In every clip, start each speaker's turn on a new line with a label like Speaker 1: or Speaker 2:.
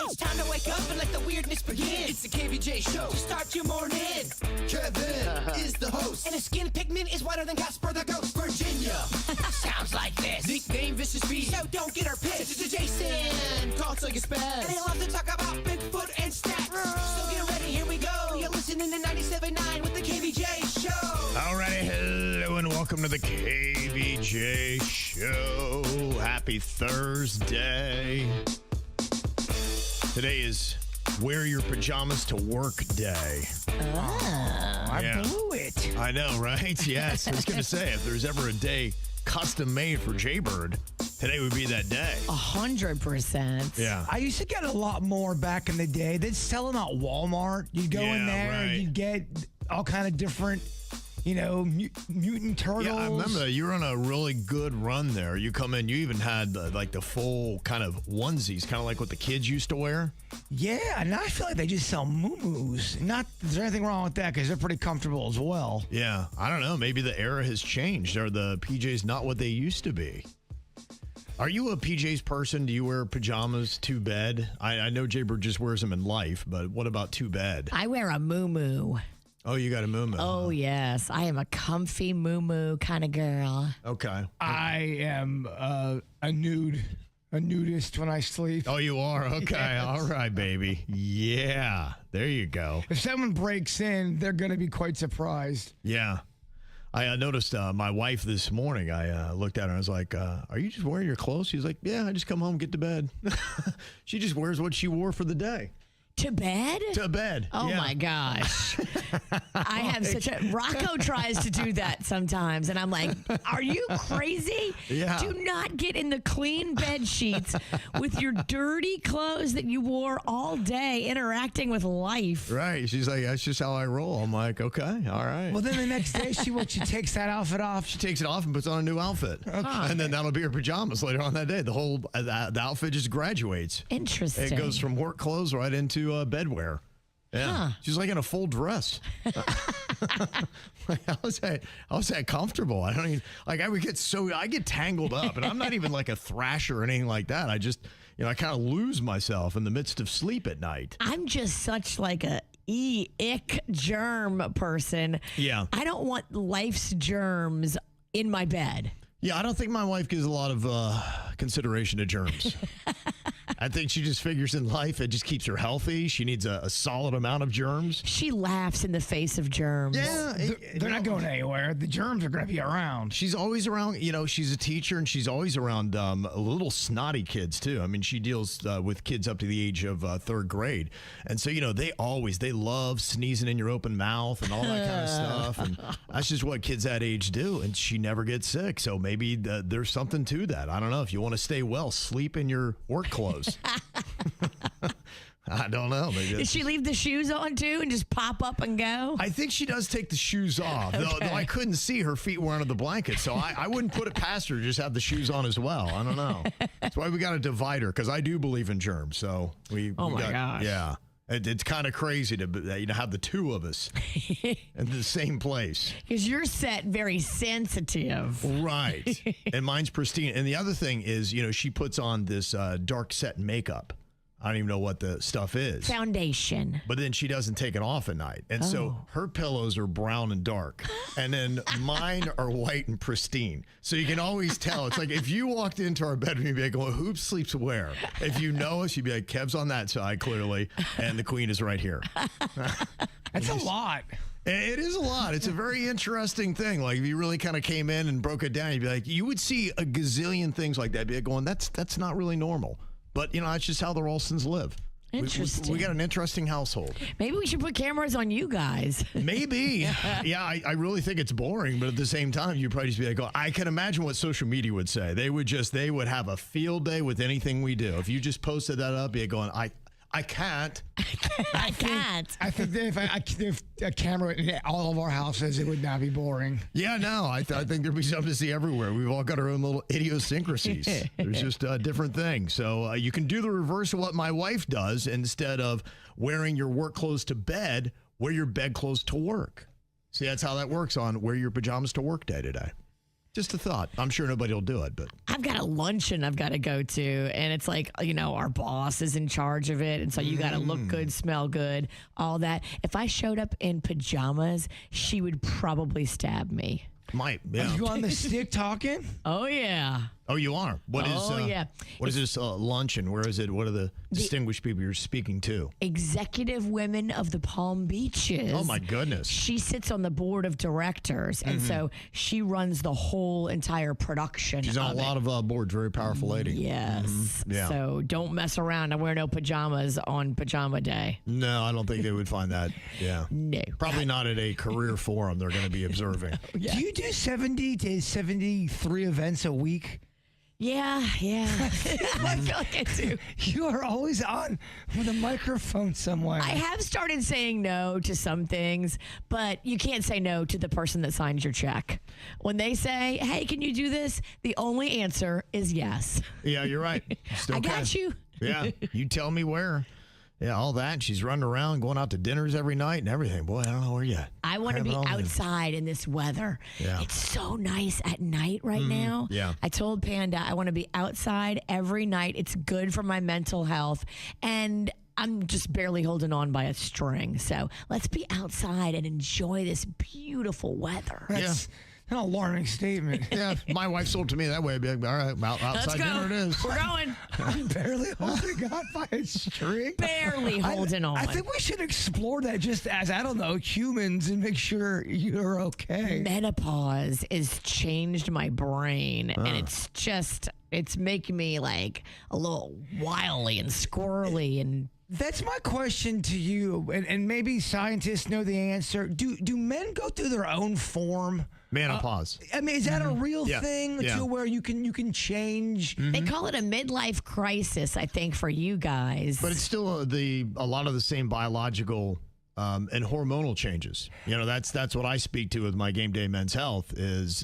Speaker 1: It's time to wake up and let the weirdness begin. It's the KVJ Show to start your morning. Kevin is the host, and his skin pigment is whiter than Casper the Ghost. Virginia sounds like this. Nickname Vicious Bee, so don't get her pissed. Jason talks like a spaz, and they love to talk about Bigfoot and stats. So get ready, here we go. You're listening to 97.9 with the KVJ Show.
Speaker 2: All right, hello and welcome to the KVJ Show. Happy Thursday. Today is Wear Your Pajamas to Work Day.
Speaker 3: I blew it.
Speaker 2: I know, right? Yes, I was going to say, if there's ever a day custom made for Jaybird, today would be that day.
Speaker 4: 100%.
Speaker 2: Yeah.
Speaker 3: I used to get a lot more back in the day. They'd sell them at Walmart. You'd go in there,
Speaker 2: right.
Speaker 3: you'd get all kind of different, mutant turtles.
Speaker 2: Yeah, I remember that. You were on a really good run there. You come in, you even had the full kind of onesies, kind of like what the kids used to wear.
Speaker 3: Yeah, and I feel like they just sell moo-moos. Not, is there anything wrong with that? Because they're pretty comfortable as well.
Speaker 2: Yeah, I don't know. Maybe the era has changed. Are the PJs not what they used to be? Are you a PJs person? Do you wear pajamas to bed? I know Jaybird just wears them in life, but what about to bed?
Speaker 4: I wear a moo-moo.
Speaker 2: Oh, you got a moo-moo.
Speaker 4: Oh, yes. I am a comfy moo-moo kind of girl.
Speaker 2: Okay.
Speaker 3: I am a nudist when I sleep.
Speaker 2: Oh, you are? Okay.
Speaker 3: Yes.
Speaker 2: All right, baby. Yeah. There you go.
Speaker 3: If someone breaks in, they're going to be quite surprised.
Speaker 2: Yeah. I noticed my wife this morning. I looked at her and I was like, are you just wearing your clothes? She's like, yeah, I just come home, get to bed. She just wears what she wore for the day.
Speaker 4: To bed?
Speaker 2: To bed.
Speaker 4: Oh,
Speaker 2: yeah.
Speaker 4: my gosh. I have such a... Rocco tries to do that sometimes, and I'm like, are you crazy?
Speaker 2: Yeah.
Speaker 4: Do not get in the clean bed sheets with your dirty clothes that you wore all day interacting with life.
Speaker 2: Right. She's like, that's just how I roll. I'm like, okay, all right.
Speaker 3: Well, then the next day, she takes that outfit off.
Speaker 2: She takes it off and puts on a new outfit.
Speaker 3: Okay.
Speaker 2: And then that'll be her pajamas later on that day. The outfit just graduates.
Speaker 4: Interesting.
Speaker 2: It goes from work clothes right into bedwear. Yeah.
Speaker 4: Huh.
Speaker 2: She's like in a full dress. How is that comfortable? I don't even, I get tangled up, and I'm not even like a thrasher or anything like that. I just, I kind of lose myself in the midst of sleep at night.
Speaker 4: I'm just such like a ick germ person.
Speaker 2: Yeah.
Speaker 4: I don't want life's germs in my bed.
Speaker 2: Yeah, I don't think my wife gives a lot of consideration to germs. I think she just figures in life it just keeps her healthy. She needs a solid amount of germs.
Speaker 4: She laughs in the face of germs.
Speaker 2: Yeah.
Speaker 3: They're not going anywhere. The germs are going to be around.
Speaker 2: She's always around, she's a teacher, and she's always around little snotty kids, too. I mean, she deals with kids up to the age of third grade. And so, they love sneezing in your open mouth and all that kind of stuff. And that's just what kids that age do. And she never gets sick. So maybe there's something to that. I don't know. If you want to stay well, sleep in your work clothes. I don't know.
Speaker 4: Does she leave the shoes on too and just pop up and go?
Speaker 2: I think she does take the shoes off, though I couldn't see her feet were under the blanket, so I wouldn't put it past her to just have the shoes on as well. I don't know. That's why we got a divider, because I do believe in germs. So we
Speaker 4: gosh.
Speaker 2: Yeah. It's kind of crazy to have the two of us in the same place.
Speaker 4: Because you're set very sensitive.
Speaker 2: Right. And mine's pristine. And the other thing is, she puts on this dark set makeup. I don't even know what the stuff is.
Speaker 4: Foundation.
Speaker 2: But then she doesn't take it off at night. And so her pillows are brown and dark. And then mine are white and pristine. So you can always tell. It's like if you walked into our bedroom, you'd be like, well, who sleeps where? If you know us, you'd be like, Kev's on that side, clearly. And the queen is right here.
Speaker 3: That's a lot.
Speaker 2: It is a lot. It's a very interesting thing. Like if you really kind of came in and broke it down, you'd be like, you would see a gazillion things like that. Be like going, that's not really normal. But, that's just how the Ralstons live.
Speaker 4: Interesting.
Speaker 2: We got an interesting household.
Speaker 4: Maybe we should put cameras on you guys.
Speaker 2: Maybe. Yeah, I really think it's boring, but at the same time, you'd probably just be like, oh, I can imagine what social media would say. They would have a field day with anything we do. If you just posted that up, you'd going, I can't.
Speaker 4: I can't.
Speaker 3: I think that if a camera in all of our houses, it would not be boring.
Speaker 2: Yeah, no, I think there'd be something to see everywhere. We've all got our own little idiosyncrasies. There's just a different thing. So you can do the reverse of what my wife does. Instead of wearing your work clothes to bed, wear your bed clothes to work. See, that's how that works on wear your pajamas to work day today. Just a thought. I'm sure nobody will do it, but
Speaker 4: I've got a luncheon I've got to go to, and it's like, our boss is in charge of it, and so you got to look good, smell good, all that. If I showed up in pajamas, she would probably stab me.
Speaker 2: might. Yeah.
Speaker 3: Are you on the stick talking?
Speaker 4: Oh, yeah.
Speaker 2: Oh, you are. What is?
Speaker 4: Yeah.
Speaker 2: What is this luncheon? Where is it? What are the distinguished people you're speaking to?
Speaker 4: Executive Women of the Palm Beaches.
Speaker 2: Oh my goodness.
Speaker 4: She sits on the board of directors, and so she runs the whole entire production.
Speaker 2: She's on
Speaker 4: of
Speaker 2: a lot of boards. Very powerful lady.
Speaker 4: Yes.
Speaker 2: Yeah.
Speaker 4: So don't mess around. I wear no pajamas on pajama day.
Speaker 2: No, I don't think they would find that. Yeah.
Speaker 4: No.
Speaker 2: Probably not at a career forum they're going to be observing.
Speaker 3: Do you do 70 to 73 events a week?
Speaker 4: Yeah. I feel like I do.
Speaker 3: You are always on with a microphone somewhere.
Speaker 4: I have started saying no to some things, but you can't say no to the person that signs your check. When they say, hey, can you do this? The only answer is yes.
Speaker 2: Yeah, you're right. Still
Speaker 4: I got
Speaker 2: can.
Speaker 4: you.
Speaker 2: Yeah, you tell me where. Yeah, all that. She's running around, going out to dinners every night and everything. Boy, I don't know where yet.
Speaker 4: I want to be outside in this weather.
Speaker 2: Yeah.
Speaker 4: It's so nice at night right now.
Speaker 2: yeah.
Speaker 4: I told Panda I want to be outside every night. It's good for my mental health. And I'm just barely holding on by a string. So let's be outside and enjoy this beautiful weather.
Speaker 3: That's an alarming statement.
Speaker 2: Yeah, if my wife sold to me that way. I'd be like, all right, outside
Speaker 4: Let's go.
Speaker 2: dinner it is.
Speaker 4: We're going.
Speaker 3: I'm barely holding on by a string.
Speaker 4: Barely holding on.
Speaker 3: I think we should explore that just as, I don't know, humans and make sure you're okay.
Speaker 4: Menopause has changed my brain, and it's making me like a little wily and squirrely and.
Speaker 3: That's my question to you, and maybe scientists know the answer. Do men go through their own form?
Speaker 2: Menopause.
Speaker 3: I mean, is that a real
Speaker 2: Yeah.
Speaker 3: thing
Speaker 2: Yeah.
Speaker 3: to where you can change?
Speaker 4: They call it a midlife crisis, I think, for you guys.
Speaker 2: But it's still a lot of the same biological and hormonal changes. That's what I speak to with my Game Day Men's Health is,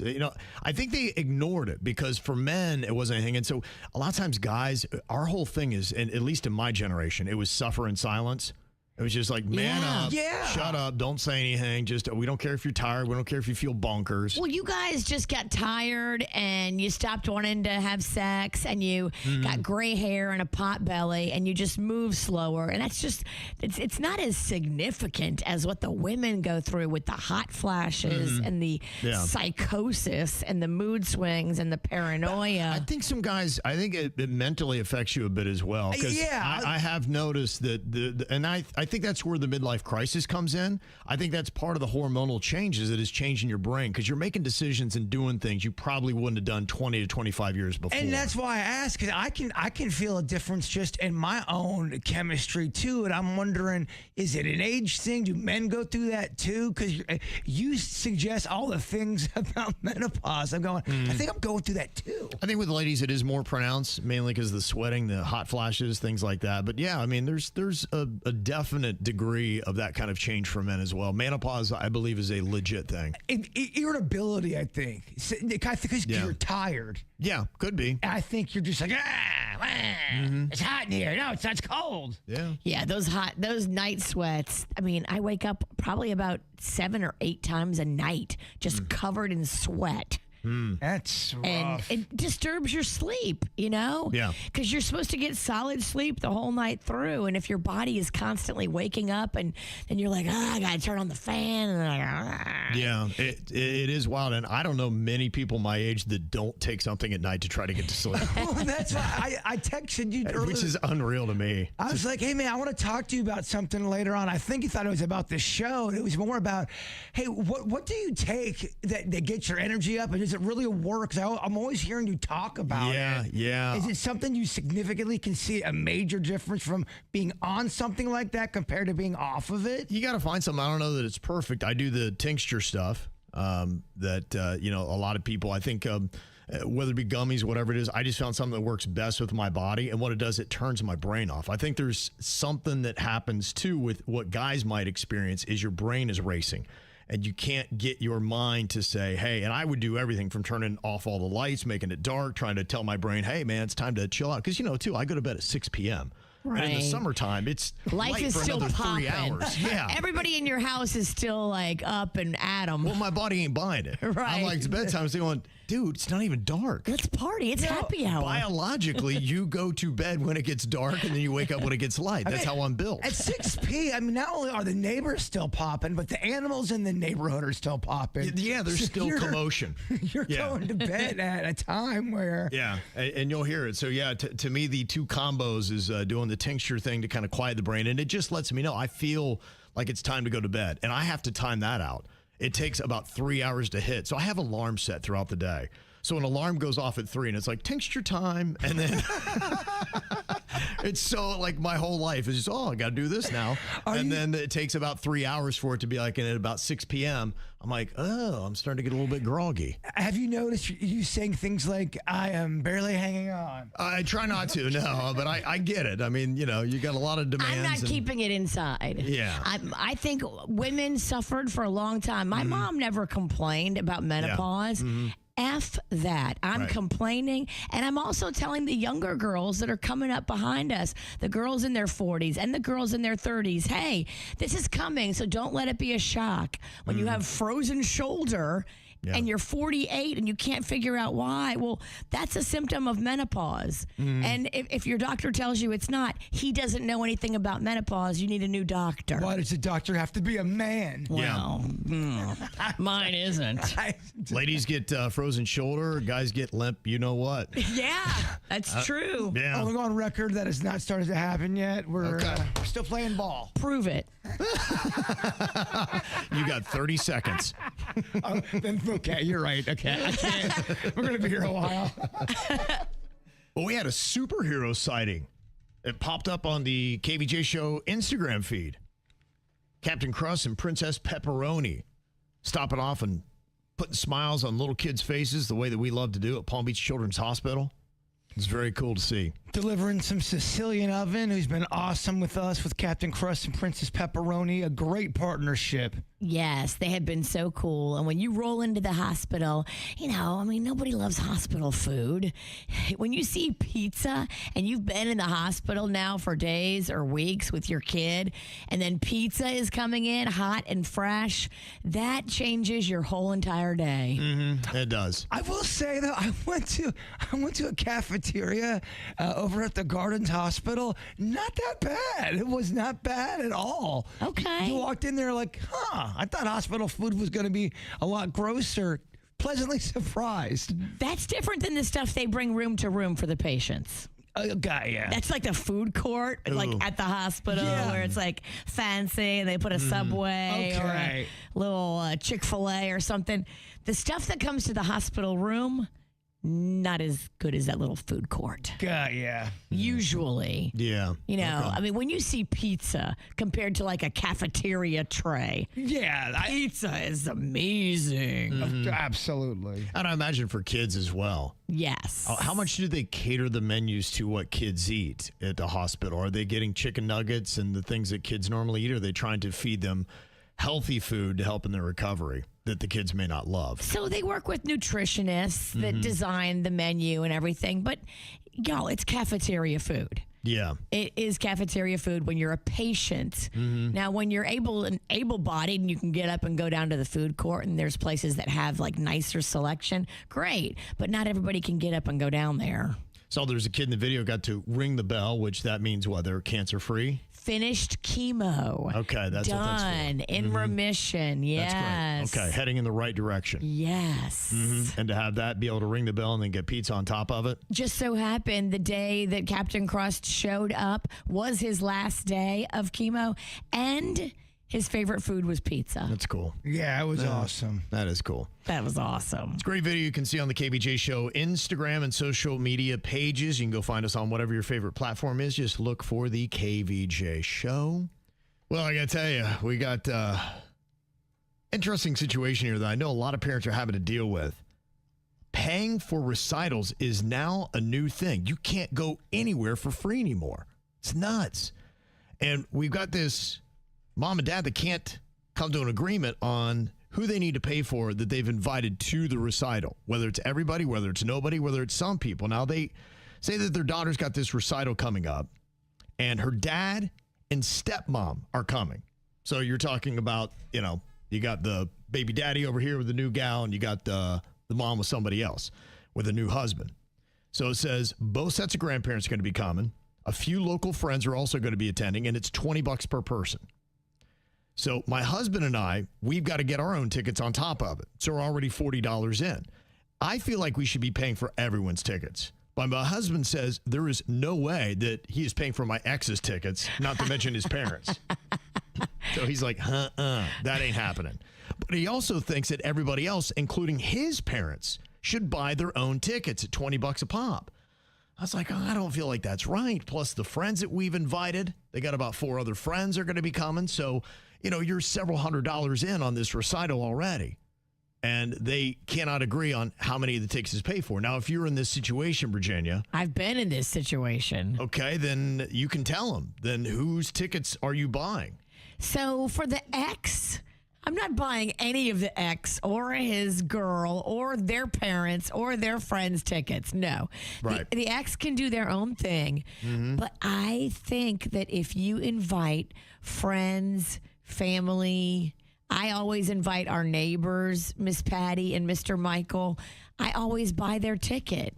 Speaker 2: I think they ignored it because for men, it wasn't anything. And so a lot of times guys, our whole thing is, and at least in my generation, it was suffer in silence. It was just like, man up, shut up, don't say anything. Just, we don't care if you're tired. We don't care if you feel bonkers.
Speaker 4: Well, you guys just got tired and you stopped wanting to have sex and you got gray hair and a pot belly and you just move slower. And that's just, it's not as significant as what the women go through with the hot flashes and the psychosis and the mood swings and the paranoia.
Speaker 2: I think some guys, it mentally affects you a bit as well. 'Cause I have noticed that, and I think that's where the midlife crisis comes in. I think that's part of the hormonal changes that is changing your brain because you're making decisions and doing things you probably wouldn't have done 20 to 25 years before.
Speaker 3: And that's why I ask, because I can feel a difference just in my own chemistry too. And I'm wondering, is it an age thing? Do men go through that too? Because you suggest all the things about menopause. I'm going, I think I'm going through that too.
Speaker 2: I think with ladies it is more pronounced, mainly because of the sweating, the hot flashes, things like that. But yeah, I mean, there's a definite degree of that kind of change for men as well. Menopause, I believe, is a legit thing.
Speaker 3: Irritability, I think. Because you're tired.
Speaker 2: Yeah, could be.
Speaker 3: I think you're just like, it's hot in here. No, it's cold.
Speaker 2: Yeah.
Speaker 4: Yeah, those night sweats. I mean, I wake up probably about 7 or 8 times a night just covered in sweat.
Speaker 3: That's rough.
Speaker 4: And it disturbs your sleep, Yeah. Because you're supposed to get solid sleep the whole night through. And if your body is constantly waking up and you're like, I got to turn on the fan. And
Speaker 2: Yeah, it is wild. And I don't know many people my age that don't take something at night to try to get to sleep.
Speaker 3: Well, that's why I texted you earlier.
Speaker 2: Which is unreal to me.
Speaker 3: I was like, hey, man, I want to talk to you about something later on. I think you thought it was about the show. And it was more about, hey, what do you take that gets your energy up? And does it really work? 'Cause I'm always hearing you talk about it.
Speaker 2: Yeah.
Speaker 3: Is it something you significantly can see a major difference from being on something like that compared to being off of it?
Speaker 2: You got to find something. I don't know that it's perfect. I do the tincture stuff that, a lot of people, I think, whether it be gummies, whatever it is, I just found something that works best with my body. And what it does, it turns my brain off. I think there's something that happens too with what guys might experience is your brain is racing. And you can't get your mind to say, hey, and I would do everything from turning off all the lights, making it dark, trying to tell my brain, hey, man, it's time to chill out. Because, too, I go to bed at 6 p.m.
Speaker 4: Right.
Speaker 2: And in the summertime, it's
Speaker 4: life
Speaker 2: light
Speaker 4: is
Speaker 2: for
Speaker 4: still
Speaker 2: another 3
Speaker 4: popping.
Speaker 2: hours. Yeah.
Speaker 4: Everybody in your house is still like up and at 'em.
Speaker 2: Well, my body ain't buying it.
Speaker 4: Right.
Speaker 2: I'm like, it's bedtime. So going, dude, it's not even dark.
Speaker 4: Let's party. It's happy hour.
Speaker 2: Biologically, you go to bed when it gets dark and then you wake up when it gets light. That's how I'm built.
Speaker 3: At 6 p.m., not only are the neighbors still popping, but the animals in the neighborhood are still popping.
Speaker 2: Yeah, there's still commotion.
Speaker 3: You're going to bed at a time where...
Speaker 2: Yeah, and you'll hear it. So, yeah, to me, the two combos is doing the tincture thing to kind of quiet the brain, and it just lets me know I feel like it's time to go to bed, and I have to time that out. It takes about 3 hours to hit, so I have alarms set throughout the day. So an alarm goes off at 3, and it's like, tincture time, and then it's so, like, my whole life is just, I got to do this now. Then it takes about 3 hours for it to be like, and at about 6 p.m., I'm like, I'm starting to get a little bit groggy.
Speaker 3: Have you noticed you saying things like, I am barely hanging on?
Speaker 2: I try not to, no, but I get it. I mean, you got a lot of demands.
Speaker 4: I'm not keeping it inside.
Speaker 2: Yeah.
Speaker 4: I think women suffered for a long time. My mom never complained about menopause. Yeah. F that. I'm complaining, and I'm also telling the younger girls that are coming up behind us, the girls in their 40s and the girls in their 30s, hey, this is coming, so don't let it be a shock. When you have frozen shoulder and you're 48 and you can't figure out why, well, that's a symptom of menopause. And if your doctor tells you it's not, he doesn't know anything about menopause. You need a new doctor.
Speaker 3: Why does the doctor have to be a man?
Speaker 4: Well, mine isn't.
Speaker 2: Ladies get frozen shoulder, guys get limp, you know what?
Speaker 4: Yeah, that's true.
Speaker 2: Yeah.
Speaker 3: We're on record that has not started to happen yet. We're still playing ball.
Speaker 4: Prove it.
Speaker 2: You got 30 seconds.
Speaker 3: Okay, you're right. Okay, I can't. We're going to be here a while.
Speaker 2: Well, we had a superhero sighting. It popped up on the KVJ Show Instagram feed. Captain Crust and Princess Pepperoni stopping off and putting smiles on little kids' faces the way that we love to do at Palm Beach Children's Hospital. It's very cool to see.
Speaker 3: Delivering some Sicilian oven, who's been awesome with us with Captain Crust and Princess Pepperoni. A great partnership.
Speaker 4: Yes, they have been so cool. And when you roll into the hospital, nobody loves hospital food. When you see pizza and you've been in the hospital now for days or weeks with your kid, and then pizza is coming in hot and fresh, that changes your whole entire day.
Speaker 2: Mm-hmm. It does.
Speaker 3: I will say, though, I went to a cafeteria over at the Gardens Hospital. Not that bad. It was not bad at all.
Speaker 4: Okay.
Speaker 3: You walked in there like, I thought hospital food was going to be a lot grosser. Pleasantly surprised.
Speaker 4: That's different than the stuff they bring room to room for the patients.
Speaker 3: Yeah.
Speaker 4: That's like the food court, like at the hospital, where it's like fancy and they put a Subway or a little Chick-fil-A or something. The stuff that comes to the hospital room, not as good as that little food court.
Speaker 3: Yeah.
Speaker 4: Usually.
Speaker 2: Yeah.
Speaker 4: When you see pizza compared to like a cafeteria tray.
Speaker 3: Yeah.
Speaker 4: Pizza is amazing.
Speaker 3: Absolutely.
Speaker 2: And I imagine for kids as well.
Speaker 4: Yes.
Speaker 2: How much do they cater the menus to what kids eat at the hospital? Are they getting chicken nuggets and the things that kids normally eat? Or are they trying to feed them healthy food to help in their recovery that the kids may not love?
Speaker 4: So they work with nutritionists that design the menu and everything, but it's cafeteria food.
Speaker 2: Yeah.
Speaker 4: It is cafeteria food when you're a patient. Now, when you're able-bodied and you can get up and go down to the food court and there's places that have like nicer selection, great. But not everybody can get up and go down there.
Speaker 2: So there's a kid in the video got to ring the bell, which that means what? They're cancer-free?
Speaker 4: Finished chemo.
Speaker 2: Okay, that's what that's for.
Speaker 4: Done. In remission. Yes.
Speaker 2: That's great. Okay, heading in the right direction.
Speaker 4: Yes.
Speaker 2: And to have that, be able to ring the bell and then get pizza on top of it?
Speaker 4: Just so happened the day that Captain Crust showed up was his last day of chemo, and his favorite food was pizza.
Speaker 2: That's cool.
Speaker 3: Yeah, it was awesome.
Speaker 2: That is cool.
Speaker 4: That was awesome.
Speaker 2: It's a great video you can see on the KVJ Show Instagram and social media pages. You can go find us on whatever your favorite platform is. Just look for the KVJ Show. Well, I got to tell you, we got interesting situation here that I know a lot of parents are having to deal with. Paying for recitals is now a new thing. You can't go anywhere for free anymore. It's nuts. And we've got this mom and dad that can't come to an agreement on who they need to pay for that they've invited to the recital, whether it's everybody, whether it's nobody, whether it's some people. Now, they say that their daughter's got this recital coming up, and her dad and stepmom are coming. So you're talking about, you got the baby daddy over here with the new gal, and you got the the mom with somebody else, with a new husband. So it says both sets of grandparents are going to be coming. A few local friends are also going to be attending, and it's $20 per person. So my husband and I, we've got to get our own tickets on top of it. So we're already $40 in. I feel like we should be paying for everyone's tickets. But my husband says there is no way that he is paying for my ex's tickets, not to mention his parents. So he's like, that ain't happening. But he also thinks that everybody else, including his parents, should buy their own tickets at $20 a pop. I was like, I don't feel like that's right. Plus the friends that we've invited, they got about 4 other friends are going to be coming. So, you're several $100s in on this recital already. And they cannot agree on how many of the tickets is paid for. Now, if you're in this situation, Virginia.
Speaker 4: I've been in this situation.
Speaker 2: Okay, then you can tell them. Then whose tickets are you buying?
Speaker 4: So for the ex, I'm not buying any of the ex or his girl or their parents or their friends' tickets. No.
Speaker 2: Right.
Speaker 4: The ex can do their own thing. Mm-hmm. But I think that if you invite friends, family, I always invite our neighbors, Miss Patty and Mr. Michael. I always buy their ticket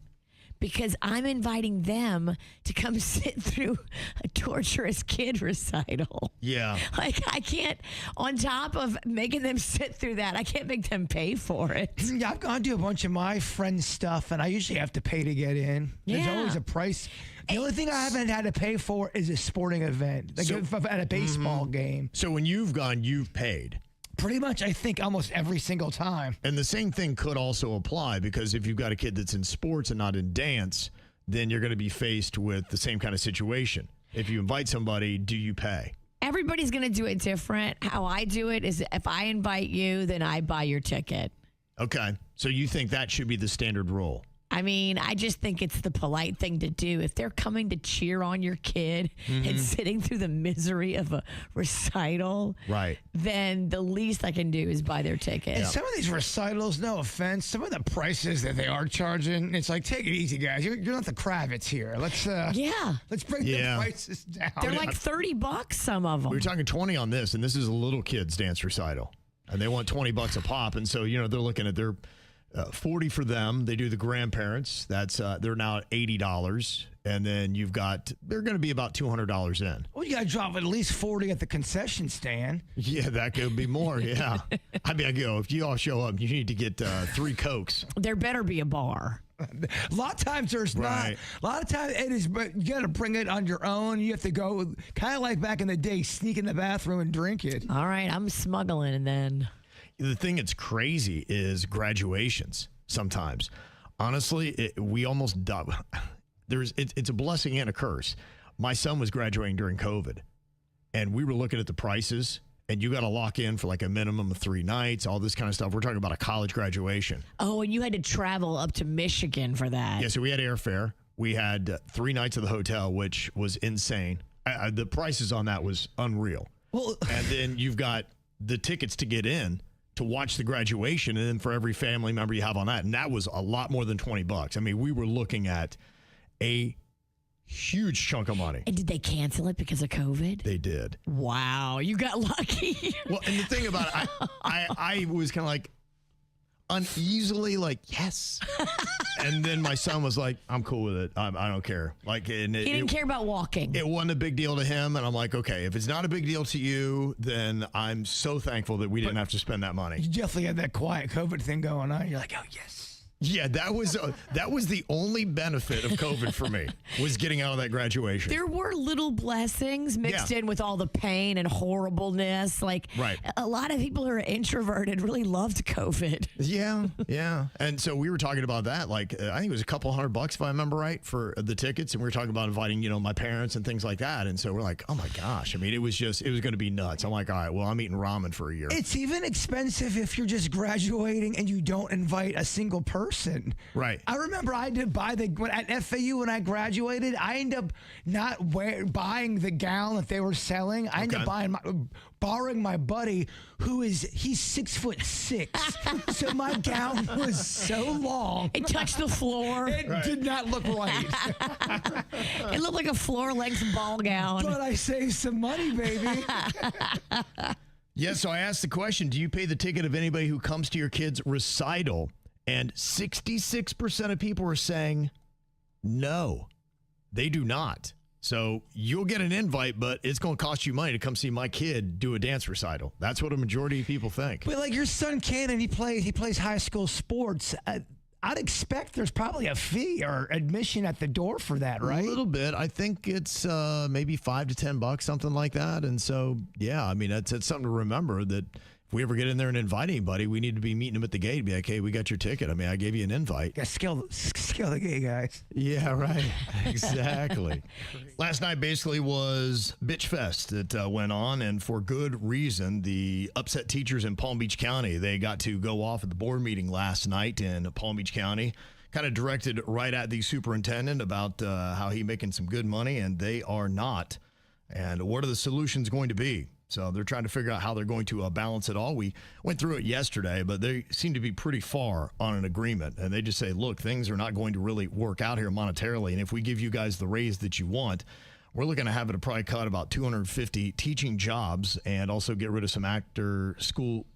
Speaker 4: because I'm inviting them to come sit through a torturous kid recital.
Speaker 2: Yeah.
Speaker 4: Like, I can't, on top of making them sit through that, I can't make them pay for it.
Speaker 3: Yeah, I've gone to a bunch of my friends' stuff, and I usually have to pay to get in. There's always a price. The only thing I haven't had to pay for is a sporting event, like if I'm at a baseball game.
Speaker 2: So when you've gone, you've paid.
Speaker 3: Pretty much, I think, almost every single time.
Speaker 2: And the same thing could also apply because if you've got a kid that's in sports and not in dance, then you're going to be faced with the same kind of situation. If you invite somebody, do you pay?
Speaker 4: Everybody's going to do it different. How I do it is if I invite you, then I buy your ticket.
Speaker 2: Okay. So you think that should be the standard rule?
Speaker 4: I mean, I just think it's the polite thing to do. If they're coming to cheer on your kid and sitting through the misery of a recital,
Speaker 2: right,
Speaker 4: then the least I can do is buy their ticket.
Speaker 3: And some of these recitals, no offense, some of the prices that they are charging, it's like, take it easy, guys. You're not the Kravitz here. Let's bring the prices down.
Speaker 4: They're like $30, some of them.
Speaker 2: We were talking 20 on this, and this is a little kid's dance recital. And they want $20 a pop. And so, they're looking at their 40 for them. They do the grandparents. That's they're now at $80, and then they're going to be about $200 in.
Speaker 3: Well, you got to drop at least 40 at the concession stand.
Speaker 2: Yeah, that could be more. Yeah, I mean, if you all show up, you need to get 3 Cokes.
Speaker 4: There better be a bar.
Speaker 3: A lot of times there's not. A lot of times it is, but you got to bring it on your own. You have to go kind of like back in the day, sneak in the bathroom and drink it.
Speaker 4: All right, I'm smuggling and then.
Speaker 2: The thing that's crazy is graduations sometimes. Honestly, we almost die. It's a blessing and a curse. My son was graduating during COVID, and we were looking at the prices, and you got to lock in for like a minimum of 3 nights, all this kind of stuff. We're talking about a college graduation.
Speaker 4: Oh, and you had to travel up to Michigan for that.
Speaker 2: Yeah, so we had airfare. We had 3 nights of the hotel, which was insane. The prices on that was unreal. Well, and then you've got the tickets to get in to watch the graduation, and then for every family member you have on that. And that was a lot more than $20. I mean, we were looking at a huge chunk of money.
Speaker 4: And did they cancel it because of COVID?
Speaker 2: They did.
Speaker 4: Wow, you got lucky.
Speaker 2: Well, and the thing about it, I was kind of like uneasily like, yes. And then my son was like, I'm cool with it. I don't care. Like, he
Speaker 4: didn't care about walking.
Speaker 2: It wasn't a big deal to him. And I'm like, okay, if it's not a big deal to you, then I'm so thankful that we didn't have to spend that money.
Speaker 3: You definitely had that quiet COVID thing going on. You're like, oh, yes.
Speaker 2: Yeah, that was the only benefit of COVID for me, was getting out of that graduation.
Speaker 4: There were little blessings mixed in with all the pain and horribleness. Like, a lot of people who are introverted really loved COVID.
Speaker 2: Yeah. And so we were talking about that. Like, I think it was a couple $100, if I remember right, for the tickets. And we were talking about inviting, my parents and things like that. And so we're like, oh my gosh. I mean, it was going to be nuts. I'm like, all right, well, I'm eating ramen for a year.
Speaker 3: It's even expensive if you're just graduating and you don't invite a single person.
Speaker 2: Right.
Speaker 3: I remember I did buy at FAU when I graduated. I ended up not buying the gown that they were selling. I ended up borrowing my buddy, he's 6'6". So my gown was so long.
Speaker 4: It touched the floor.
Speaker 3: It did not look right.
Speaker 4: It looked like a floor-length ball gown.
Speaker 3: But I saved some money, baby.
Speaker 2: Yeah, so I asked the question, do you pay the ticket of anybody who comes to your kid's recital? And 66% of people are saying no, they do not. So you'll get an invite, but it's going to cost you money to come see my kid do a dance recital. That's what a majority of people think.
Speaker 3: But like your son Cannon, he plays high school sports. I'd expect there's probably a fee or admission at the door for that, right?
Speaker 2: A little bit. I think it's maybe $5 to $10, something like that. And so, yeah, I mean, that's something to remember that if we ever get in there and invite anybody, we need to be meeting them at the gate. Be like, hey, we got your ticket. I mean, I gave you an invite.
Speaker 3: Yeah, scale the gay guys.
Speaker 2: Yeah, right. Exactly. Last night basically was Bitch Fest that went on, and for good reason. The upset teachers in Palm Beach County, they got to go off at the board meeting last night in Palm Beach County, kind of directed right at the superintendent about how he making some good money, and they are not. And what are the solutions going to be? So they're trying to figure out how they're going to balance it all. We went through it yesterday, but they seem to be pretty far on an agreement. And they just say, look, things are not going to really work out here monetarily. And if we give you guys the raise that you want, we're looking to have it probably cut about 250 teaching jobs and also get rid of some after school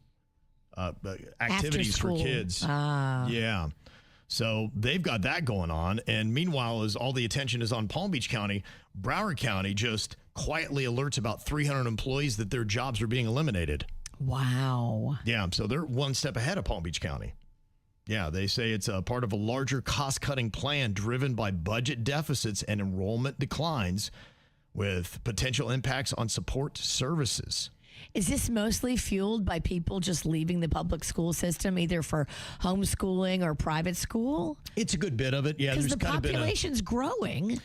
Speaker 2: activities for kids. Yeah. So they've got that going on. And meanwhile, as all the attention is on Palm Beach County, Broward County just quietly alerts about 300 employees that their jobs are being eliminated.
Speaker 4: Wow.
Speaker 2: Yeah, so they're one step ahead of Palm Beach County. Yeah, they say it's a part of a larger cost-cutting plan driven by budget deficits and enrollment declines with potential impacts on support services.
Speaker 4: Is this mostly fueled by people just leaving the public school system, either for homeschooling or private school?
Speaker 2: It's a good bit of it. Yeah,
Speaker 4: because
Speaker 2: there's
Speaker 4: the
Speaker 2: kind of
Speaker 4: population's growing.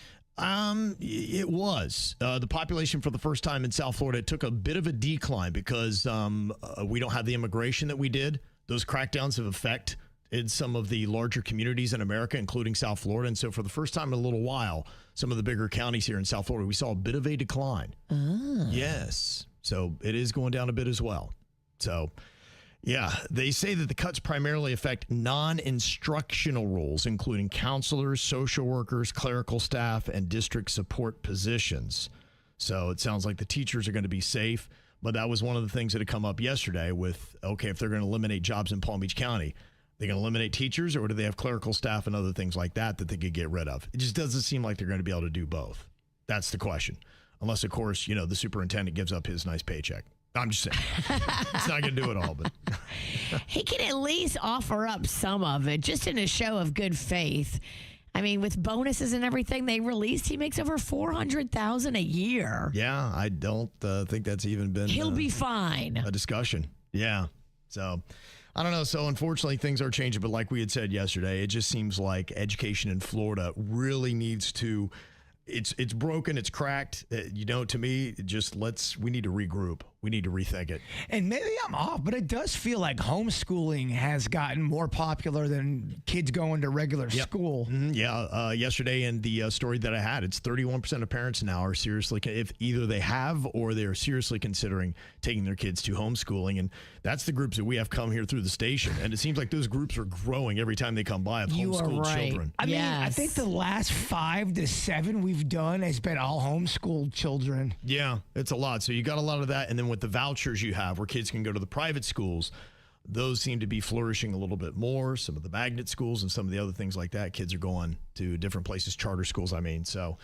Speaker 2: It was. The population for the first time in South Florida took a bit of a decline because we don't have the immigration that we did. Those crackdowns have affected some of the larger communities in America, including South Florida. And so for the first time in a little while, some of the bigger counties here in South Florida, we saw a bit of a decline. Yes. So it is going down a bit as well. So, yeah, they say that the cuts primarily affect non-instructional roles, including counselors, social workers, clerical staff, and district support positions. So it sounds like the teachers are going to be safe. But that was one of the things that had come up yesterday with, okay, if they're going to eliminate jobs in Palm Beach County, they're going to eliminate teachers, or do they have clerical staff and other things like that they could get rid of? It just doesn't seem like they're going to be able to do both. That's the question. Unless, of course, you know, the superintendent gives up his nice paycheck. I'm just saying. It's not going to do it all, but
Speaker 4: he can at least offer up some of it, just in a show of good faith. I mean, with bonuses and everything they released, he makes over $400,000 a year.
Speaker 2: Yeah, I don't think that's even been.
Speaker 4: He'll be fine.
Speaker 2: A discussion. Yeah. So, I don't know. So, unfortunately, things are changing. But like we had said yesterday, it just seems like education in Florida really needs to. It's broken. It's cracked. You know, to me, we need to regroup. We need to rethink it.
Speaker 3: And maybe I'm off, but it does feel like homeschooling has gotten more popular than kids going to regular school.
Speaker 2: Mm-hmm. Yeah. Yesterday in the story that I had, it's 31% of parents now are seriously, if either they have or they're seriously considering taking their kids to homeschooling. And that's the groups that we have come here through the station. And it seems like those groups are growing every time they come by of homeschooled children.
Speaker 3: I mean, I think the last 5 to 7 we've done has been all homeschooled children.
Speaker 2: Yeah, it's a lot. So you got a lot of that. And then with the vouchers you have where kids can go to the private schools, those seem to be flourishing a little bit more. Some of the magnet schools and some of the other things like that, kids are going to different places, charter schools, I mean. So,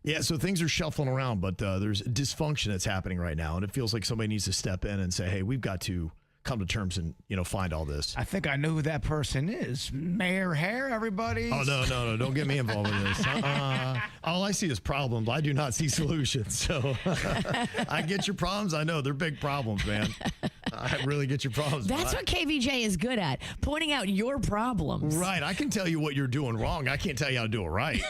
Speaker 2: yeah, so things are shuffling around, but there's dysfunction that's happening right now. And it feels like somebody needs to step in and say, hey, we've got to come to terms and, you know, find all this.
Speaker 3: I think I know who that person is. Mayor Hare, everybody.
Speaker 2: Oh, no. Don't get me involved in this. All I see is problems. I do not see solutions. So I get your problems. I know they're big problems, man. I really get your problems.
Speaker 4: That's what KVJ is good at, pointing out your problems.
Speaker 2: Right. I can tell you what you're doing wrong. I can't tell you how to do it right.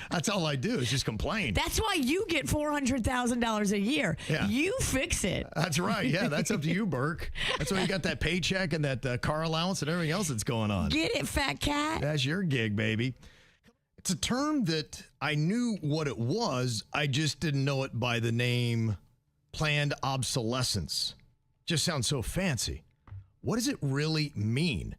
Speaker 2: That's all I do is just complain.
Speaker 4: That's why you get $400,000 a year.
Speaker 2: Yeah.
Speaker 4: You fix it.
Speaker 2: That's right. Yeah, that's up to you, Burke. That's why you got that paycheck and that car allowance and everything else that's going on.
Speaker 4: Get it, fat cat?
Speaker 2: That's your gig, baby. It's a term that I knew what it was. I just didn't know it by the name Planned Obsolescence. Just sounds so fancy. What does it really mean?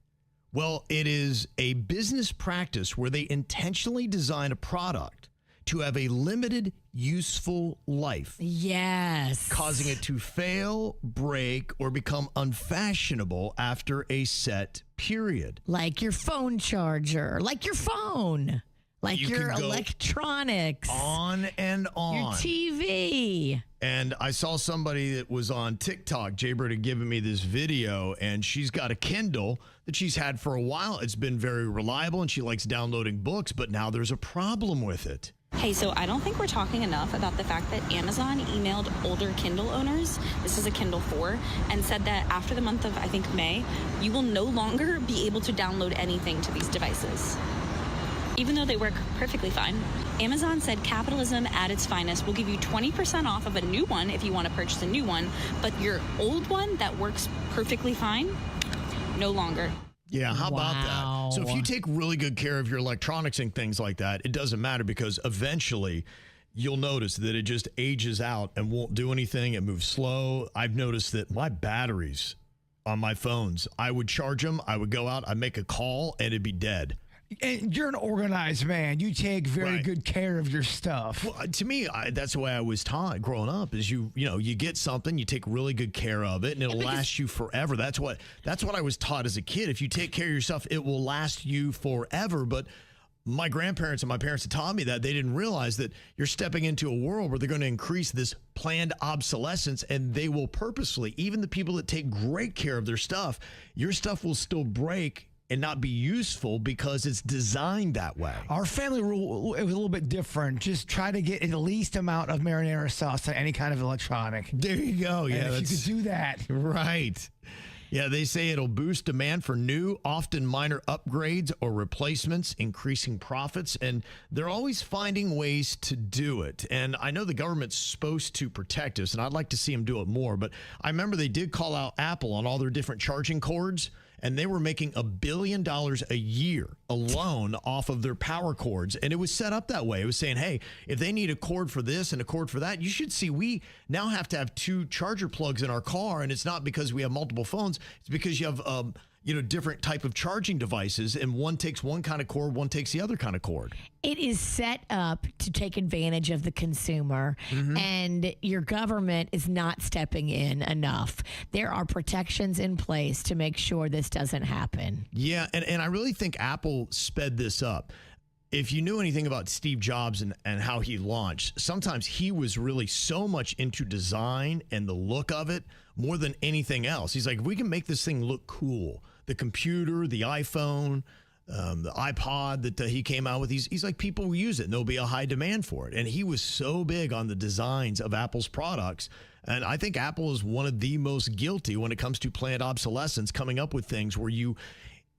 Speaker 2: Well, it is a business practice where they intentionally design a product to have a limited useful life,
Speaker 4: Yes.
Speaker 2: causing it to fail, break, or become unfashionable after a set period.
Speaker 4: Like your phone charger, like your phone, like
Speaker 2: You
Speaker 4: your
Speaker 2: can go
Speaker 4: electronics,
Speaker 2: On and on.
Speaker 4: your TV.
Speaker 2: And I saw somebody that was on TikTok. Jaybird had given me this video, and she's got a Kindle that she's had for a while. It's been very reliable, and she likes downloading books, but now there's a problem with it.
Speaker 5: Hey, so I don't think we're talking enough about the fact that Amazon emailed older Kindle owners, this is a Kindle 4, and said that after the month of, I think, May, you will no longer be able to download anything to these devices, even though they work perfectly fine. Amazon said capitalism at its finest will give you 20% off of a new one if you want to purchase a new one, but your old one that works perfectly fine, no longer.
Speaker 2: Yeah, how about
Speaker 4: Wow.
Speaker 2: that? So if you take really good care of your electronics and things like that, it doesn't matter because eventually you'll notice that it just ages out and won't do anything. It moves slow. I've noticed that my batteries on my phones, I would charge them, I would go out, I'd make a call, and it'd be dead.
Speaker 3: And you're an organized man. You take very
Speaker 2: Right.
Speaker 3: good care of your stuff.
Speaker 2: Well, to me, that's the way I was taught growing up. Is you get something, you take really good care of it, and it'll last you forever. That's what I was taught as a kid. If you take care of yourself, it will last you forever. But my grandparents and my parents had taught me that. They didn't realize that you're stepping into a world where they're going to increase this planned obsolescence, and they will purposely, even the people that take great care of their stuff, your stuff will still break and not be useful because it's designed that way.
Speaker 3: Our family rule, it was a little bit different. Just try to get the least amount of marinara sauce on any kind of electronic.
Speaker 2: There you go. Yeah,
Speaker 3: And if you could do that.
Speaker 2: right. Yeah, they say it'll boost demand for new, often minor upgrades or replacements, increasing profits, and they're always finding ways to do it. And I know the government's supposed to protect us, and I'd like to see them do it more, but I remember they did call out Apple on all their different charging cords, and they were making $1 billion a year alone off of their power cords. And it was set up that way. It was saying, hey, if they need a cord for this and a cord for that, you should see we now have to have 2 charger plugs in our car. And it's not because we have multiple phones. It's because you have, different type of charging devices, and one takes one kind of cord, one takes the other kind of cord.
Speaker 4: It is set up to take advantage of the consumer, and your government is not stepping in enough. There are protections in place to make sure this doesn't happen.
Speaker 2: Yeah, and I really think Apple sped this up. If you knew anything about Steve Jobs and how he launched, sometimes he was really so much into design and the look of it more than anything else. He's like, if we can make this thing look cool, the computer, the iPhone, the iPod that he came out with, he's like, people will use it and there'll be a high demand for it. And he was so big on the designs of Apple's products. And I think Apple is one of the most guilty when it comes to planned obsolescence, coming up with things where you,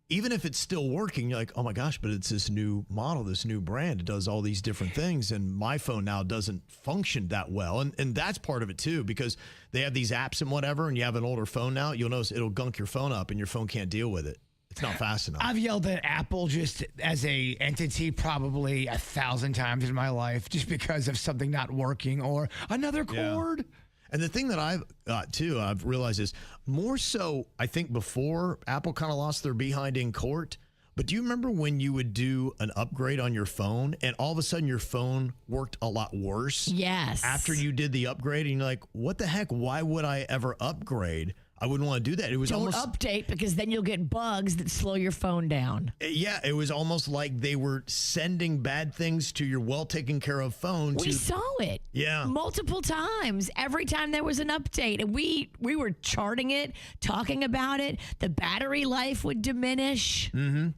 Speaker 2: even if it's still working, you're like, oh my gosh, but it's this new model, this new brand. It does all these different things. And my phone now doesn't function that well. And that's part of it too, because they have these apps and whatever, and you have an older phone now, you'll notice it'll gunk your phone up and your phone can't deal with it. It's not fast enough.
Speaker 3: I've yelled at Apple just as a entity probably 1,000 times in my life just because of something not working or another cord.
Speaker 2: And the thing that I've got too, I've realized is more so, I think before Apple kind of lost their behind in court. But do you remember when you would do an upgrade on your phone and all of a sudden your phone worked a lot worse?
Speaker 4: Yes.
Speaker 2: After you did the upgrade, and you're like, what the heck? Why would I ever upgrade? I wouldn't want to do that. It was
Speaker 4: Don't
Speaker 2: almost
Speaker 4: update, because then you'll get bugs that slow your phone down.
Speaker 2: Yeah, it was almost like they were sending bad things to your well taken care of phone.
Speaker 4: We saw it multiple times. Every time there was an update, and we were charting it, talking about it. The battery life would diminish.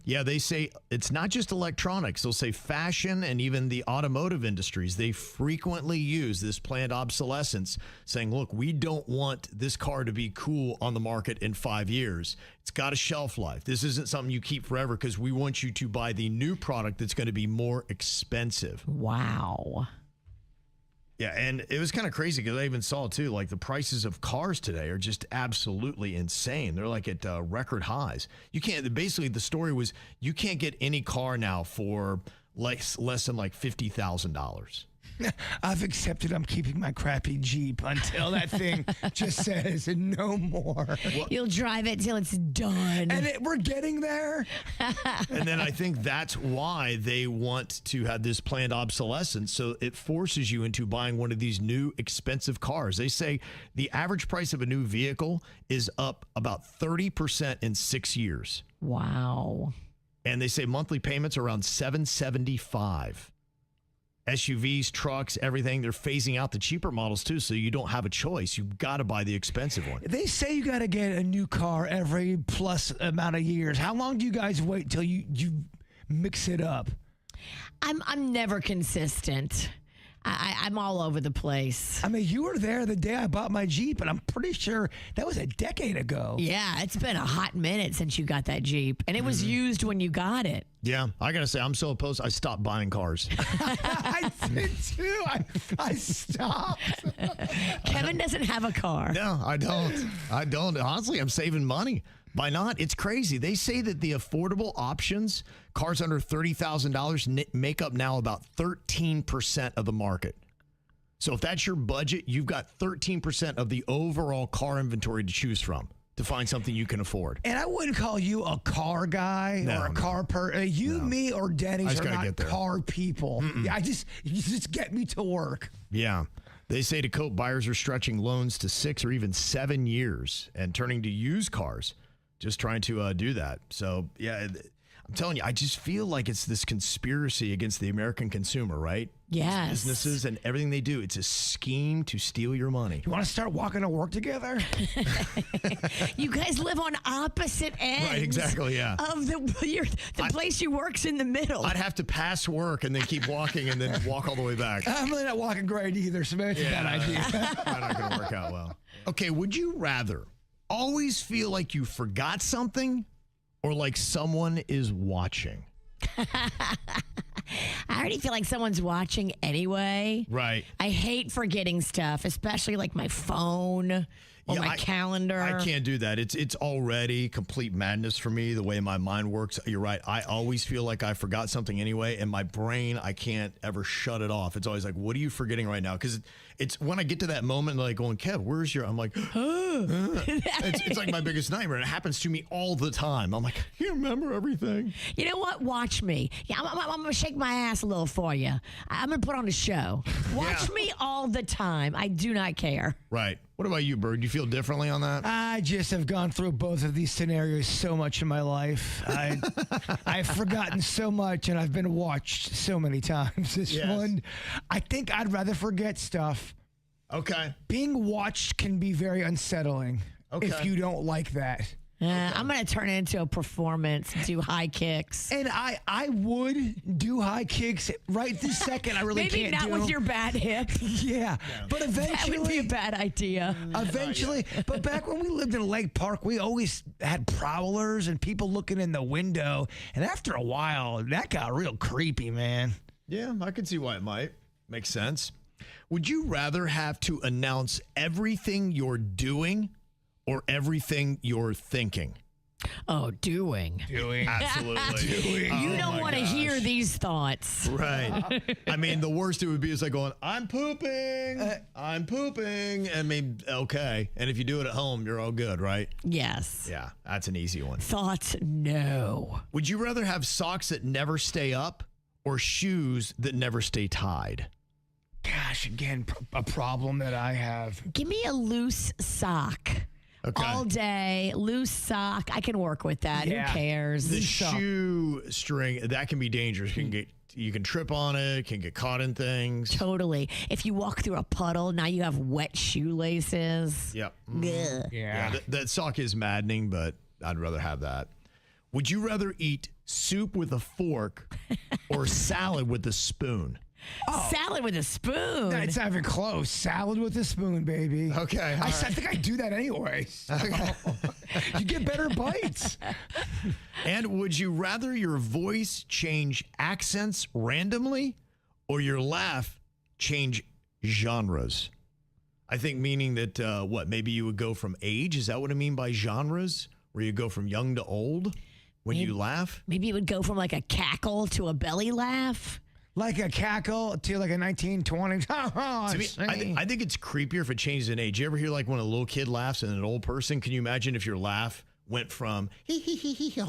Speaker 2: Yeah, they say it's not just electronics. They'll say fashion and even the automotive industries. They frequently use this planned obsolescence, saying, look, we don't want this car to be cool on the market in 5 years. It's got a shelf life. This isn't something you keep forever because we want you to buy the new product that's going to be more expensive.
Speaker 4: Wow.
Speaker 2: Yeah, and it was kind of crazy because I even saw too, like the prices of cars today are just absolutely insane. They're like at record highs. You can't, basically the story was you can't get any car now for less than like $50,000.
Speaker 3: I've accepted I'm keeping my crappy Jeep until that thing just says no more.
Speaker 4: You'll drive it till it's done.
Speaker 3: And we're getting there.
Speaker 2: And then I think that's why they want to have this planned obsolescence. So it forces you into buying one of these new expensive cars. They say the average price of a new vehicle is up about 30% in 6 years.
Speaker 4: Wow.
Speaker 2: And they say monthly payments are around $775. SUVs, trucks, everything, they're phasing out the cheaper models too, so you don't have a choice. You've got to buy the expensive one.
Speaker 3: They say you got to get a new car every plus amount of years. How long do you guys wait till you mix it up?
Speaker 4: I'm never consistent. I'm all over the place.
Speaker 3: I mean, you were there the day I bought my Jeep, and I'm pretty sure that was a decade ago.
Speaker 4: Yeah, it's been a hot minute since you got that Jeep, and it was used when you got it.
Speaker 2: Yeah, I got to say, I'm so opposed. I stopped buying cars.
Speaker 3: I did too. I stopped.
Speaker 4: Kevin doesn't have a car.
Speaker 2: No, I don't. Honestly, I'm saving money. By not? It's crazy. They say that the affordable options, cars under $30,000, make up now about 13% of the market. So if that's your budget, you've got 13% of the overall car inventory to choose from to find something you can afford.
Speaker 3: And I wouldn't call you a car guy or a car person. Me, or Denny's are not car people. Yeah, you just get me to work.
Speaker 2: Yeah. They say to cope, buyers are stretching loans to 6 or even 7 years and turning to used cars. Just trying to do that. So, yeah, I'm telling you, I just feel like it's this conspiracy against the American consumer, right?
Speaker 4: Yes.
Speaker 2: These businesses and everything they do, it's a scheme to steal your money.
Speaker 3: You want to start walking to work together?
Speaker 4: You guys live on opposite ends.
Speaker 2: Right, exactly, yeah.
Speaker 4: Of the place you work's in the middle.
Speaker 2: I'd have to pass work and then keep walking and then walk all the way back.
Speaker 3: I'm really not walking great either, so maybe it's a bad idea.
Speaker 2: Probably not going to work out well. Okay, would you rather always feel like you forgot something or like someone is watching?
Speaker 4: I already feel like someone's watching anyway.
Speaker 2: Right.
Speaker 4: I hate forgetting stuff, especially like my phone or my calendar.
Speaker 2: I can't do that. It's already complete madness for me, the way my mind works. You're right. I always feel like I forgot something anyway, and my brain, I can't ever shut it off. It's always like, what are you forgetting right now? Because it's when I get to that moment, like going, Kev, where's your, I'm like, it's like my biggest nightmare. It happens to me all the time. I'm like, you remember everything.
Speaker 4: You know what? Watch me. Yeah, I'm going to shake my ass a little for you. I'm going to put on a show. Watch me all the time. I do not care.
Speaker 2: Right. What about you, Bird? Do you feel differently on that?
Speaker 3: I just have gone through both of these scenarios so much in my life. I've forgotten so much, and I've been watched so many times. This one, I think I'd rather forget stuff.
Speaker 2: Okay.
Speaker 3: Being watched can be very unsettling if you don't like that.
Speaker 4: I'm going to turn it into a performance, do high kicks.
Speaker 3: And I would do high kicks right this second. I really
Speaker 4: Maybe
Speaker 3: can't
Speaker 4: not
Speaker 3: do
Speaker 4: with your bad hip.
Speaker 3: Yeah. But eventually.
Speaker 4: That would be a bad idea.
Speaker 3: Eventually. But back when we lived in Lake Park, we always had prowlers and people looking in the window. And after a while, that got real creepy, man.
Speaker 2: Yeah, I can see why it might. Makes sense. Would you rather have to announce everything you're doing or everything you're thinking?
Speaker 4: Oh, doing.
Speaker 2: Absolutely.
Speaker 3: Doing.
Speaker 4: You don't want to hear these thoughts.
Speaker 2: Right. I mean, the worst it would be is like going, I'm pooping. I mean, okay. And if you do it at home, you're all good, right?
Speaker 4: Yes.
Speaker 2: Yeah, that's an easy one.
Speaker 4: Thoughts, no.
Speaker 2: Would you rather have socks that never stay up or shoes that never stay tied?
Speaker 3: Gosh, again, a problem that I have.
Speaker 4: Give me a loose sock.
Speaker 2: Okay.
Speaker 4: All day, loose sock. I can work with that.
Speaker 3: Yeah.
Speaker 4: Who cares?
Speaker 2: The shoe string, that can be dangerous. You can trip on it, can get caught in things.
Speaker 4: Totally. If you walk through a puddle, now you have wet shoelaces.
Speaker 2: Yep.
Speaker 4: Ugh.
Speaker 3: Yeah.
Speaker 2: That sock is maddening, but I'd rather have that. Would you rather eat soup with a fork or salad with a spoon?
Speaker 4: Salad with a spoon.
Speaker 3: It's not even close. Salad with a spoon, baby.
Speaker 2: Okay.
Speaker 3: I think I do that anyway. So. You get better bites.
Speaker 2: And would you rather your voice change accents randomly or your laugh change genres? I think meaning that, maybe you would go from age? Is that what I mean by genres? Where you go from young to old when you laugh?
Speaker 4: Maybe it would go from like a cackle to a belly laugh.
Speaker 3: like a cackle to like a 1920s.
Speaker 2: To me, I think it's creepier if it changes in age. You ever hear like when a little kid laughs and an old person? Can you imagine if your laugh went from hee hee hee hee you'd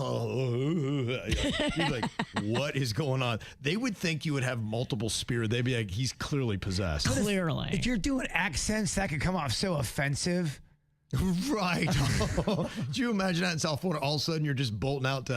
Speaker 2: be like, what is going on? They would think you would have multiple spirits. They'd be like, he's clearly possessed.
Speaker 4: Clearly.
Speaker 3: If you're doing accents, that could come off so offensive.
Speaker 2: Right. Do you imagine that in South Florida? All of a sudden, you're just belting out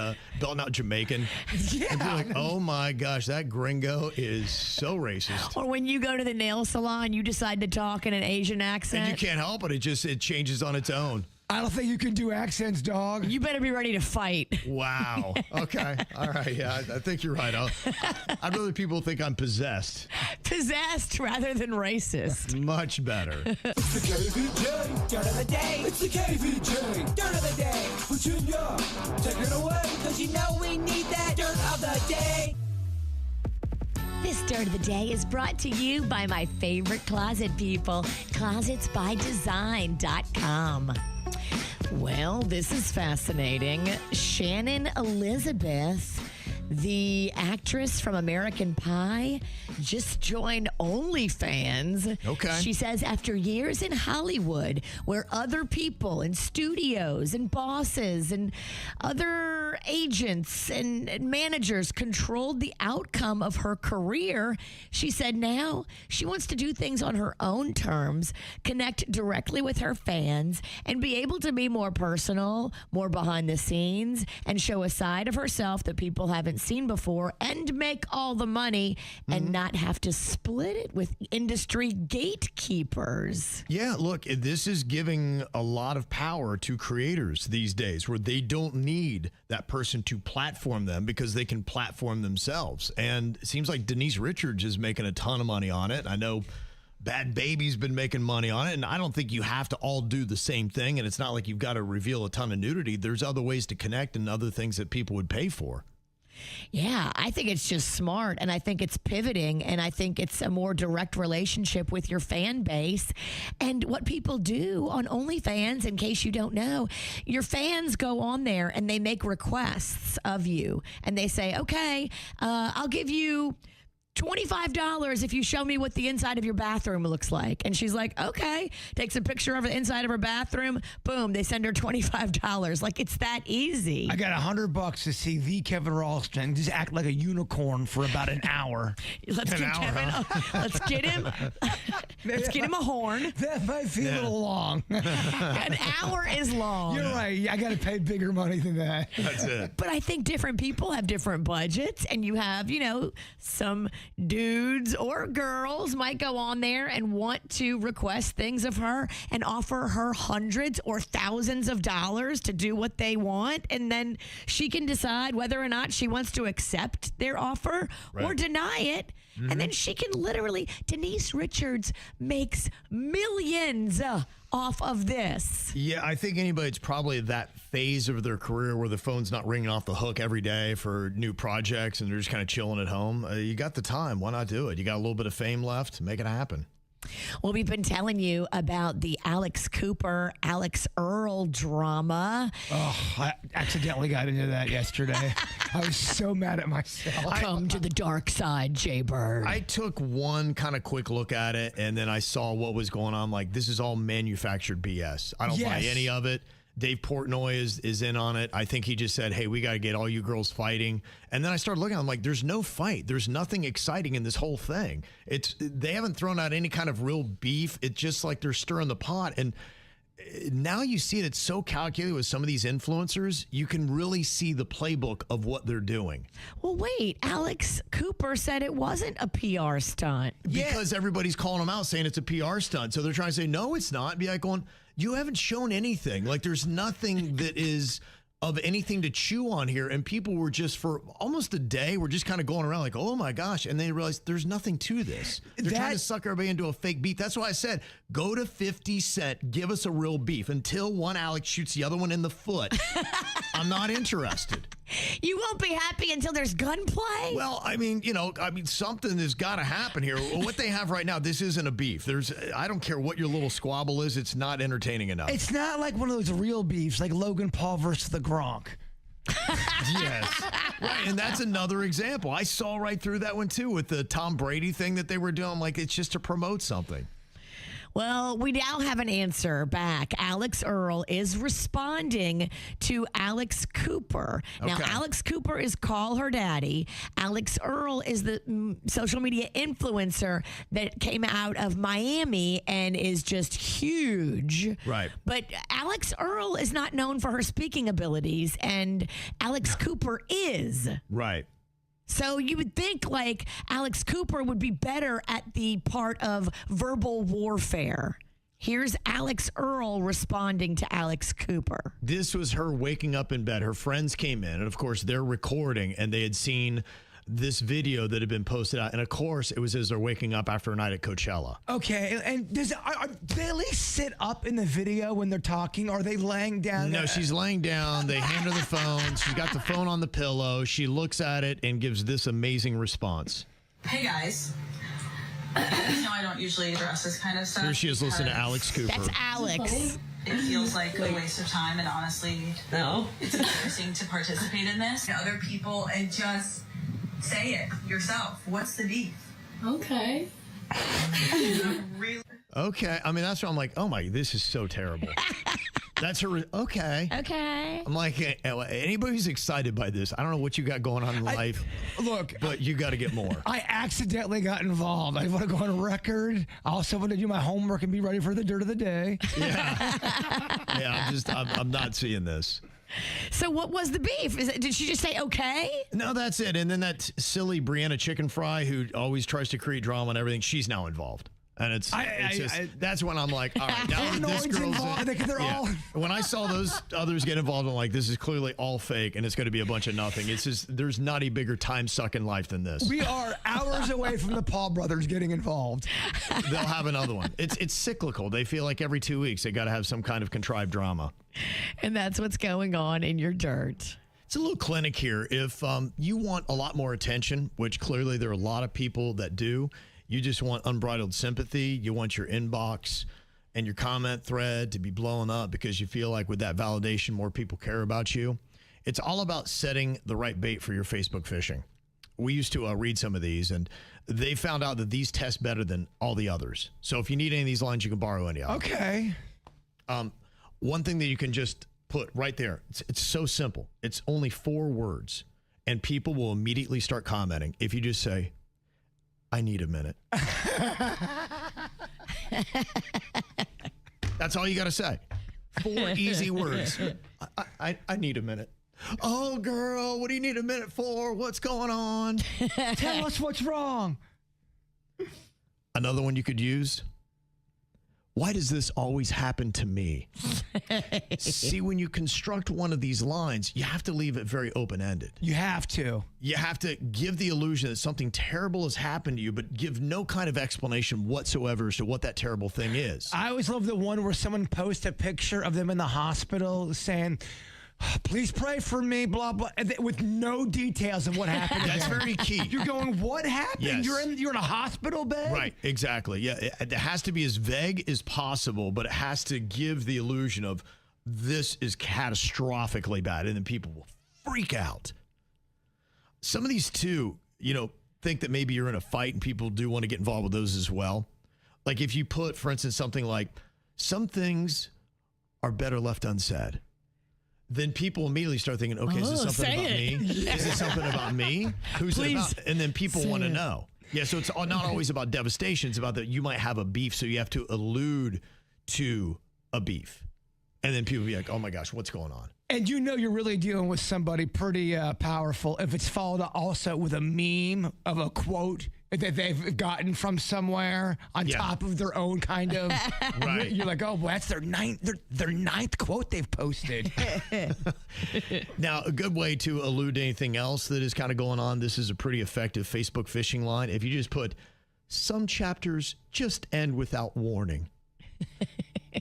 Speaker 2: Jamaican.
Speaker 3: Yeah.
Speaker 2: And you're like, oh my gosh, that gringo is so racist.
Speaker 4: Or when you go to the nail salon, you decide to talk in an Asian accent.
Speaker 2: And you can't help it. It changes on its own.
Speaker 3: I don't think you can do accents, dog.
Speaker 4: You better be ready to fight.
Speaker 2: Wow. Okay. All right. Yeah, I think you're right. I'd rather people think I'm possessed.
Speaker 4: Possessed rather than racist.
Speaker 2: Much better.
Speaker 1: It's the KVJ Dirt of the Day. It's the KVJ Dirt of the Day. Virginia, take it away. Cause you know we need that Dirt of the Day.
Speaker 4: This Dirt of the Day is brought to you by my favorite closet people, closetsbydesign.com. Well, this is fascinating. Shannon Elizabeth, the actress from American Pie, just joined OnlyFans.
Speaker 2: Okay.
Speaker 4: She says after years in Hollywood where other people and studios and bosses and other agents and managers controlled the outcome of her career, she said now she wants to do things on her own terms, connect directly with her fans, and be able to be more personal, more behind the scenes, and show a side of herself that people haven't seen before, and make all the money and not have to split it with industry gatekeepers.
Speaker 2: Yeah, look, this is giving a lot of power to creators these days where they don't need that person to platform them because they can platform themselves. And it seems like Denise Richards is making a ton of money on it. I know Bad Baby's been making money on it, and I don't think you have to all do the same thing, and it's not like you've got to reveal a ton of nudity. There's other ways to connect and other things that people would pay for.
Speaker 4: Yeah, I think it's just smart, and I think it's pivoting, and I think it's a more direct relationship with your fan base. And what people do on OnlyFans, in case you don't know, your fans go on there and they make requests of you, and they say, okay, I'll give you $25 if you show me what the inside of your bathroom looks like. And she's like, okay. Takes a picture of the inside of her bathroom. Boom. They send her $25. Like, it's that easy.
Speaker 3: I got $100 to see the Kevin Ralston just act like a unicorn for about an hour.
Speaker 4: Let's get Kevin. Let's get him. Let's get him a horn.
Speaker 3: That might feel a little long.
Speaker 4: An hour is long.
Speaker 3: You're right. I got to pay bigger money than that.
Speaker 2: That's it.
Speaker 4: But I think different people have different budgets, and you have, some dudes or girls might go on there and want to request things of her and offer her hundreds or thousands of dollars to do what they want. And then she can decide whether or not she wants to accept their offer or deny it. And then she can Denise Richards makes millions off of this.
Speaker 2: Yeah, I think anybody that's probably that phase of their career where the phone's not ringing off the hook every day for new projects and they're just kind of chilling at home, you got the time. Why not do it? You got a little bit of fame left. Make it happen.
Speaker 4: Well, we've been telling you about the Alex Cooper, Alex Earl drama.
Speaker 3: Oh, I accidentally got into that yesterday. I was so mad at myself.
Speaker 4: Come to the dark side, Jay Bird.
Speaker 2: I took one kind of quick look at it, and then I saw what was going on. Like, this is all manufactured BS. I don't buy any of it. Dave Portnoy is in on it. I think he just said, hey, we got to get all you girls fighting. And then I started looking, I'm like, there's no fight. There's nothing exciting in this whole thing. They haven't thrown out any kind of real beef. It's just like they're stirring the pot. And now you see it. It's so calculated with some of these influencers. You can really see the playbook of what they're doing.
Speaker 4: Well, wait. Alex Cooper said it wasn't a PR stunt.
Speaker 2: Because everybody's calling them out saying it's a PR stunt. So they're trying to say, no, it's not. Be like going, you haven't shown anything. Like, there's nothing that is of anything to chew on here. And people were just, for almost a day, were just kind of going around like, oh my gosh. And they realized there's nothing to this. They're trying to suck everybody into a fake beef. That's why I said, go to 50 Cent, give us a real beef. Until one Alex shoots the other one in the foot, I'm not interested.
Speaker 4: You won't be happy until there's gunplay?
Speaker 2: Well, I mean, something has got to happen here. What they have right now, this isn't a beef. I don't care what your little squabble is. It's not entertaining enough.
Speaker 3: It's not like one of those real beefs like Logan Paul versus the Gronk.
Speaker 2: Yes. Right. And that's another example. I saw right through that one too with the Tom Brady thing that they were doing. I'm like, it's just to promote something.
Speaker 4: Well, we now have an answer back. Alex Earl is responding to Alex Cooper. Now,
Speaker 2: Okay.
Speaker 4: Alex Cooper is Call Her Daddy. Alex Earl is the social media influencer that came out of Miami and is just huge.
Speaker 2: Right.
Speaker 4: But Alex Earl is not known for her speaking abilities, and Alex Cooper is.
Speaker 2: Right.
Speaker 4: So you would think like Alex Cooper would be better at the part of verbal warfare. Here's Alex Earl responding to Alex Cooper.
Speaker 2: This was her waking up in bed. Her friends came in, and of course, they're recording, and they had seen this video that had been posted out. And of course, it was as they're waking up after a night at Coachella.
Speaker 3: Okay, and do they at least sit up in the video when they're talking? Or are they laying down?
Speaker 2: No, she's laying down. They hand her the phone. She's got the phone on the pillow. She looks at it and gives this amazing response.
Speaker 6: Hey guys. You know I don't usually address this kind of stuff.
Speaker 2: Here she is listening to
Speaker 6: because
Speaker 2: Alex Cooper.
Speaker 4: That's Alex.
Speaker 6: It feels like a waste of time, and honestly, no, it's embarrassing to participate in this. To other people, and just say it yourself. What's the beef?
Speaker 7: Okay.
Speaker 6: Really?
Speaker 2: Okay. I mean, that's why I'm like, oh my, this is so terrible. That's her. Okay.
Speaker 4: Okay.
Speaker 2: I'm like, anybody who's excited by this, I don't know what you got going on in life.
Speaker 3: Look,
Speaker 2: but you got to get more.
Speaker 3: I accidentally got involved. I want to go on record. I also want to do my homework and be ready for the dirt of the day.
Speaker 2: Yeah. I'm not seeing this.
Speaker 4: So what was the beef? Did she just say okay?
Speaker 2: No, that's it. And then that silly Brianna Chicken Fry who always tries to create drama and everything, she's now involved. And it's just, that's when I'm like, all right, now that this girl's
Speaker 3: involved. They're all.
Speaker 2: When I saw those others get involved, I'm like, this is clearly all fake and it's going to be a bunch of nothing. It's just, there's not a bigger time suck in life than this.
Speaker 3: We are hours away from the Paul brothers getting involved.
Speaker 2: They'll have another one. It's cyclical. They feel like every 2 weeks they got to have some kind of contrived drama.
Speaker 4: And that's what's going on in your dirt.
Speaker 2: It's a little clinic here. If you want a lot more attention, which clearly there are a lot of people that do, you just want unbridled sympathy. You want your inbox and your comment thread to be blowing up because you feel like with that validation, more people care about you. It's all about setting the right bait for your Facebook phishing. We used to read some of these, and they found out that these test better than all the others. So if you need any of these lines, you can borrow any of them.
Speaker 3: Okay.
Speaker 2: One thing that you can just put right there, it's so simple. It's only 4 words, and people will immediately start commenting if you just say, I need a minute. That's all you got to say. 4 easy words. I need a minute. Oh, girl, what do you need a minute for? What's going on?
Speaker 3: Tell us what's wrong.
Speaker 2: Another one you could use. Why does this always happen to me? See, when you construct one of these lines, you have to leave it very open-ended.
Speaker 3: You have to.
Speaker 2: You have to give the illusion that something terrible has happened to you, but give no kind of explanation whatsoever as to what that terrible thing is.
Speaker 3: I always love the one where someone posts a picture of them in the hospital saying, please pray for me, blah, blah, with no details of what happened.
Speaker 2: That's very key.
Speaker 3: You're going, what happened?
Speaker 2: Yes.
Speaker 3: You're in a hospital bed?
Speaker 2: Right, exactly. Yeah, it has to be as vague as possible, but it has to give the illusion of this is catastrophically bad, and then people will freak out. Some of these too, think that maybe you're in a fight, and people do want to get involved with those as well. Like if you put, for instance, something like, some things are better left unsaid. Then people immediately start thinking, okay, is this something about me? Is this something about me? Who's it about? And then people want to know. Yeah, so it's not always about devastation. It's about that you might have a beef, so you have to allude to a beef. And then people be like, oh my gosh, what's going on?
Speaker 3: And you're really dealing with somebody pretty powerful if it's followed also with a meme of a quote that they've gotten from somewhere on top of their own kind of. Right. You're like, oh, boy, that's their ninth quote they've posted.
Speaker 2: Now, a good way to allude to anything else that is kind of going on, this is a pretty effective Facebook phishing line. If you just put, some chapters just end without warning.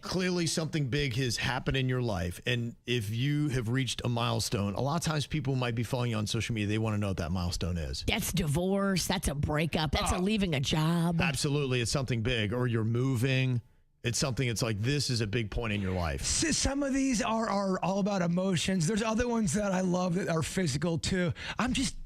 Speaker 2: Clearly something big has happened in your life, and if you have reached a milestone, a lot of times people might be following you on social media. They want to know what that milestone is.
Speaker 4: That's divorce. That's a breakup. That's a leaving a job.
Speaker 2: Absolutely. It's something big. Or you're moving. It's something, it's like, this is a big point in your life.
Speaker 3: Some of these are all about emotions. There's other ones that I love that are physical too. I'm just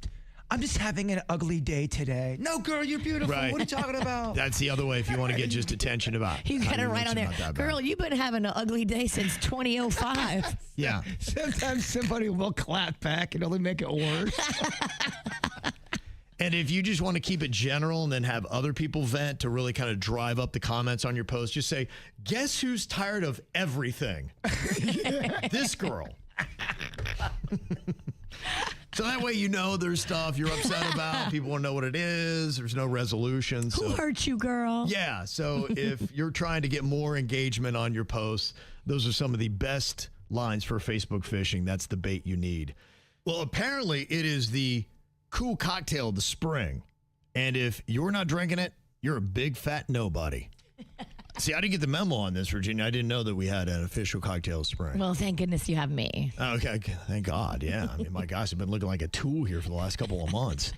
Speaker 3: having an ugly day today. No, girl, you're beautiful.
Speaker 2: Right.
Speaker 3: What are you talking about?
Speaker 2: That's the other way if you want to get just attention about.
Speaker 4: He's got it right on there. Girl, you've been having an ugly day since 2005.
Speaker 2: Yeah.
Speaker 3: Sometimes somebody will clap back and only make it worse.
Speaker 2: And if you just want to keep it general and then have other people vent to really kind of drive up the comments on your post, just say, guess who's tired of everything? This girl. So that way you know there's stuff you're upset about. People want to know what it is. There's no resolution.
Speaker 4: Who hurt you, girl?
Speaker 2: Yeah. So if you're trying to get more engagement on your posts, those are some of the best lines for Facebook phishing. That's the bait you need. Well, apparently it is the cool cocktail of the spring. And if you're not drinking it, you're a big fat nobody. See, I didn't get the memo on this, Virginia. I didn't know that we had an official cocktail of spring.
Speaker 4: Well, thank goodness you have me.
Speaker 2: Okay, thank God. Yeah. I mean, my gosh, I've been looking like a tool here for the last couple of months.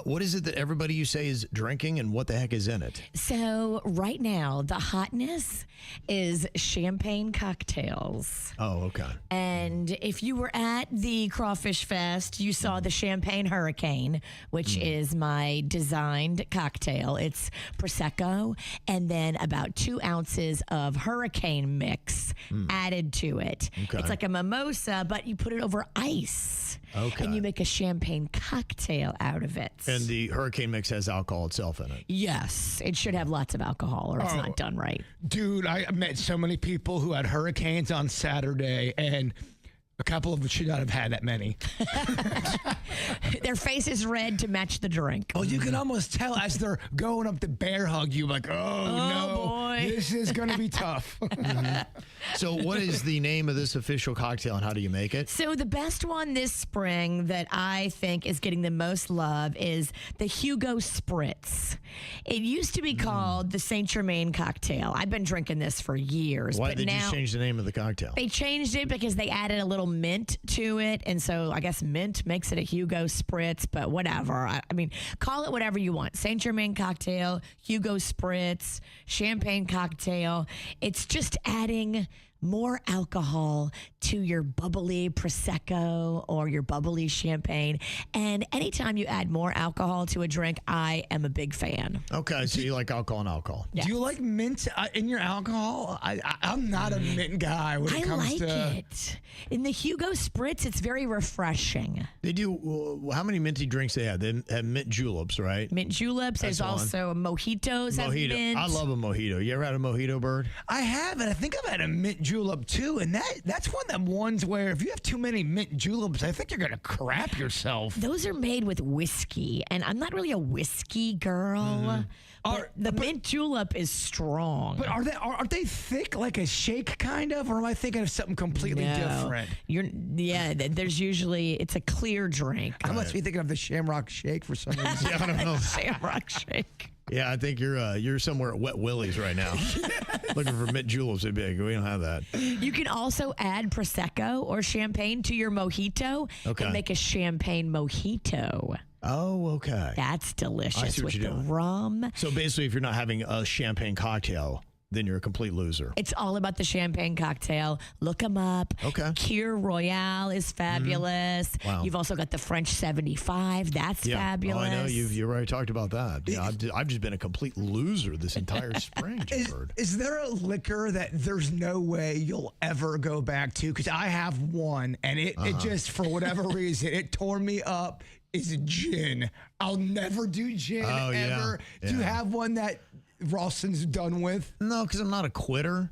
Speaker 2: What is it that everybody you say is drinking, and what the heck is in it?
Speaker 4: So right now, the hotness is champagne cocktails.
Speaker 2: Oh, okay.
Speaker 4: And if you were at the Crawfish Fest, you saw the Champagne Hurricane, which is my designed cocktail. It's Prosecco and then about 2 ounces of hurricane mix added to it.
Speaker 2: Okay.
Speaker 4: It's like a mimosa, but you put it over ice.
Speaker 2: Okay.
Speaker 4: And you make a champagne cocktail out of it.
Speaker 2: And the hurricane mix has alcohol itself in it.
Speaker 4: Yes, it should have lots of alcohol or it's not done right.
Speaker 3: Dude, I met so many people who had hurricanes on Saturday, and a couple of them should not have had that many.
Speaker 4: Their face is red to match the drink.
Speaker 3: Well, you can almost tell as they're going up to bear hug you, like, oh no,
Speaker 4: boy.
Speaker 3: this is going to be tough.
Speaker 2: So what is the name of this official cocktail, and how do you make it?
Speaker 4: So the best one this spring that I think is getting the most love is the Hugo Spritz. It used to be called the Saint Germain cocktail. I've been drinking this for years.
Speaker 2: Why
Speaker 4: but
Speaker 2: did
Speaker 4: now
Speaker 2: you change the name of the cocktail?
Speaker 4: They changed it because they added a little mint to it. And so I guess mint makes it a Hugo Spritz, but whatever. I mean, call it whatever you want. Saint Germain cocktail, Hugo Spritz, champagne cocktail. It's just adding more alcohol to your bubbly Prosecco or your bubbly champagne. And anytime you add more alcohol to a drink, I am a big fan.
Speaker 2: Okay, so you like alcohol and alcohol.
Speaker 4: Yes.
Speaker 3: Do you like mint in your alcohol? I'm not a mint guy when it comes to...
Speaker 4: I like it. In the Hugo Spritz, it's very refreshing.
Speaker 2: They do, how many minty drinks they have? They have mint juleps, right?
Speaker 4: Mint juleps. There's
Speaker 2: one.
Speaker 4: also mojitos. Have
Speaker 2: Mojito.
Speaker 4: mint.
Speaker 2: I love a mojito. You ever had a mojito, Bird?
Speaker 3: I have, and I think I've had a mint julep too, and that's one of them ones where if you have too many mint juleps, I think you're gonna crap yourself.
Speaker 4: Those are made with whiskey, and I'm not really a whiskey girl. But the mint julep is strong.
Speaker 3: But aren't they thick like a shake kind of, or am I thinking of something completely different?
Speaker 4: There's usually it's a clear drink.
Speaker 3: I must be thinking of the Shamrock Shake for some reason.
Speaker 2: Yeah, I don't know.
Speaker 4: Shamrock Shake.
Speaker 2: Yeah, I think you're somewhere at Wet Willie's right now, looking for mint juleps. They'd be like, we don't have that.
Speaker 4: You can also add Prosecco or champagne to your mojito and make a champagne mojito.
Speaker 2: Oh, okay.
Speaker 4: That's delicious with the rum.
Speaker 2: So basically, if you're not having a champagne cocktail, then you're a complete loser.
Speaker 4: It's all about the champagne cocktail. Look them up.
Speaker 2: Okay.
Speaker 4: Kir Royale is fabulous.
Speaker 2: Wow.
Speaker 4: You've also got the French 75. That's fabulous.
Speaker 2: Oh, I know. You've already talked about that. Yeah, I've just been a complete loser this entire spring, Bird.
Speaker 3: Is there a liquor that there's no way you'll ever go back to? Because I have one, and it just, for whatever reason, it tore me up. Is gin. I'll never do gin ever.
Speaker 2: Yeah.
Speaker 3: Do you have one that Ralston's done with?
Speaker 2: No, because I'm not a quitter.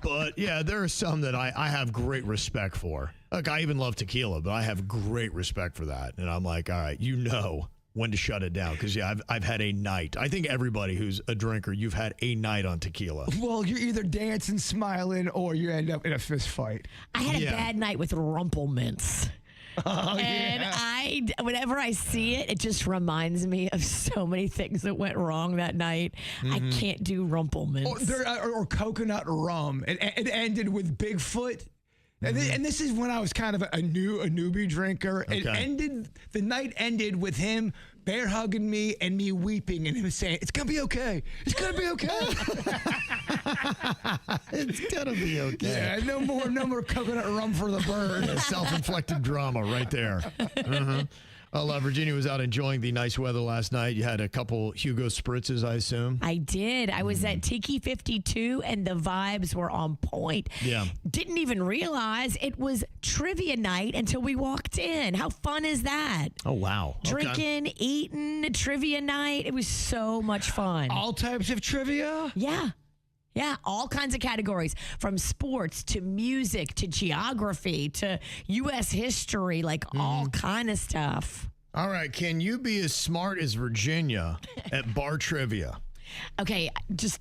Speaker 2: But yeah, there are some that I have great respect for. Like, I even love tequila, but I have great respect for that. And I'm like, all right, you know when to shut it down. Because yeah, I've had a night. I think everybody who's a drinker, you've had a night on tequila.
Speaker 3: Well, you're either dancing, smiling, or you end up in a fist fight.
Speaker 4: I had a bad night with Rumpelmints.
Speaker 3: Oh,
Speaker 4: and whenever I see it, it just reminds me of so many things that went wrong that night. I can't do Rumpelmints.
Speaker 3: Or coconut rum. It ended with Bigfoot. And this is when I was kind of a newbie drinker. The night ended with him bear hugging me and me weeping and him saying, "It's gonna be okay. It's gonna be okay."
Speaker 2: It's gonna be okay.
Speaker 3: Yeah, no more coconut rum for the bird.
Speaker 2: Self-inflicted drama right there. Well, Virginia was out enjoying the nice weather last night. You had a couple Hugo Spritzes, I assume.
Speaker 4: I did. I was at Tiki 52 and the vibes were on point.
Speaker 2: Yeah.
Speaker 4: Didn't even realize it was trivia night until we walked in. How fun is that?
Speaker 2: Oh, wow. Okay.
Speaker 4: Drinking, eating, trivia night. It was so much fun.
Speaker 3: All types of trivia?
Speaker 4: Yeah. Yeah, all kinds of categories, from sports to music to geography to U.S. history, like all kind of stuff.
Speaker 2: All right. Can you be as smart as Virginia at bar trivia?
Speaker 4: Okay, just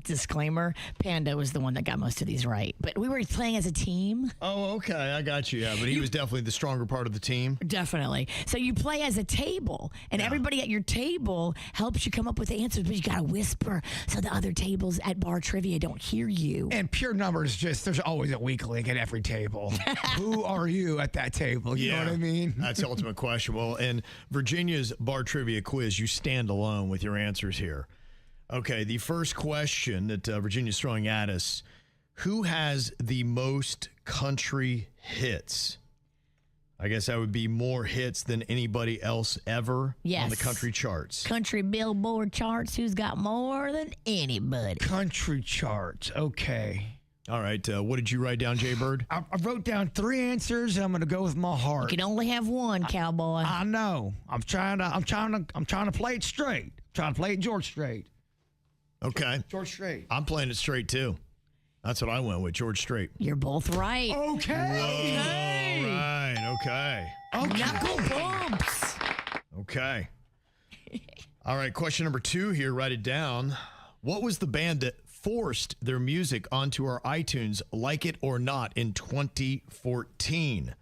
Speaker 4: disclaimer, Panda was the one that got most of these right. But we were playing as a team.
Speaker 2: Oh, okay. I got you. Yeah, but he was definitely the stronger part of the team.
Speaker 4: Definitely. So you play as a table, and everybody at your table helps you come up with answers, but you got to whisper so the other tables at bar trivia don't hear you.
Speaker 3: And pure numbers, there's always a weak link at every table. Who are you at that table? You know what I mean?
Speaker 2: That's the ultimate question. Well, in Virginia's bar trivia quiz, you stand alone with your answers here. Okay, the first question that Virginia's throwing at us, who has the most country hits? I guess that would be more hits than anybody else ever on the country charts.
Speaker 4: Country Billboard charts, who's got more than anybody?
Speaker 3: Country charts, okay.
Speaker 2: All right, what did you write down, Jay Bird?
Speaker 3: I wrote down 3 answers, and I'm going to go with my heart.
Speaker 4: You can only have one, cowboy.
Speaker 3: I know. I'm trying to play it straight. Trying to play it George straight.
Speaker 2: Okay.
Speaker 3: George Strait.
Speaker 2: I'm playing it straight, too. That's what I went with, George Strait.
Speaker 4: You're both right.
Speaker 3: Okay.
Speaker 2: All right. Okay.
Speaker 4: Knuckle bumps.
Speaker 2: Okay. All right. Question number 2 here. Write it down. What was the band that forced their music onto our iTunes, Like It or Not, in 2014?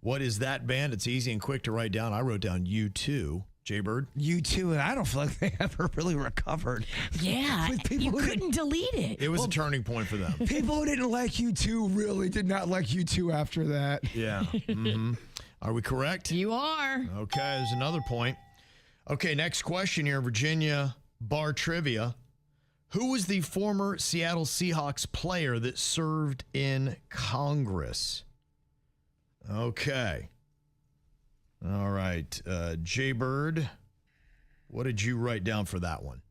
Speaker 2: What is that band? It's easy and quick to write down. I wrote down U2. Jay Bird?
Speaker 3: U2, and I don't feel like they ever really recovered.
Speaker 4: Yeah, you couldn't delete it.
Speaker 2: It was a turning point for them.
Speaker 3: People who didn't like U2 really did not like U2 after that.
Speaker 2: Yeah. Mm-hmm. Are we correct?
Speaker 4: You are.
Speaker 2: Okay, there's another point. Okay, next question here, Virginia bar trivia. Who was the former Seattle Seahawks player that served in Congress? Okay. All right. Jay Bird, what did you write down for that one?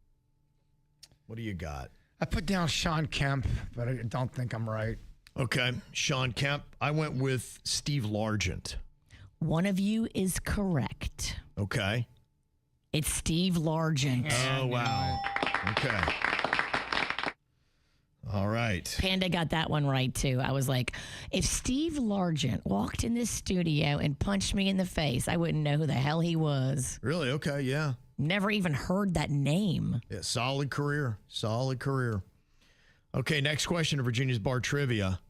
Speaker 2: What do you got?
Speaker 3: I put down Sean Kemp, but I don't think I'm right.
Speaker 2: Okay. Sean Kemp. I went with Steve Largent.
Speaker 4: One of you is correct.
Speaker 2: Okay.
Speaker 4: It's Steve Largent.
Speaker 2: Oh, wow. Okay. All right.
Speaker 4: Panda got that one right, too. I was like, if Steve Largent walked in this studio and punched me in the face, I wouldn't know who the hell he was.
Speaker 2: Really? Okay, yeah.
Speaker 4: Never even heard that name.
Speaker 2: Yeah, solid career. Solid career. Okay, next question of Virginia's bar trivia.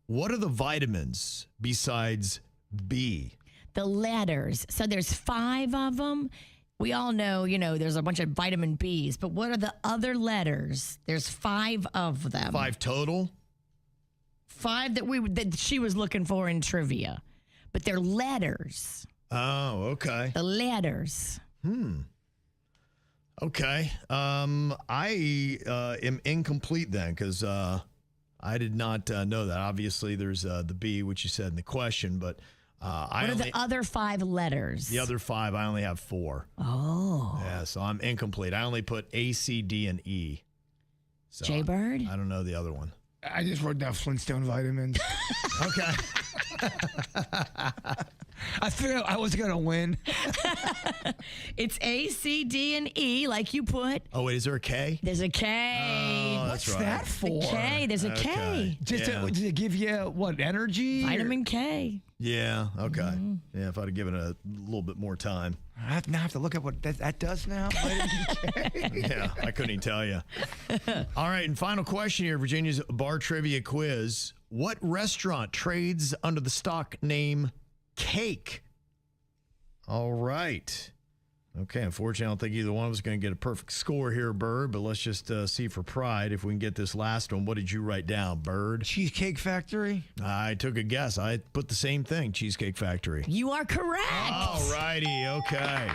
Speaker 2: What are the vitamins besides B?
Speaker 4: The letters. So there's 5 of them. We all know, there's a bunch of vitamin Bs, but what are the other letters? There's 5 of them.
Speaker 2: 5 total?
Speaker 4: 5 that she was looking for in trivia, but they're letters.
Speaker 2: Oh, okay.
Speaker 4: The letters.
Speaker 2: Okay. I am incomplete then because I did not know that. Obviously, there's the B, which you said in the question, but
Speaker 4: what are the other 5 letters?
Speaker 2: The other 5, I only have 4.
Speaker 4: Oh.
Speaker 2: Yeah, so I'm incomplete. I only put A, C, D, and E. So
Speaker 4: Jay Bird?
Speaker 2: I don't know the other one.
Speaker 3: I just wrote down Flintstone vitamins.
Speaker 2: Okay.
Speaker 3: I figured I was going to win.
Speaker 4: It's A, C, D, and E, like you put.
Speaker 2: Oh, wait, is there a K?
Speaker 4: There's a K.
Speaker 2: Oh, that's
Speaker 3: What's
Speaker 2: right.
Speaker 3: that for?
Speaker 4: The K. There's a K.
Speaker 2: Okay.
Speaker 3: Just
Speaker 2: Yeah.
Speaker 3: to give you, what, energy?
Speaker 4: Vitamin K.
Speaker 2: Yeah, okay. Yeah, if I'd have given it a little bit more time.
Speaker 3: I have to look at what that does now. Vitamin K.
Speaker 2: Yeah, I couldn't even tell you. All right, and final question here, Virginia's bar trivia quiz. What restaurant trades under the stock name Cake? All right. Okay, unfortunately, I don't think either one of us is going to get a perfect score here, Bird, but let's just see for pride if we can get this last one. What did you write down, Bird?
Speaker 3: Cheesecake Factory.
Speaker 2: I took a guess. I put the same thing, Cheesecake Factory.
Speaker 4: You are correct.
Speaker 2: All righty, okay.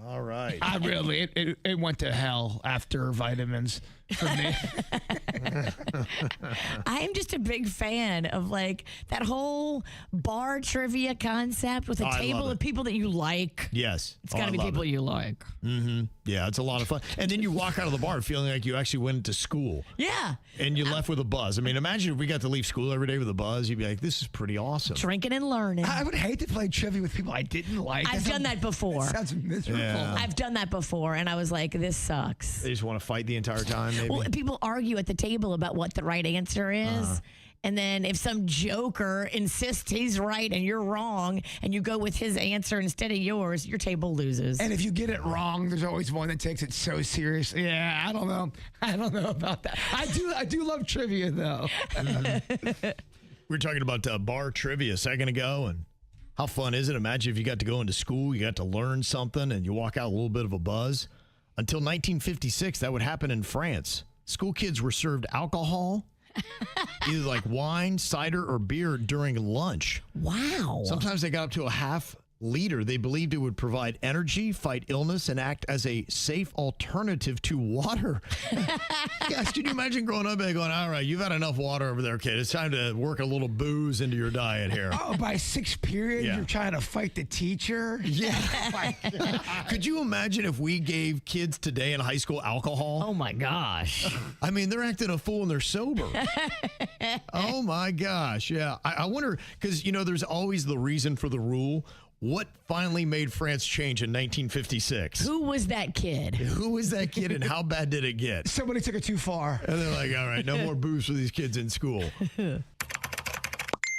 Speaker 2: All right.
Speaker 3: I really, it went to hell after vitamins for me.
Speaker 4: I am just a big fan of like that whole bar trivia concept with a
Speaker 2: I
Speaker 4: table
Speaker 2: love
Speaker 4: of
Speaker 2: it.
Speaker 4: people that you like.
Speaker 2: Yes.
Speaker 4: It's got to be
Speaker 2: I love
Speaker 4: people
Speaker 2: it.
Speaker 4: you like.
Speaker 2: Yeah, it's a lot of fun. And then you walk out of the bar feeling like you actually went to school.
Speaker 4: Yeah.
Speaker 2: And you left with a buzz. I mean, imagine if we got to leave school every day with a buzz. You'd be like, this is pretty awesome.
Speaker 4: Drinking and learning.
Speaker 3: I would hate to play trivia with people I didn't like.
Speaker 4: I've done that before.
Speaker 3: Sounds miserable.
Speaker 2: Yeah.
Speaker 4: I've done that before, and I was like, this sucks.
Speaker 2: They just want to fight the entire time, maybe?
Speaker 4: Well, people argue at the table about what the right answer is. And then if some joker insists he's right and you're wrong, and you go with his answer instead of yours, your table loses.
Speaker 3: And if you get it wrong, there's always one that takes it so serious. Yeah, I don't know. I don't know about that. I do love trivia, though.
Speaker 2: We were talking about bar trivia a second ago, and how fun is it? Imagine if you got to go into school, you got to learn something, and you walk out a little bit of a buzz. Until 1956, that would happen in France. School kids were served alcohol, either like wine, cider, or beer during lunch.
Speaker 4: Wow.
Speaker 2: Sometimes they got up to a half liter. They believed it would provide energy, fight illness, and act as a safe alternative to water. Gosh, can you imagine growing up and going, all right, you've had enough water over there, kid. It's time to work a little booze into your diet here.
Speaker 3: Oh, by sixth period,
Speaker 2: Yeah.
Speaker 3: you're trying to fight the teacher?
Speaker 2: Yeah.
Speaker 3: My God.
Speaker 2: Could you imagine if we gave kids today in high school alcohol?
Speaker 4: Oh, my gosh.
Speaker 2: I mean, they're acting a fool and they're sober. Oh, my gosh. Yeah. I wonder, because, you know, there's always the reason for the rule. What finally made France change in 1956?
Speaker 4: Who was that kid?
Speaker 2: Who was that kid and how bad did it get?
Speaker 3: Somebody took it too far.
Speaker 2: And they're like, all right, no more booze for these kids in school.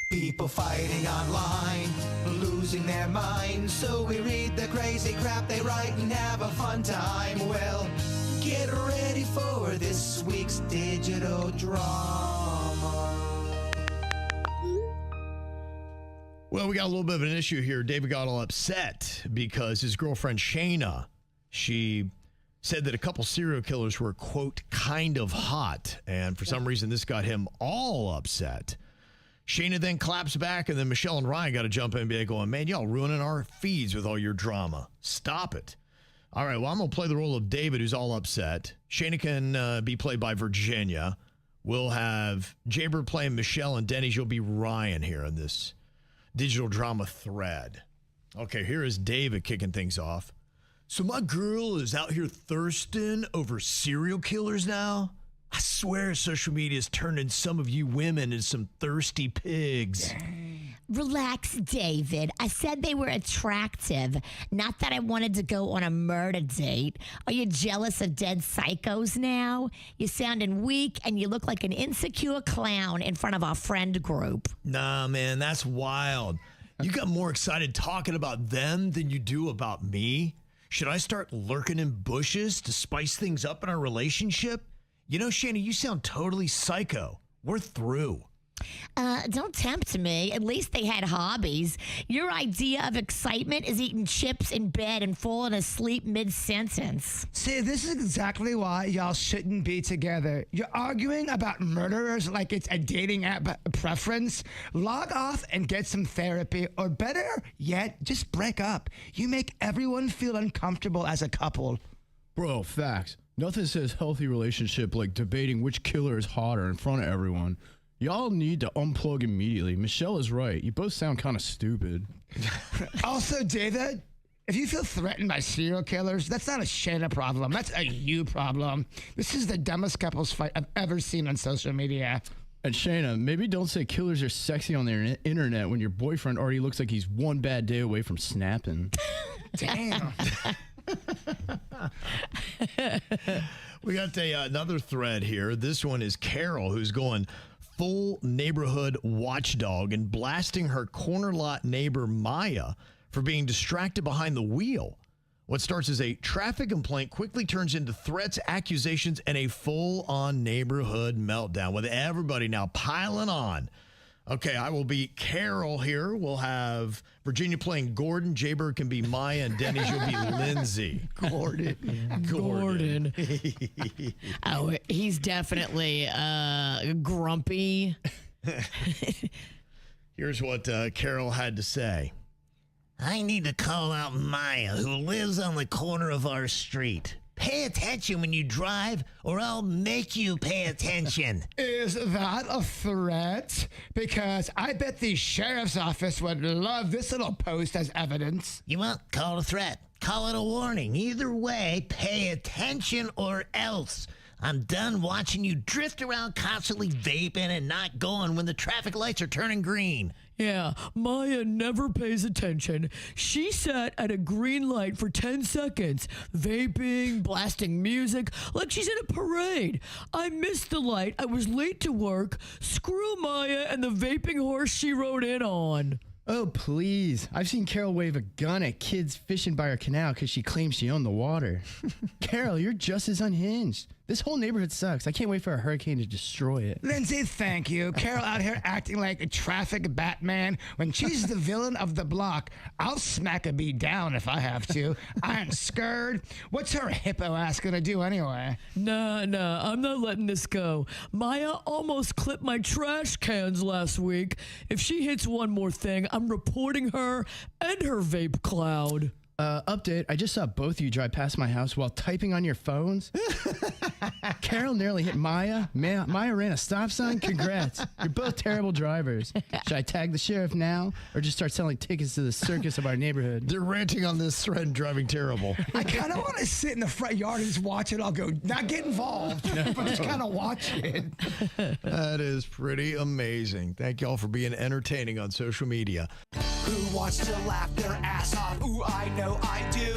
Speaker 1: People fighting online, losing their minds. So we read the crazy crap they write and have a fun time. Well, get ready for this week's digital drama.
Speaker 2: Well, we got a little bit of an issue here. David got all upset because his girlfriend Shayna, she said that a couple serial killers were, quote, kind of hot. And for some reason, this got him all upset. Shayna then claps back, and then Michelle and Ryan got to jump in and be like, going, man, y'all ruining our feeds with all your drama. Stop it. All right, well, I'm going to play the role of David, who's all upset. Shayna can be played by Virginia. We'll have Jaybird playing Michelle, and Denny's, you'll be Ryan here in this digital drama thread. Okay, here is David kicking things off. So my girl is out here thirsting over serial killers now? I swear social media is turning some of you women into some thirsty pigs.
Speaker 4: Relax, David. I said they were attractive, not that I wanted to go on a murder date. Are you jealous of dead psychos now? You're sounding weak, and you look like an insecure clown in front of our friend group.
Speaker 2: Nah, man, that's wild. You got more excited talking about them than you do about me? Should I start lurking in bushes to spice things up in our relationship? You know, Shayna, you sound totally psycho. We're through.
Speaker 4: Don't tempt me. At least they had hobbies. Your idea of excitement is eating chips in bed and falling asleep mid-sentence.
Speaker 3: See, this is exactly why y'all shouldn't be together. You're arguing about murderers like it's a dating app preference. Log off and get some therapy, or better yet, just break up. You make everyone feel uncomfortable as a couple.
Speaker 7: Bro, facts. Nothing says healthy relationship like debating which killer is hotter in front of everyone. Y'all need to unplug immediately. Michelle is right. You both sound kind of stupid.
Speaker 3: Also, David, if you feel threatened by serial killers, that's not a Shayna problem. That's a you problem. This is the dumbest couples fight I've ever seen on social media.
Speaker 7: And Shayna, maybe don't say killers are sexy on the internet when your boyfriend already looks like he's one bad day away from snapping.
Speaker 3: Damn.
Speaker 2: We got another thread here. This one is Carol, who's going full neighborhood watchdog and blasting her corner lot neighbor Maya for being distracted behind the wheel. What starts as a traffic complaint quickly turns into threats, accusations, and a full-on neighborhood meltdown with everybody now piling on. Okay, I will be Carol here. We'll have Virginia playing Gordon. Jaybird can be Maya, and Denny's you'll be Lindsay.
Speaker 4: Gordon. Oh, he's definitely grumpy.
Speaker 2: Here's what Carol had to say.
Speaker 8: I need to call out Maya, who lives on the corner of our street. Pay attention when you drive, or I'll make you pay attention.
Speaker 3: Is that a threat? Because I bet the sheriff's office would love this little post as evidence.
Speaker 8: You won't call it a threat. Call it a warning. Either way, pay attention or else. I'm done watching you drift around constantly vaping and not going when the traffic lights are turning green.
Speaker 4: Yeah, Maya never pays attention. She sat at a green light for 10 seconds, vaping, blasting music, like she's in a parade. I missed the light. I was late to work. Screw Maya and the vaping horse she rode in on.
Speaker 7: Oh, please. I've seen Carol wave a gun at kids fishing by her canal because she claims she owned the water. Carol, you're just as unhinged. This whole neighborhood sucks. I can't wait for a hurricane to destroy it.
Speaker 3: Lindsay, thank you. Carol out here acting like a traffic Batman when she's the villain of the block. I'll smack a bee down if I have to. I ain't scared. What's her hippo ass gonna do anyway?
Speaker 4: Nah, I'm not letting this go. Maya almost clipped my trash cans last week. If she hits one more thing, I'm reporting her and her vape cloud.
Speaker 7: Update, I just saw both of you drive past my house while typing on your phones. Carol nearly hit Maya. Maya ran a stop sign. Congrats. You're both terrible drivers. Should I tag the sheriff now or just start selling tickets to the circus of our neighborhood?
Speaker 2: They're ranting on this thread and driving terrible.
Speaker 3: I kind of want to sit in the front yard and just watch it. I'll go, not get involved, but just kind of watch it.
Speaker 2: That is pretty amazing. Thank y'all for being entertaining on social media.
Speaker 1: Who wants to laugh their ass off? Ooh, I know I do.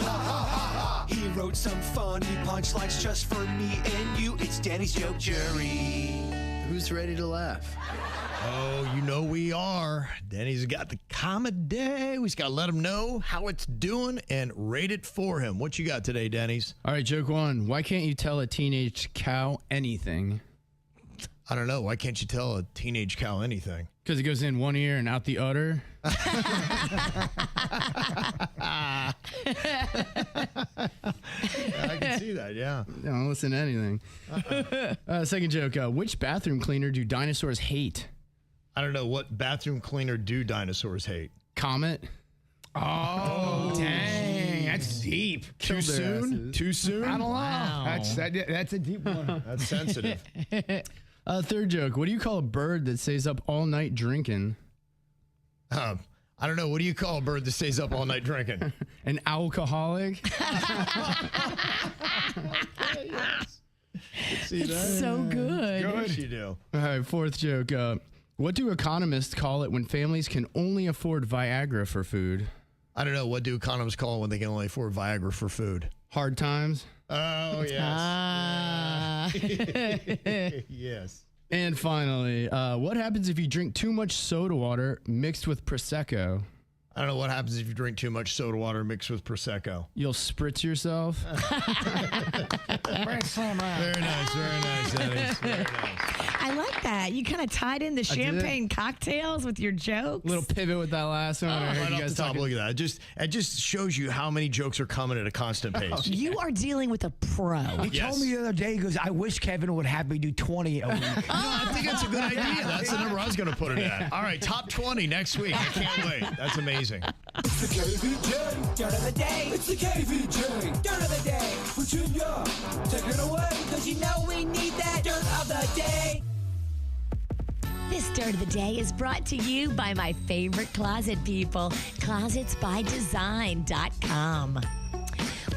Speaker 1: He wrote some funny punchlines just for me and you. It's Danny's Joke Jury.
Speaker 7: Who's ready to laugh?
Speaker 2: Oh, you know we are. Denny's got the comedy. We just got to let him know how it's doing and rate it for him. What you got today, Denny's?
Speaker 7: All right, joke one. Why can't you tell a teenage cow anything?
Speaker 2: I don't know. Why can't you tell a teenage cow anything?
Speaker 7: Because it goes in one ear and out the other.
Speaker 2: I can see that, yeah.
Speaker 7: Don't listen to anything. Second joke. Which bathroom cleaner do dinosaurs hate?
Speaker 2: I don't know. What bathroom cleaner do dinosaurs hate?
Speaker 7: Comet.
Speaker 3: Oh, dang. That's deep.
Speaker 2: Too soon? Too soon?
Speaker 3: I don't know. Wow. That's a deep one.
Speaker 2: That's sensitive.
Speaker 7: Third joke. What do you call a bird that stays up all night drinking?
Speaker 2: I don't know. What do you call a bird that stays up all night drinking?
Speaker 7: An alcoholic?
Speaker 2: Yes. See that?
Speaker 4: So good.
Speaker 2: Good. You do.
Speaker 7: All right, fourth joke. What do economists call it when families can only afford Viagra for food?
Speaker 2: I don't know. What do economists call it when they can only afford Viagra for food?
Speaker 7: Hard times?
Speaker 2: Oh, yes.
Speaker 4: Ah.
Speaker 2: Yes.
Speaker 7: And finally, what happens if you drink too much soda water mixed with Prosecco?
Speaker 2: I don't know what happens if you drink too much soda water mixed with Prosecco.
Speaker 7: You'll spritz yourself?
Speaker 3: Very nice.
Speaker 2: Very nice, Dennis. Very nice.
Speaker 4: I like that. You kind of tied in the champagne cocktails with your jokes.
Speaker 7: Little pivot with that last one. I heard
Speaker 2: Right
Speaker 7: you
Speaker 2: off
Speaker 7: guys
Speaker 2: the top,
Speaker 7: talking.
Speaker 2: look at that. It just shows you how many jokes are coming at a constant pace.
Speaker 4: You are dealing with a pro.
Speaker 3: He told me the other day, he goes, I wish Kevin would have me do 20 a week.
Speaker 2: No, I think that's a good idea. That's the number I was going to put it at. All right, top 20 next week. I can't wait. That's amazing.
Speaker 1: It's the KVJ Dirt of the Day. It's the KVJ Dirt of the Day. Virginia, take it away. Cause you know we need that Dirt of the Day.
Speaker 4: This Dirt of the Day is brought to you by my favorite closet people, closetsbydesign.com.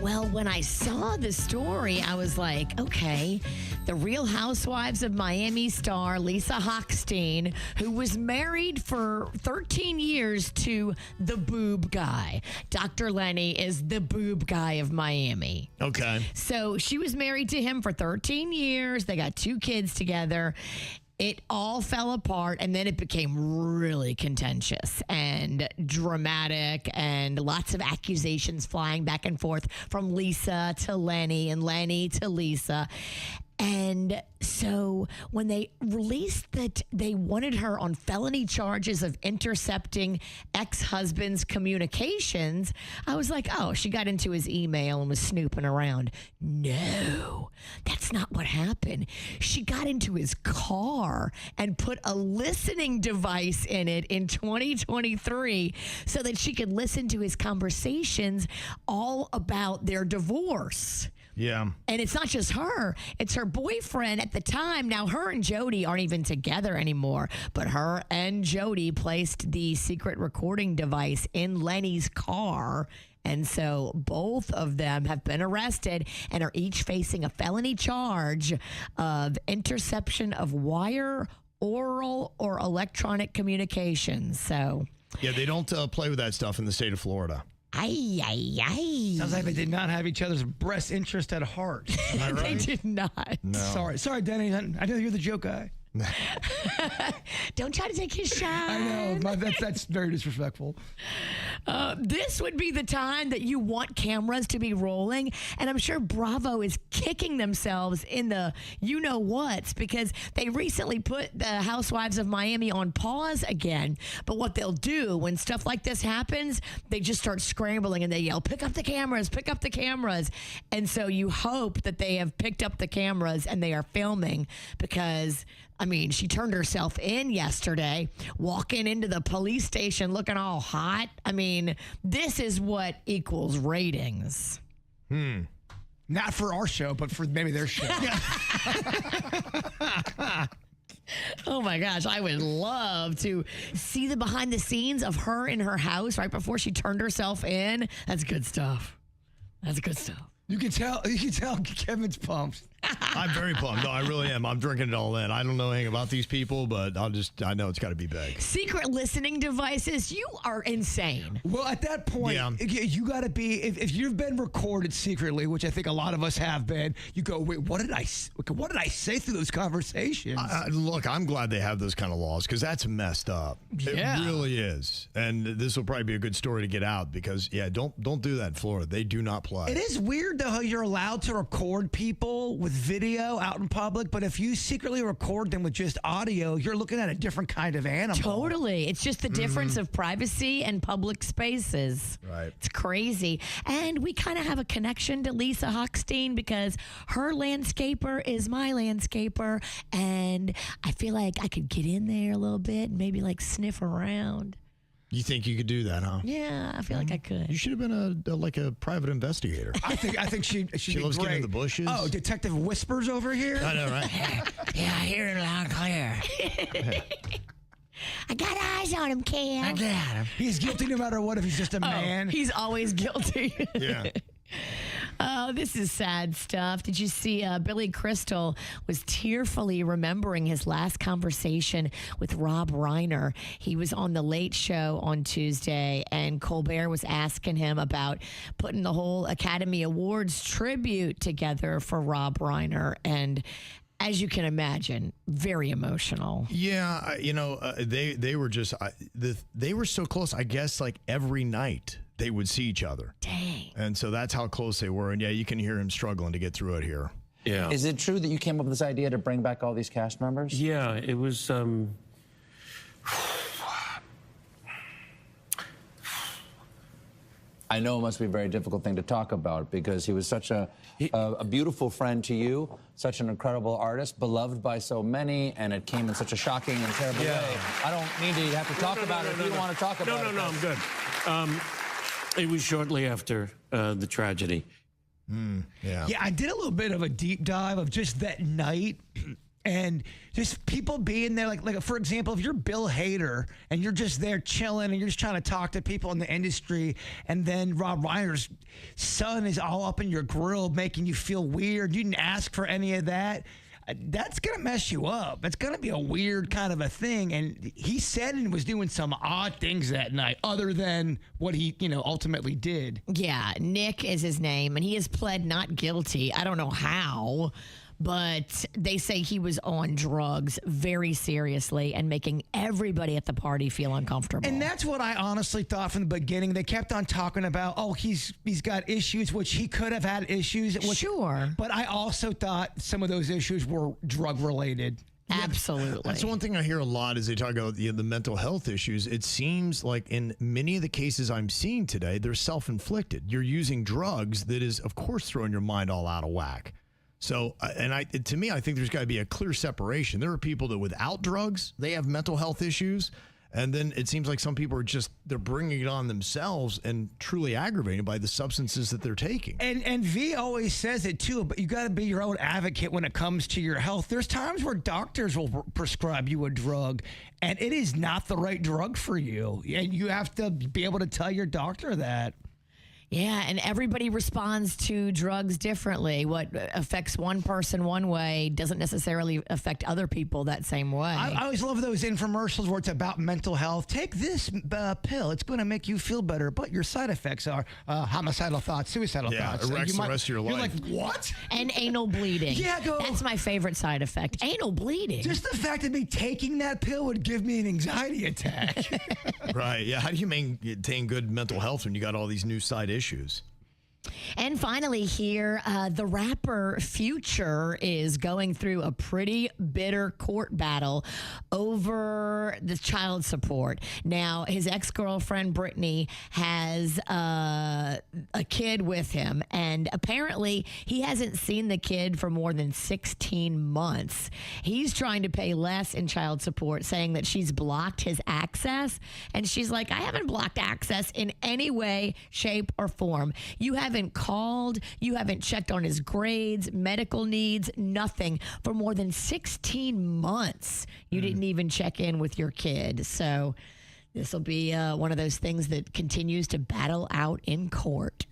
Speaker 4: Well, when I saw the story, I was like, okay, the Real Housewives of Miami star Lisa Hochstein, who was married for 13 years to the boob guy. Dr. Lenny is the boob guy of Miami.
Speaker 2: Okay.
Speaker 4: So she was married to him for 13 years. They got 2 kids together. It all fell apart, and then it became really contentious and dramatic, and lots of accusations flying back and forth from Lisa to Lenny and Lenny to Lisa. And so when they released that they wanted her on felony charges of intercepting ex-husband's communications, I was like, oh, she got into his email and was snooping around. No, that's that's not what happened. She got into his car and put a listening device in it in 2023 so that she could listen to his conversations all about their divorce.
Speaker 2: Yeah.
Speaker 4: And it's not just her, it's her boyfriend at the time. Now, her and Jody aren't even together anymore, but her and Jody placed the secret recording device in Lenny's car. And so both of them have been arrested and are each facing a felony charge of interception of wire, oral, or electronic communications. So,
Speaker 2: Yeah, they don't play with that stuff in the state of Florida.
Speaker 4: ay, ay, ay.
Speaker 3: Sounds like they did not have each other's best interest at heart. Am I
Speaker 4: They
Speaker 3: right?
Speaker 4: did not.
Speaker 2: No.
Speaker 3: Sorry, Denny. I know you're the joke guy.
Speaker 4: Don't try to take his shine.
Speaker 3: I know. That's very disrespectful.
Speaker 4: This would be the time that you want cameras to be rolling. And I'm sure Bravo is kicking themselves in the you-know-whats because they recently put the Housewives of Miami on pause again. But what they'll do when stuff like this happens, they just start scrambling and they yell, pick up the cameras, pick up the cameras. And so you hope that they have picked up the cameras and they are filming because, I mean, she turned herself in yesterday, walking into the police station looking all hot. I mean, this is what equals ratings.
Speaker 3: Not for our show, but for maybe their show.
Speaker 4: Oh my gosh, I would love to see the behind the scenes of her in her house right before she turned herself in. That's good stuff. That's good stuff.
Speaker 3: You can tell Kevin's pumped.
Speaker 2: I'm very pumped. No, I really am. I'm drinking it all in. I don't know anything about these people, but I know it's got to be big.
Speaker 4: Secret listening devices, you are insane.
Speaker 3: Well, at that point,
Speaker 2: Yeah.
Speaker 3: you got to be, if you've been recorded secretly, which I think a lot of us have been, you go, wait, what did I say through those conversations?
Speaker 2: Look, I'm glad they have those kind of laws because that's messed up.
Speaker 3: Yeah.
Speaker 2: It really is. And this will probably be a good story to get out because, yeah, don't do that in Florida. They do not play.
Speaker 3: It is weird, though, how you're allowed to record people with video out in public, but if you secretly record them with just audio, you're looking at a different kind of animal.
Speaker 4: Totally. It's just the difference of privacy and public spaces.
Speaker 2: Right.
Speaker 4: It's crazy. And we kind of have a connection to Lisa Hochstein because her landscaper is my landscaper. And I feel like I could get in there a little bit and maybe like sniff around.
Speaker 2: You think you could do that, huh?
Speaker 4: Yeah, I feel like I could.
Speaker 2: You should have been like a private investigator.
Speaker 3: I think she'd
Speaker 2: She
Speaker 3: be
Speaker 2: loves getting
Speaker 3: great.
Speaker 2: in the bushes.
Speaker 3: Oh, Detective Whispers over here?
Speaker 2: I know, right?
Speaker 4: Yeah, I hear it loud and clear. I got eyes on him, Cam. I got him.
Speaker 3: He's guilty no matter what if he's just a man.
Speaker 4: He's always guilty.
Speaker 2: Yeah.
Speaker 4: Oh, this is sad stuff. Did you see Billy Crystal was tearfully remembering his last conversation with Rob Reiner? He was on The Late Show on Tuesday, and Colbert was asking him about putting the whole Academy Awards tribute together for Rob Reiner. And as you can imagine, very emotional.
Speaker 2: Yeah, they were just they were so close. I guess like every night they would see each other.
Speaker 4: Dang.
Speaker 2: And so that's how close they were. And yeah, you can hear him struggling to get through it here.
Speaker 9: Yeah.
Speaker 10: Is it true that you came up with this idea to bring back all these cast members?
Speaker 9: Yeah, it was.
Speaker 10: I know it must be a very difficult thing to talk about because he was such a beautiful friend to you, such an incredible artist, beloved by so many, and it came in such a shocking and terrible way. I don't mean to have to talk about it if you don't want to talk about it.
Speaker 9: No, I'm good. It was shortly after the tragedy.
Speaker 2: Yeah.
Speaker 3: Yeah, I did a little bit of a deep dive of just that night and just people being there. Like for example, if you're Bill Hader and you're just there chilling and you're just trying to talk to people in the industry, and then Rob Reiner's son is all up in your grill making you feel weird. You didn't ask for any of that. That's going to mess you up. It's going to be a weird kind of a thing. And he said and was doing some odd things that night other than what he, ultimately did.
Speaker 4: Yeah, Nick is his name, and he has pled not guilty. I don't know how, but they say he was on drugs very seriously and making everybody at the party feel uncomfortable.
Speaker 3: And that's what I honestly thought from the beginning. They kept on talking about, he's got issues, which he could have had issues.
Speaker 4: Sure.
Speaker 3: But I also thought some of those issues were drug related.
Speaker 4: Absolutely.
Speaker 2: That's one thing I hear a lot is they talk about the mental health issues. It seems like in many of the cases I'm seeing today, they're self-inflicted. You're using drugs that is, of course, throwing your mind all out of whack. So, to me, I think there's got to be a clear separation. There are people that without drugs, they have mental health issues. And then it seems like some people are they're bringing it on themselves and truly aggravated by the substances that they're taking.
Speaker 3: And V always says it too, but you got to be your own advocate when it comes to your health. There's times where doctors will prescribe you a drug and it is not the right drug for you. And you have to be able to tell your doctor that.
Speaker 4: Yeah, and everybody responds to drugs differently. What affects one person one way doesn't necessarily affect other people that same way.
Speaker 3: I always love those infomercials where it's about mental health. Take this pill. It's going to make you feel better, but your side effects are homicidal thoughts, suicidal thoughts.
Speaker 2: Yeah, it wrecks the rest of your life.
Speaker 3: You're like, what?
Speaker 4: And anal bleeding.
Speaker 3: Yeah,
Speaker 4: that's my favorite side effect. Anal bleeding.
Speaker 3: Just the fact of me taking that pill would give me an anxiety attack.
Speaker 2: Right, yeah. How do you maintain good mental health when you got all these new side issues?
Speaker 4: And finally here, the rapper Future is going through a pretty bitter court battle over the child support. Now, his ex-girlfriend, Brittany, has a kid with him, and apparently he hasn't seen the kid for more than 16 months. He's trying to pay less in child support, saying that she's blocked his access, and she's like, I haven't blocked access in any way, shape, or form. You haven't called, you haven't checked on his grades, medical needs, nothing. For more than 16 months, you didn't even check in with your kid. So this will be one of those things that continues to battle out in court.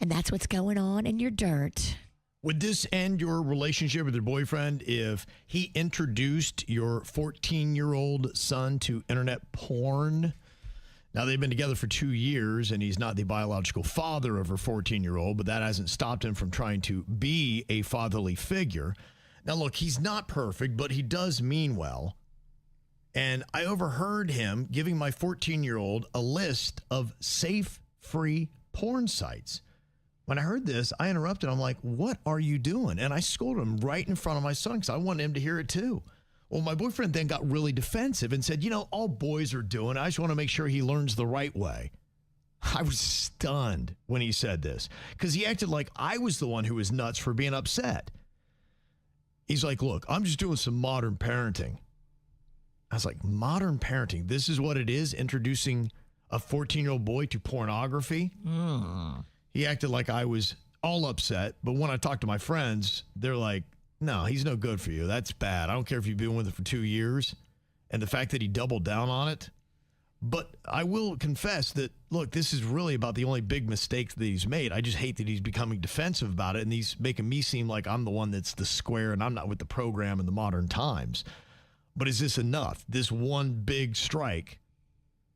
Speaker 4: And that's what's going on in your dirt.
Speaker 2: Would this end your relationship with your boyfriend if he introduced your 14-year-old son to internet porn? Now, they've been together for 2 years, and he's not the biological father of her 14-year-old, but that hasn't stopped him from trying to be a fatherly figure. Now, look, he's not perfect, but he does mean well. And I overheard him giving my 14-year-old a list of safe, free porn sites. When I heard this, I interrupted. I'm like, what are you doing? And I scolded him right in front of my son because I wanted him to hear it too. Well, my boyfriend then got really defensive and said, all boys are doing, I just want to make sure he learns the right way. I was stunned when he said this because he acted like I was the one who was nuts for being upset. He's like, look, I'm just doing some modern parenting. I was like, modern parenting? This is what it is, introducing a 14-year-old boy to pornography? He acted like I was all upset, but when I talked to my friends, they're like, no, he's no good for you. That's bad. I don't care if you've been with him for 2 years. And the fact that he doubled down on it. But I will confess that, look, this is really about the only big mistake that he's made. I just hate that he's becoming defensive about it. And he's making me seem like I'm the one that's the square and I'm not with the program in the modern times. But is this enough? This one big strike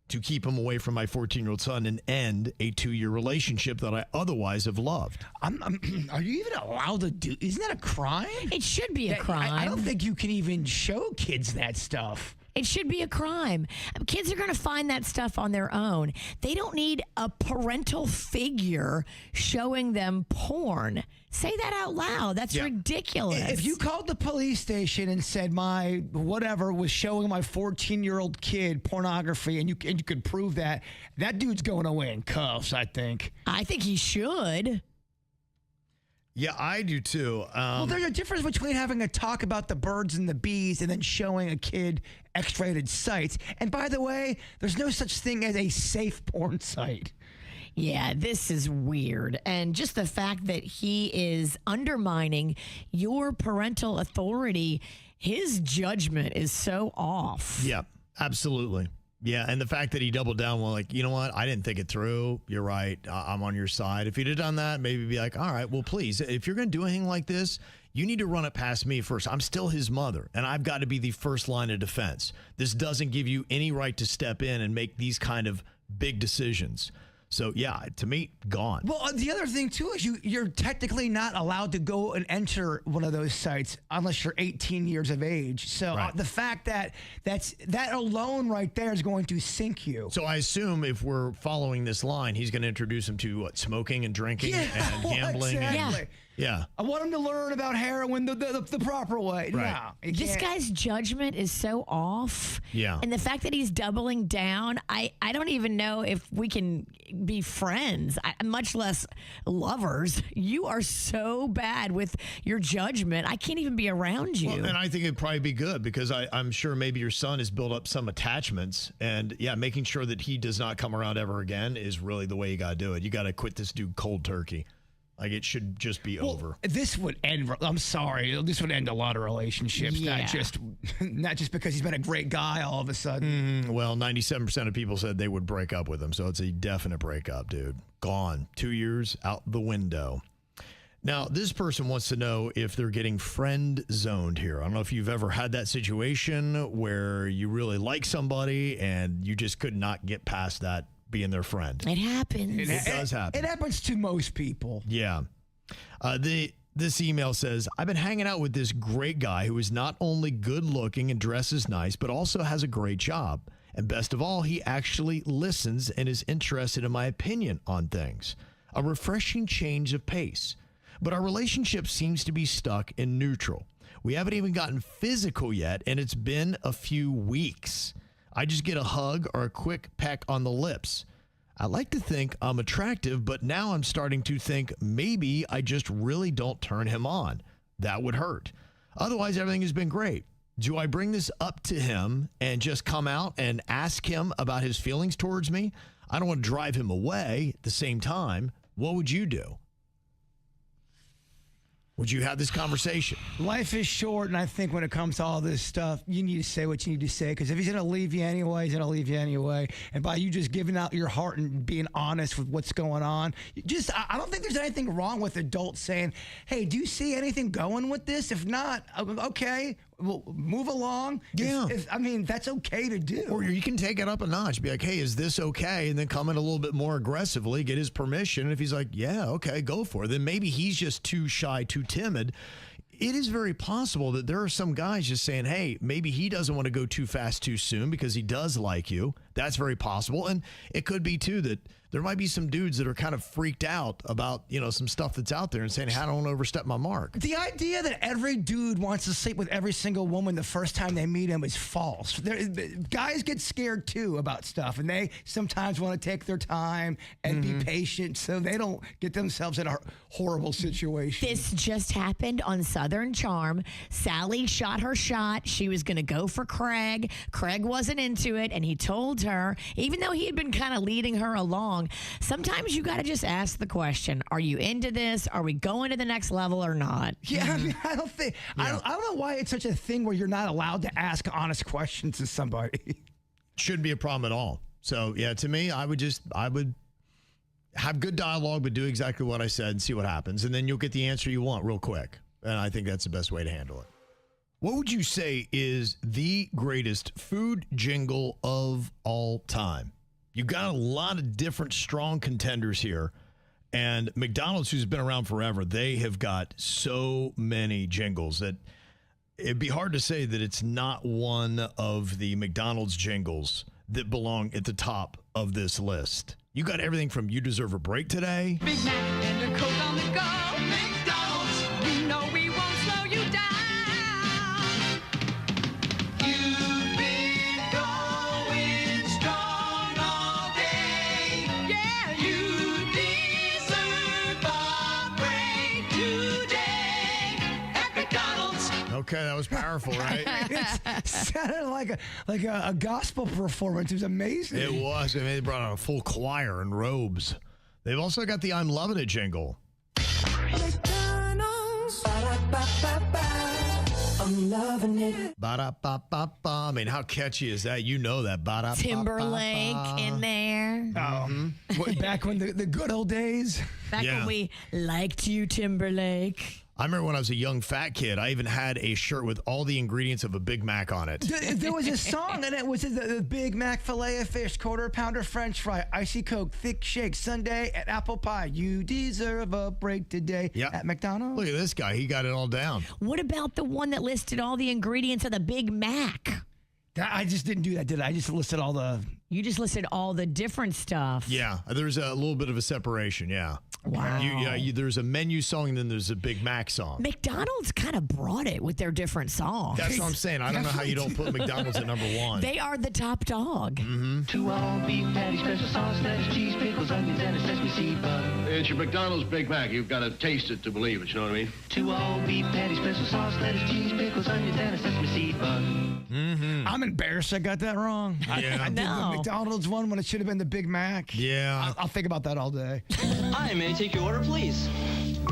Speaker 2: to keep him away from my 14-year-old son and end a 2-year relationship that I otherwise have loved.
Speaker 3: Are you even allowed to do? Isn't that a crime?
Speaker 4: It should be a crime.
Speaker 3: I don't think you can even show kids that stuff.
Speaker 4: It should be a crime. Kids are going to find that stuff on their own. They don't need a parental figure showing them porn. Say that out loud. That's ridiculous.
Speaker 3: If you called the police station and said my whatever was showing my 14-year-old kid pornography and you could prove that dude's going away in cuffs, I think.
Speaker 4: I think he should.
Speaker 2: Yeah, I do too.
Speaker 3: Well, there's a difference between having a talk about the birds and the bees and then showing a kid X-rated sites. And by the way, there's no such thing as a safe porn site.
Speaker 4: Yeah, this is weird. And just the fact that he is undermining your parental authority, his judgment is so off.
Speaker 2: Yeah, absolutely. Yeah, and the fact that he doubled down, well, like, you know what? I didn't think it through. You're right. I'm on your side. If he'd have done that, maybe be like, all right, well, please, if you're going to do anything like this, you need to run it past me first. I'm still his mother, and I've got to be the first line of defense. This doesn't give you any right to step in and make these kind of big decisions. So, yeah, to me, gone.
Speaker 3: Well, the other thing, too, is you're technically not allowed to go and enter one of those sites unless you're 18 years of age. So the fact that that alone right there is going to sink you.
Speaker 2: So I assume if we're following this line, he's going to introduce him to smoking and drinking and gambling.
Speaker 3: Exactly.
Speaker 2: Yeah.
Speaker 3: I want him to learn about heroin the proper way.
Speaker 2: Right.
Speaker 3: No, you
Speaker 4: This
Speaker 3: can't.
Speaker 4: guy's judgment is so off.
Speaker 2: Yeah.
Speaker 4: And the fact that he's doubling down, I don't even know if we can be friends, much less lovers. You are so bad with your judgment. I can't even be around you.
Speaker 2: Well, and I think it'd probably be good because I'm sure maybe your son has built up some attachments. And yeah, making sure that he does not come around ever again is really the way you got to do it. You got to quit this dude cold turkey. Like, it should just be over.
Speaker 3: This would end. I'm sorry. This would end a lot of relationships.
Speaker 4: Yeah.
Speaker 3: Not just because he's been a great guy all of a sudden.
Speaker 2: Well, 97% of people said they would break up with him. So it's a definite breakup, dude. Gone. 2 years out the window. Now, this person wants to know if they're getting friend zoned here. I don't know if you've ever had that situation where you really like somebody and you just could not get past that being their friend.
Speaker 4: It happens.
Speaker 2: It does happen.
Speaker 3: It happens to most people.
Speaker 2: Yeah. This email says, I've been hanging out with this great guy who is not only good looking and dresses nice, but also has a great job. And best of all, he actually listens and is interested in my opinion on things. A refreshing change of pace. But our relationship seems to be stuck in neutral. We haven't even gotten physical yet, and it's been a few weeks. I just get a hug or a quick peck on the lips. I like to think I'm attractive, but now I'm starting to think maybe I just really don't turn him on. That would hurt. Otherwise, everything has been great. Do I bring this up to him and just come out and ask him about his feelings towards me? I don't want to drive him away at the same time. What would you do? Would you have this conversation?
Speaker 3: Life is short, and I think when it comes to all this stuff, you need to say what you need to say, because if he's going to leave you anyway, he's going to leave you anyway. And by you just giving out your heart and being honest with what's going on, I don't think there's anything wrong with adults saying, hey, do you see anything going with this? If not, okay, well, move along.
Speaker 2: Yeah.
Speaker 3: I mean, that's okay to do.
Speaker 2: Or you can take it up a notch. Be like, hey, is this okay? And then come in a little bit more aggressively, get his permission. And if he's like, yeah, okay, go for it. Then maybe he's just too shy, too timid. It is very possible that there are some guys just saying, hey, maybe he doesn't want to go too fast too soon because he does like you. That's very possible. And it could be, too, that there might be some dudes that are kind of freaked out about, some stuff that's out there and saying, hey, I don't want to overstep my mark.
Speaker 3: The idea that every dude wants to sleep with every single woman the first time they meet him is false. Guys get scared, too, about stuff, and they sometimes want to take their time and be patient so they don't get themselves in a horrible situation.
Speaker 4: This just happened on Southern Charm. Sally shot her shot. She was going to go for Craig. Craig wasn't into it, and he told her, even though he had been kind of leading her along, sometimes you got to just ask the question, are you into this? Are we going to the next level or not?
Speaker 3: Yeah, I mean, I don't know why it's such a thing where you're not allowed to ask honest questions to somebody.
Speaker 2: Shouldn't be a problem at all. So, yeah, to me, I would have good dialogue, but do exactly what I said and see what happens. And then you'll get the answer you want real quick. And I think that's the best way to handle it. What would you say is the greatest food jingle of all time? You got a lot of different strong contenders here. And McDonald's, who's been around forever, they have got so many jingles that it'd be hard to say that it's not one of the McDonald's jingles that belong at the top of this list. You got everything from You Deserve a Break Today.
Speaker 1: Big Mac and a Coke on the go. McDonald's, we know we won't slow you down. You've been going strong all day. Yeah, you deserve a break today at McDonald's.
Speaker 2: Okay, that was powerful, right?
Speaker 3: It sounded like a gospel performance. It was amazing.
Speaker 2: It was. I mean, they brought out a full choir in robes. They've also got the I'm Loving It jingle.
Speaker 1: McDonald's, I'm loving it.
Speaker 2: Ba-da-ba-ba-ba. I mean, how catchy is that? You know that. Ba-da-ba-ba-ba.
Speaker 4: Timberlake in there.
Speaker 3: Back when the good old days.
Speaker 4: Back
Speaker 2: Yeah.
Speaker 4: when we liked you, Timberlake.
Speaker 2: I remember when I was a young fat kid, I even had a shirt with all the ingredients of a Big Mac on it.
Speaker 3: There was a song, and it was the Big Mac filet of fish, quarter pounder French fry, icy Coke, thick shake, sundae, and apple pie. You deserve a break today at McDonald's.
Speaker 2: Look at this guy. He got it all down.
Speaker 4: What about the one that listed all the ingredients of the Big Mac?
Speaker 3: I just didn't do that, did I? I just listed all the
Speaker 4: You just listed all the different stuff.
Speaker 2: Yeah, there's a little bit of a separation, yeah.
Speaker 4: Wow.
Speaker 2: There's a menu song and then there's a Big Mac song.
Speaker 4: McDonald's kind of brought it with their different songs.
Speaker 2: That's what I'm saying. I don't know how you don't put McDonald's at number one.
Speaker 4: They are the top dog.
Speaker 2: Mm-hmm.
Speaker 11: 2 all-beef patties, special sauce, lettuce, cheese, pickles, onions, and a sesame seed bun.
Speaker 12: It's your McDonald's Big Mac. You've got to taste it to believe it, you know what I mean?
Speaker 11: 2 all-beef patties, special sauce, lettuce, cheese, pickles, onions, and a sesame seed bun.
Speaker 2: Mm-hmm.
Speaker 3: I'm embarrassed I got that wrong.
Speaker 2: Yeah.
Speaker 3: I did the McDonald's one when it should have been the Big Mac.
Speaker 2: Yeah.
Speaker 3: I'll think about that all day.
Speaker 11: Hi, may I take your order, please?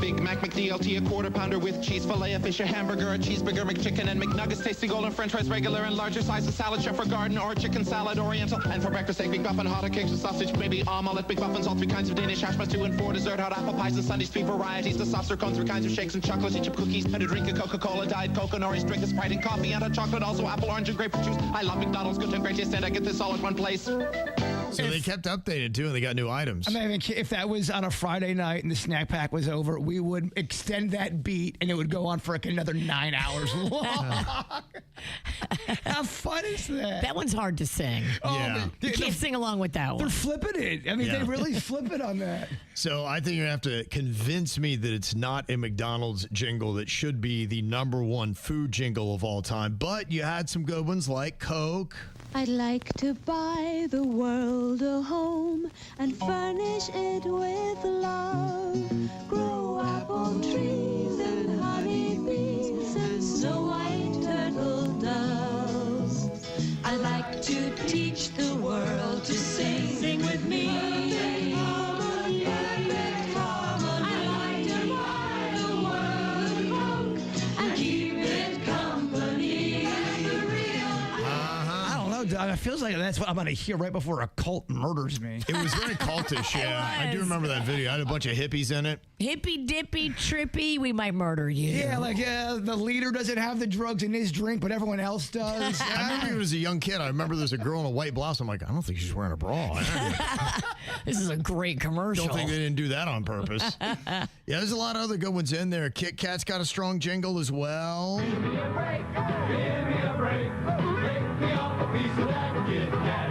Speaker 13: Big Mac, McDLT, a quarter pounder with cheese, filet of fish, a hamburger, a cheeseburger, McChicken, and McNuggets, tasty golden French fries, regular and larger size, a salad, chef or garden, or chicken salad, oriental. And for breakfast, egg, big muffin, hot cakes with sausage, maybe omelette, big muffins, all 3 kinds of Danish, hash browns, 2 and 4, dessert, hot apple pies, and sundaes, 3 varieties, the saucer cones, 3 kinds of shakes, and chocolate, chip cookies, and a drink of Coca-Cola, Diet Coke, an orange drink, a Sprite, and coffee, and hot chocolate, also apple, orange, and grapefruit juice. I love McDonald's, good and great taste, and I get this all at one place.
Speaker 2: So they kept updating too, and they got new items.
Speaker 3: I mean, if that was on a Friday night and the snack pack was over, we would extend that beat and it would go on for like another 9 hours long. How fun is that?
Speaker 4: That one's hard to sing.
Speaker 2: Yeah.
Speaker 4: You can't sing along with that
Speaker 3: They're
Speaker 4: one.
Speaker 3: flipping it. I mean, they really flip it on that.
Speaker 2: So I think you're going to have to convince me that it's not a McDonald's jingle that should be the number one food jingle of all time. But you had some good ones like Coke.
Speaker 14: I'd like to buy the world a home and furnish it with love. Grow apple trees and honey bees and snow white turtle doves. I'd like to teach the world to sing. Sing with me.
Speaker 3: It feels like that's what I'm going to hear right before a cult murders me.
Speaker 2: It was very cultish, yeah. I do remember that video. I had a bunch of hippies in it.
Speaker 4: Hippy dippy trippy, we might murder you.
Speaker 3: Yeah, like the leader doesn't have the drugs in his drink, but everyone else does.
Speaker 2: I remember when I was a young kid. I remember there's a girl in a white blouse. I'm like, I don't think she's wearing a bra.
Speaker 4: This is a great commercial.
Speaker 2: Don't think they didn't do that on purpose. Yeah, there's a lot of other good ones in there. Kit Kat's got a strong jingle as well.
Speaker 11: Give me a break, give me a break. Pick me up a piece of that Kit Kat.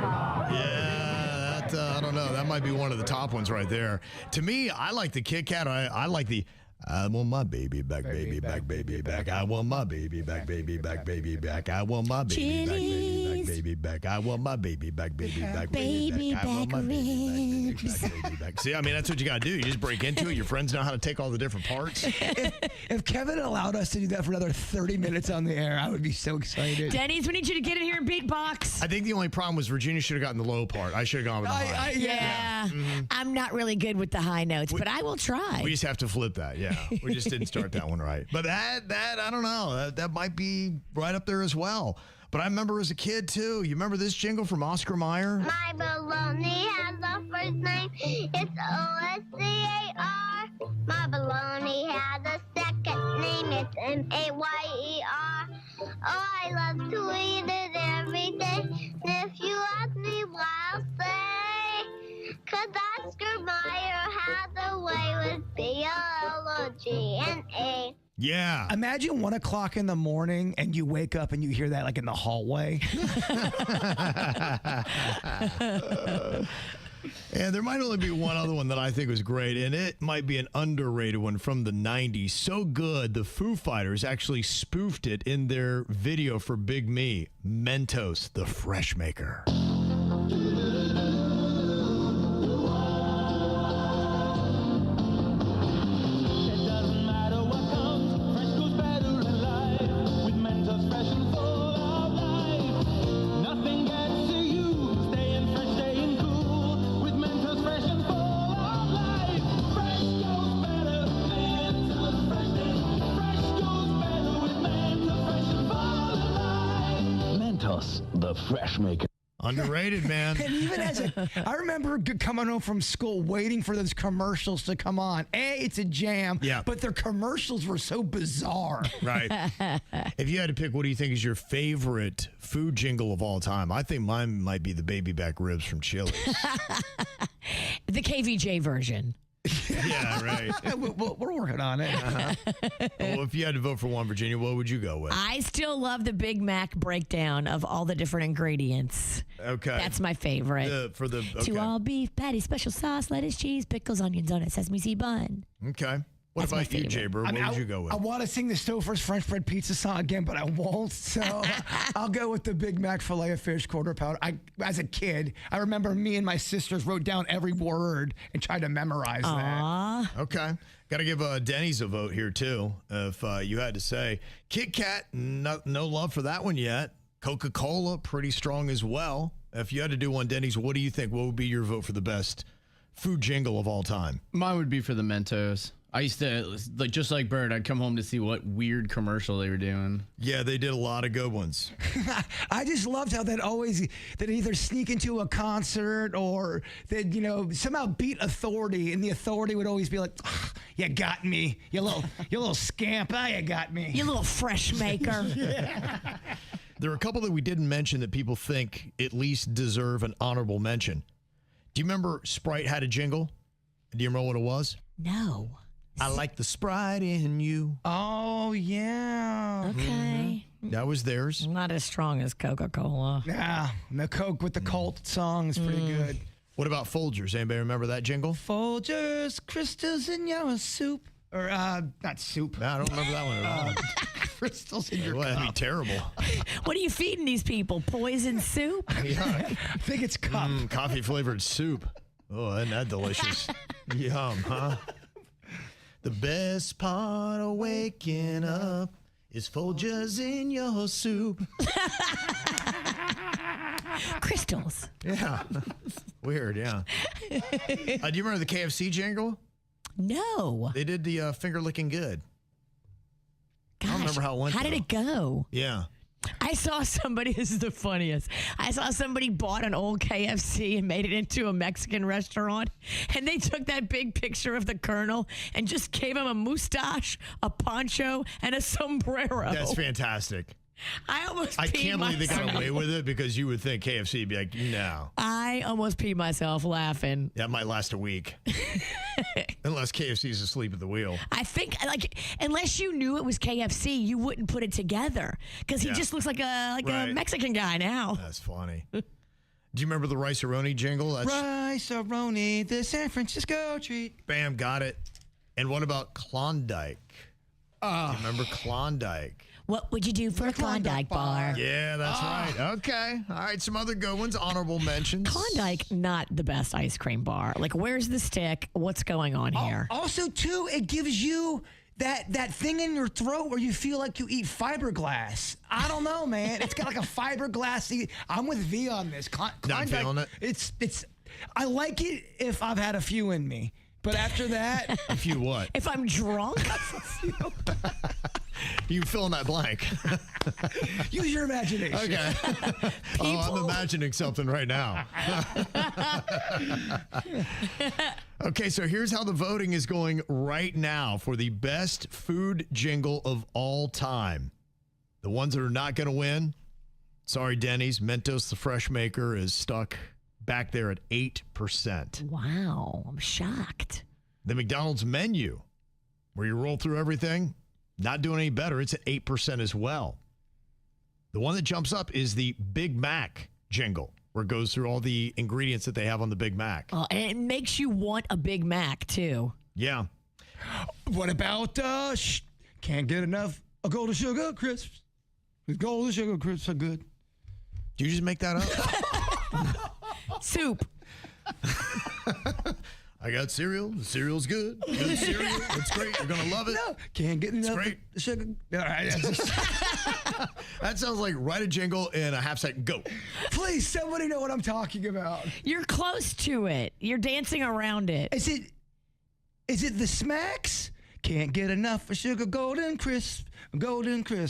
Speaker 2: Yeah, that, I don't know. That might be one of the top ones right there. To me, I like the Kit Kat. I like the I want my baby back, baby back, baby back. I want my baby back, baby back, baby back. I want my baby back, baby back, baby back. I want my baby back, baby back, baby back. I want my baby back, baby back. See, I mean, that's what you got to do. You just break into it. Your friends know how to take all the different parts.
Speaker 3: If Kevin allowed us to do that for another 30 minutes on the air, I would be so excited.
Speaker 4: Denny's, we need you to get in here and beatbox.
Speaker 2: I think the only problem was Virginia should have gotten the low part. I should have gone with the high.
Speaker 4: Yeah. I'm not really good with the high notes, but I will try.
Speaker 2: We just have to flip that, yeah. We just didn't start that one right. But that I don't know. That might be right up there as well. But I remember as a kid, too. You remember this jingle from Oscar Mayer?
Speaker 15: My baloney has a first name. It's O-S-C-A-R. My baloney has a second name. It's M-A-Y-E-R. Oh, I love to eat it every day. And if you ask me why, I'll say, 'cause Oscar Mayer has a way with B-L-O-G-N-A.
Speaker 2: Yeah.
Speaker 3: Imagine 1 o'clock in the morning and you wake up and you hear that like in the hallway.
Speaker 2: And there might only be one other one that I think was great, and it might be an underrated one from the 90s. So good, the Foo Fighters actually spoofed it in their video for Big Me, Mentos, the Fresh Maker.
Speaker 12: The Fresh Maker.
Speaker 2: Underrated, man.
Speaker 3: And even I remember coming home from school waiting for those commercials to come on. It's a jam.
Speaker 2: Yeah.
Speaker 3: But their commercials were so bizarre.
Speaker 2: Right. If you had to pick, what do you think is your favorite food jingle of all time? I think mine might be the baby back ribs from Chili's.
Speaker 4: The KVJ version.
Speaker 2: Yeah, right.
Speaker 3: We're working on it.
Speaker 2: Well, if you had to vote for one, Virginia, what would you go with?
Speaker 4: I still love the Big Mac breakdown of all the different ingredients.
Speaker 2: Okay.
Speaker 4: That's my favorite.
Speaker 2: Okay.
Speaker 4: To all beef patty, special sauce, lettuce, cheese, pickles, onions on it, sesame seed bun.
Speaker 2: Okay. What about you, Jay Bird? What would you go with?
Speaker 3: I want to sing the Stouffer's French bread pizza song again, but I won't. So I'll go with the Big Mac filet of fish, quarter pounder. As a kid, I remember me and my sisters wrote down every word and tried to memorize that.
Speaker 2: Okay. Got to give Denny's a vote here, too. If you had to say. Kit Kat, no love for that one yet. Coca-Cola, pretty strong as well. If you had to do one, Denny's, what do you think? What would be your vote for the best food jingle of all time?
Speaker 7: Mine would be for the Mentos. I used to, just like Bird, I'd come home to see what weird commercial they were doing.
Speaker 2: Yeah, they did a lot of good ones.
Speaker 3: I just loved how they'd either sneak into a concert or they'd, somehow beat authority, and the authority would always be like, you got me, you little scamp, you got me.
Speaker 4: You little fresh maker.
Speaker 3: Yeah.
Speaker 2: There are a couple that we didn't mention that people think at least deserve an honorable mention. Do you remember Sprite had a jingle? Do you remember what it was?
Speaker 4: No.
Speaker 2: I like the Sprite in you.
Speaker 3: Oh, yeah.
Speaker 4: Okay.
Speaker 2: That was theirs.
Speaker 4: Not as strong as Coca-Cola.
Speaker 3: Yeah, the Coke with the cult song is pretty good.
Speaker 2: What about Folgers? Anybody remember that jingle?
Speaker 3: Folgers, crystals in your soup. Or, not soup.
Speaker 2: No, I don't remember that one at all.
Speaker 3: Crystals in your
Speaker 2: That'd be
Speaker 3: cup.
Speaker 2: terrible.
Speaker 4: What are you feeding these people? Poison soup?
Speaker 2: Yuck.
Speaker 3: I think it's cup.
Speaker 2: Coffee-flavored soup. Oh, isn't that delicious? Yum, huh? The best part of waking up is Folgers in your soup.
Speaker 4: Crystals.
Speaker 2: Yeah. Weird, yeah. Do you remember the KFC jingle?
Speaker 4: No.
Speaker 2: They did the finger licking good.
Speaker 4: Gosh,
Speaker 2: I don't remember how it went.
Speaker 4: How did it go?
Speaker 2: Yeah.
Speaker 4: I saw somebody, this is the funniest. I saw somebody bought an old KFC and made it into a Mexican restaurant. And they took that big picture of the Colonel and just gave him a mustache, a poncho, and a sombrero.
Speaker 2: That's fantastic.
Speaker 4: I
Speaker 2: can't believe they got away with it, because you would think KFC would be like, no.
Speaker 4: I almost peed myself laughing.
Speaker 2: That might last a week. Unless KFC is asleep at the wheel.
Speaker 4: I think, unless you knew it was KFC, you wouldn't put it together, because he just looks like a Mexican guy now.
Speaker 2: That's funny. Do you remember the Rice-A-Roni jingle?
Speaker 3: Rice-A-Roni, the San Francisco treat.
Speaker 2: Bam, got it. And what about Klondike? Do you remember Klondike?
Speaker 4: What would you do for a Klondike bar?
Speaker 2: Yeah, that's right. Okay. All right, some other good ones. Honorable mentions.
Speaker 4: Klondike, not the best ice cream bar. Like, where's the stick? What's going on here?
Speaker 3: Also, too, it gives you that thing in your throat where you feel like you eat fiberglass. I don't know, man. It's got like a fiberglassy. I'm with V on this.
Speaker 2: Not feeling it.
Speaker 3: It's. I like it if I've had a few in me, but after that,
Speaker 2: a few what?
Speaker 4: If I'm drunk.
Speaker 2: You fill in that blank.
Speaker 3: Use your imagination.
Speaker 2: Okay. I'm imagining something right now. Okay, so here's how the voting is going right now for the best food jingle of all time. The ones that are not going to win, sorry, Denny's, Mentos the Fresh Maker is stuck back there at 8%.
Speaker 4: Wow, I'm shocked.
Speaker 2: The McDonald's menu, where you roll through everything, not doing any better. It's at 8% as well. The one that jumps up is the Big Mac jingle, where it goes through all the ingredients that they have on the Big Mac.
Speaker 4: Oh, and it makes you want a Big Mac, too.
Speaker 2: Yeah.
Speaker 3: What about can't get enough of golden sugar crisps? The golden sugar crisps are good.
Speaker 2: Did you just make that up?
Speaker 4: Soup.
Speaker 2: I got cereal. The cereal's good. Good cereal. It's great. You're going to love it.
Speaker 3: No, can't get enough
Speaker 2: great.
Speaker 3: Sugar. All right.
Speaker 2: That sounds like write a jingle in a half second. Go.
Speaker 3: Please, somebody know what I'm talking about.
Speaker 4: You're close to it. You're dancing around it.
Speaker 3: Is it the Smacks? Can't get enough of sugar, golden crisp,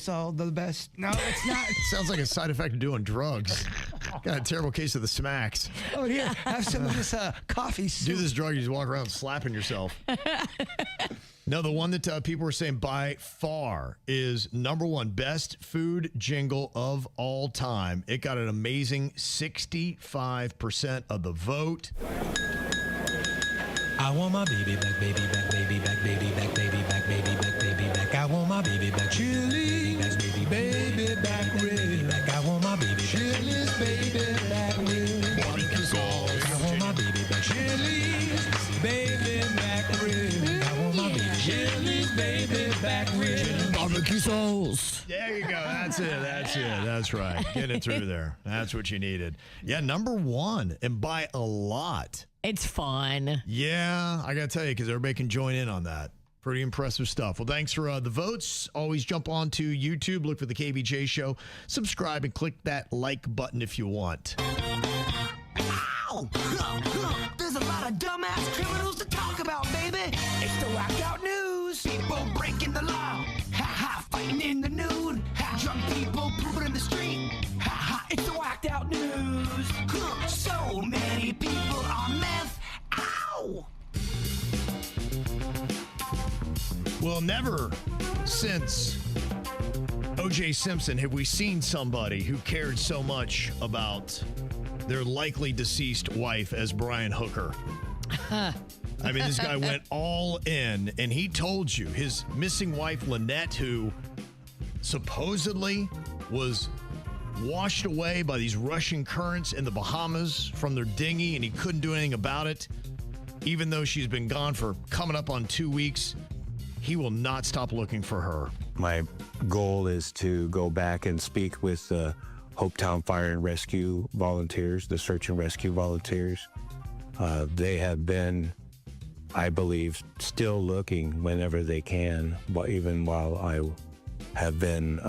Speaker 3: all the best. No, it's not.
Speaker 2: Sounds like a side effect of doing drugs. Got a terrible case of the Smacks.
Speaker 3: Oh, here, have some of this coffee soup.
Speaker 2: Do this drug, you just walk around slapping yourself. No, the one that people are saying by far is number one best food jingle of all time. It got an amazing 65% of the vote.
Speaker 16: I want my baby back, baby back, baby back, baby back, baby back, baby back, baby back. I want my baby back, Chili's baby back, baby back. I want my baby back, Chili's baby back, I want my baby back, Chili's baby back, I want my baby Chili's baby back, barbecue sauce.
Speaker 2: There you go. That's it. That's it. That's right. Get it through there. That's what you needed. Yeah, number one, and by a lot.
Speaker 4: It's fun.
Speaker 2: Yeah, I got to tell you, because everybody can join in on that. Pretty impressive stuff. Well, thanks for the votes. Always jump on to YouTube, look for the KVJ Show, subscribe, and click that like button if you want.
Speaker 1: Ow! There's a lot of dumbass criminals to talk about, baby. It's the whacked out news. People breaking the law. Ha ha, fighting in the nude. Ha, drunk people pooping in the street. Ha ha, it's the whacked out news. So many people on meth. Ow!
Speaker 2: Well, never since O.J. Simpson have we seen somebody who cared so much about their likely deceased wife as Brian Hooker. I mean, this guy went all in, and he told you his missing wife, Lynette, who supposedly was washed away by these rushing currents in the Bahamas from their dinghy, and he couldn't do anything about it. Even though she's been gone for coming up on 2 weeks, he will not stop looking for her.
Speaker 17: My goal is to go back and speak with the Hopetown Fire and Rescue volunteers, the search and rescue volunteers. They have been, I believe, still looking whenever they can, even while I have been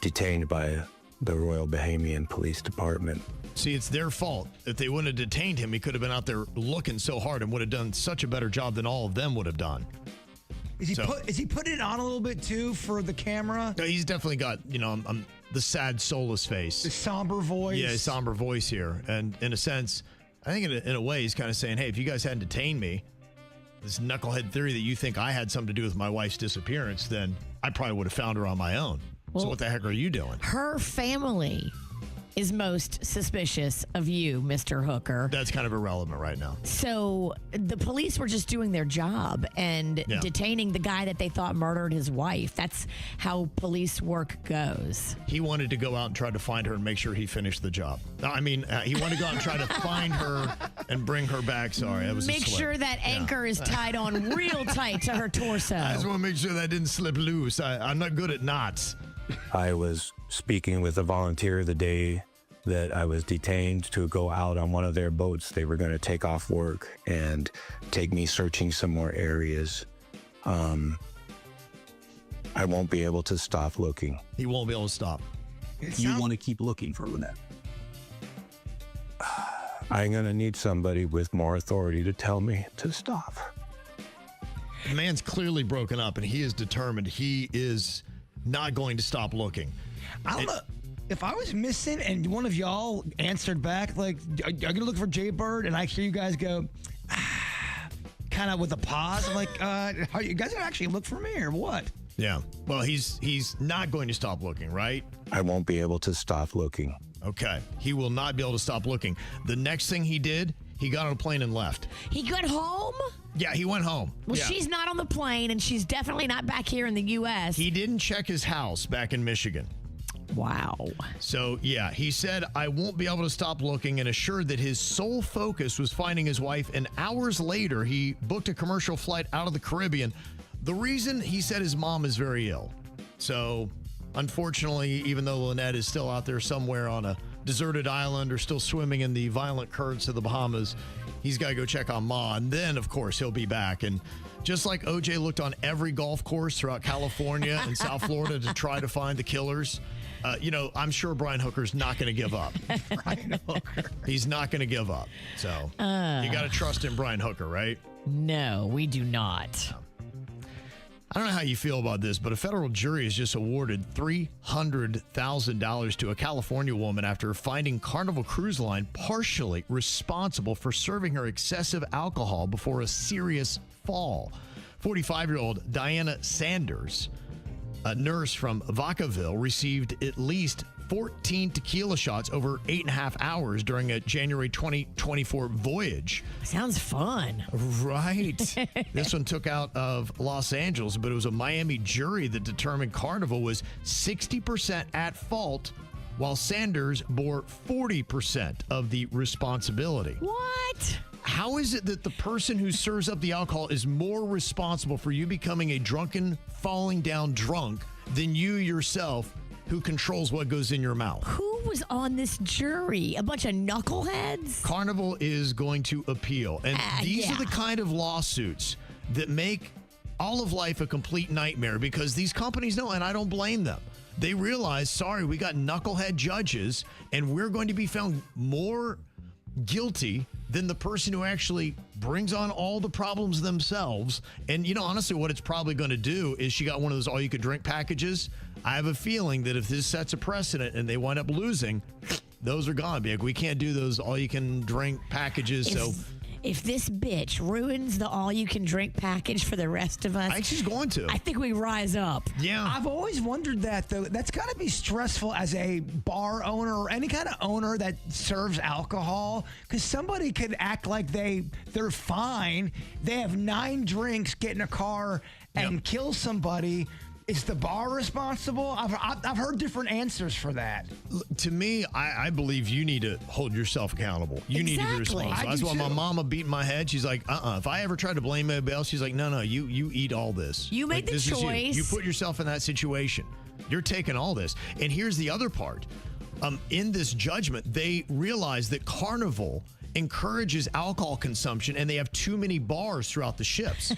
Speaker 17: detained by the Royal Bahamian Police Department.
Speaker 2: See, it's their fault. If they wouldn't have detained him, he could have been out there looking so hard and would have done such a better job than all of them would have done.
Speaker 3: Is he putting it on a little bit too for the camera?
Speaker 2: No, he's definitely got, the sad, soulless face.
Speaker 3: The somber voice.
Speaker 2: Yeah, somber voice here. And in a sense, I think in a way, he's kind of saying, hey, if you guys hadn't detained me, this knucklehead theory that you think I had something to do with my wife's disappearance, then I probably would have found her on my own.
Speaker 4: Well,
Speaker 2: so what the heck are you doing?
Speaker 4: Her family is most suspicious of you, Mr. Hooker.
Speaker 2: That's kind of irrelevant right now.
Speaker 4: So the police were just doing their job and detaining the guy that they thought murdered his wife. That's how police work goes.
Speaker 2: He wanted to go out and try to find her and make sure he finished the job. I mean, he wanted to go out and try to find her and bring her back. Sorry, that was a
Speaker 4: Make
Speaker 2: slip.
Speaker 4: sure that anchor is tied on real tight to her torso.
Speaker 2: I just want to make sure that didn't slip loose. I'm not good at knots.
Speaker 17: I was speaking with a volunteer the day that I was detained to go out on one of their boats. They were going to take off work and take me searching some more areas. I won't be able to stop looking.
Speaker 2: He won't be able to stop.
Speaker 18: You want to keep looking for Lynette?
Speaker 17: I'm going to need somebody with more authority to tell me to stop.
Speaker 2: The man's clearly broken up, and he is determined he is not going to stop looking.
Speaker 3: I don't know. If I was missing and one of y'all answered back, like, are you going to look for Jaybird? And I hear you guys go, kind of with a pause. I'm like, are you guys going to actually look for me or what?
Speaker 2: Yeah. Well, he's not going to stop looking, right?
Speaker 17: I won't be able to stop looking.
Speaker 2: Okay. He will not be able to stop looking. The next thing he did, he got on a plane and left.
Speaker 4: He got home?
Speaker 2: Yeah, he went home.
Speaker 4: Well, she's not on the plane, and she's definitely not back here in the U.S.
Speaker 2: He didn't check his house back in Michigan.
Speaker 4: Wow.
Speaker 2: So, yeah, he said, I won't be able to stop looking, and assured that his sole focus was finding his wife. And hours later, he booked a commercial flight out of the Caribbean. The reason, he said his mom is very ill. So, unfortunately, even though Lynette is still out there somewhere on a deserted island or still swimming in the violent currents of the Bahamas, he's got to go check on Ma. And then, of course, he'll be back. And just like OJ looked on every golf course throughout California and South Florida to try to find the killers, I'm sure Brian Hooker's not going to give up.
Speaker 3: Brian Hooker.
Speaker 2: He's not going to give up. So you got to trust in Brian Hooker, right?
Speaker 4: No, we do not.
Speaker 2: I don't know how you feel about this, but a federal jury has just awarded $300,000 to a California woman after finding Carnival Cruise Line partially responsible for serving her excessive alcohol before a serious fall. 45-year-old Diana Sanders, a nurse from Vacaville, received at least 14 tequila shots over 8.5 hours during a January 2024 voyage.
Speaker 4: Sounds fun.
Speaker 2: Right. This one took out of Los Angeles, but it was a Miami jury that determined Carnival was 60% at fault, while Sanders bore 40% of the responsibility.
Speaker 4: What?
Speaker 2: How is it that the person who serves up the alcohol is more responsible for you becoming a drunken, falling down drunk than you yourself who controls what goes in your mouth?
Speaker 4: Who was on this jury? A bunch of knuckleheads?
Speaker 2: Carnival is going to appeal. And these are the kind of lawsuits that make all of life a complete nightmare, because these companies know, and I don't blame them. They realize, sorry, we got knucklehead judges, and we're going to be found more guilty than the person who actually brings on all the problems themselves. And, you know, honestly, what it's probably going to do is she got one of those all-you-can-drink packages. I have a feeling that if this sets a precedent and they wind up losing, those are gone. Be like, we can't do those all-you-can-drink packages,
Speaker 4: If this bitch ruins the all-you-can-drink package for the rest of us,
Speaker 2: I think she's going to.
Speaker 4: I think we rise up.
Speaker 2: Yeah.
Speaker 3: I've always wondered that, though. That's got to be stressful as a bar owner or any kind of owner that serves alcohol, because somebody could act like they're fine. They have 9 drinks, get in a car, and kill somebody. Is the bar responsible? I've heard different answers for that.
Speaker 2: To me, I believe you need to hold yourself accountable. You need to be responsible. That's why my mama beat my head. She's like, if I ever tried to blame anybody else, she's like, no, you eat all this.
Speaker 4: You made the choice.
Speaker 2: You put yourself in that situation. You're taking all this. And here's the other part. In this judgment, they realize that Carnival encourages alcohol consumption, and they have too many bars throughout the ships.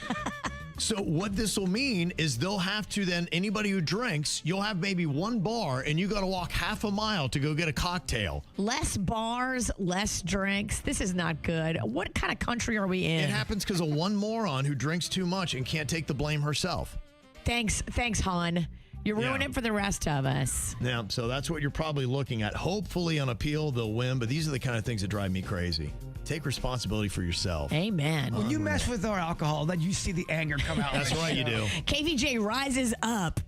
Speaker 2: So what this will mean is they'll have to then, anybody who drinks, you'll have maybe one bar and you got to walk half a mile to go get a cocktail.
Speaker 4: Less bars, less drinks. This is not good. What kind of country are we in?
Speaker 2: It happens because of one moron who drinks too much and can't take the blame herself.
Speaker 4: Thanks, hon. You're ruining it for the rest of us.
Speaker 2: Yeah, so that's what you're probably looking at. Hopefully on appeal, they'll win, but these are the kind of things that drive me crazy. Take responsibility for yourself.
Speaker 4: Amen.
Speaker 3: When you mess with our alcohol, then you see the anger come out.
Speaker 2: That's right, you do.
Speaker 4: KVJ rises up.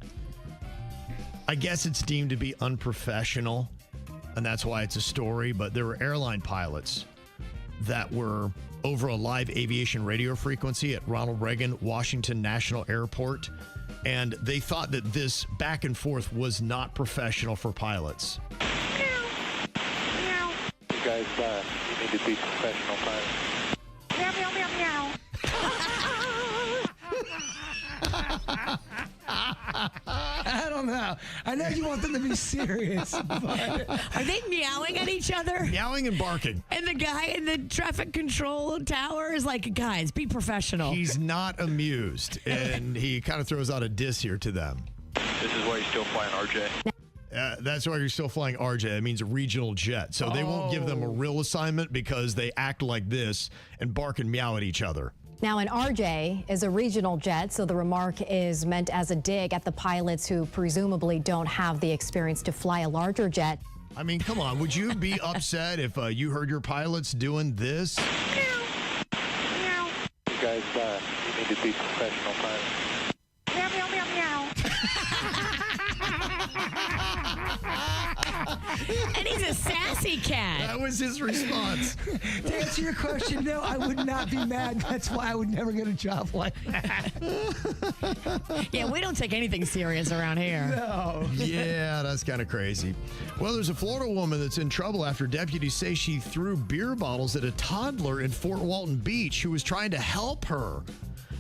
Speaker 2: I guess it's deemed to be unprofessional, and that's why it's a story, but there were airline pilots that were over a live aviation radio frequency at Ronald Reagan Washington National Airport, and they thought that this back and forth was not professional for pilots.
Speaker 19: You guys need to be professional pilots.
Speaker 14: Meow, meow, meow, meow.
Speaker 3: I don't know. I know you want them to be serious, but...
Speaker 4: Are they meowing at each other?
Speaker 2: Meowing and barking.
Speaker 4: And the guy in the traffic control tower is like, guys, be professional.
Speaker 2: He's not amused, and he kind of throws out a diss here to them.
Speaker 19: This is why you're still flying RJ.
Speaker 2: That's why you're still flying RJ. It means a regional jet. So they won't give them a real assignment because they act like this and bark and meow at each other.
Speaker 20: Now, an RJ is a regional jet, so the remark is meant as a dig at the pilots who presumably don't have the experience to fly a larger jet.
Speaker 2: I mean, come on. Would you be upset if you heard your pilots doing this?
Speaker 19: You guys need to be professional pilots.
Speaker 14: Meow, meow, meow, meow.
Speaker 4: And he's a sassy cat.
Speaker 2: That was his response.
Speaker 3: To answer your question, no, I would not be mad. That's why I would never get a job like that.
Speaker 4: Yeah, we don't take anything serious around here.
Speaker 3: No.
Speaker 2: Yeah, that's kind of crazy. Well, there's a Florida woman that's in trouble after deputies say she threw beer bottles at a toddler in Fort Walton Beach who was trying to help her.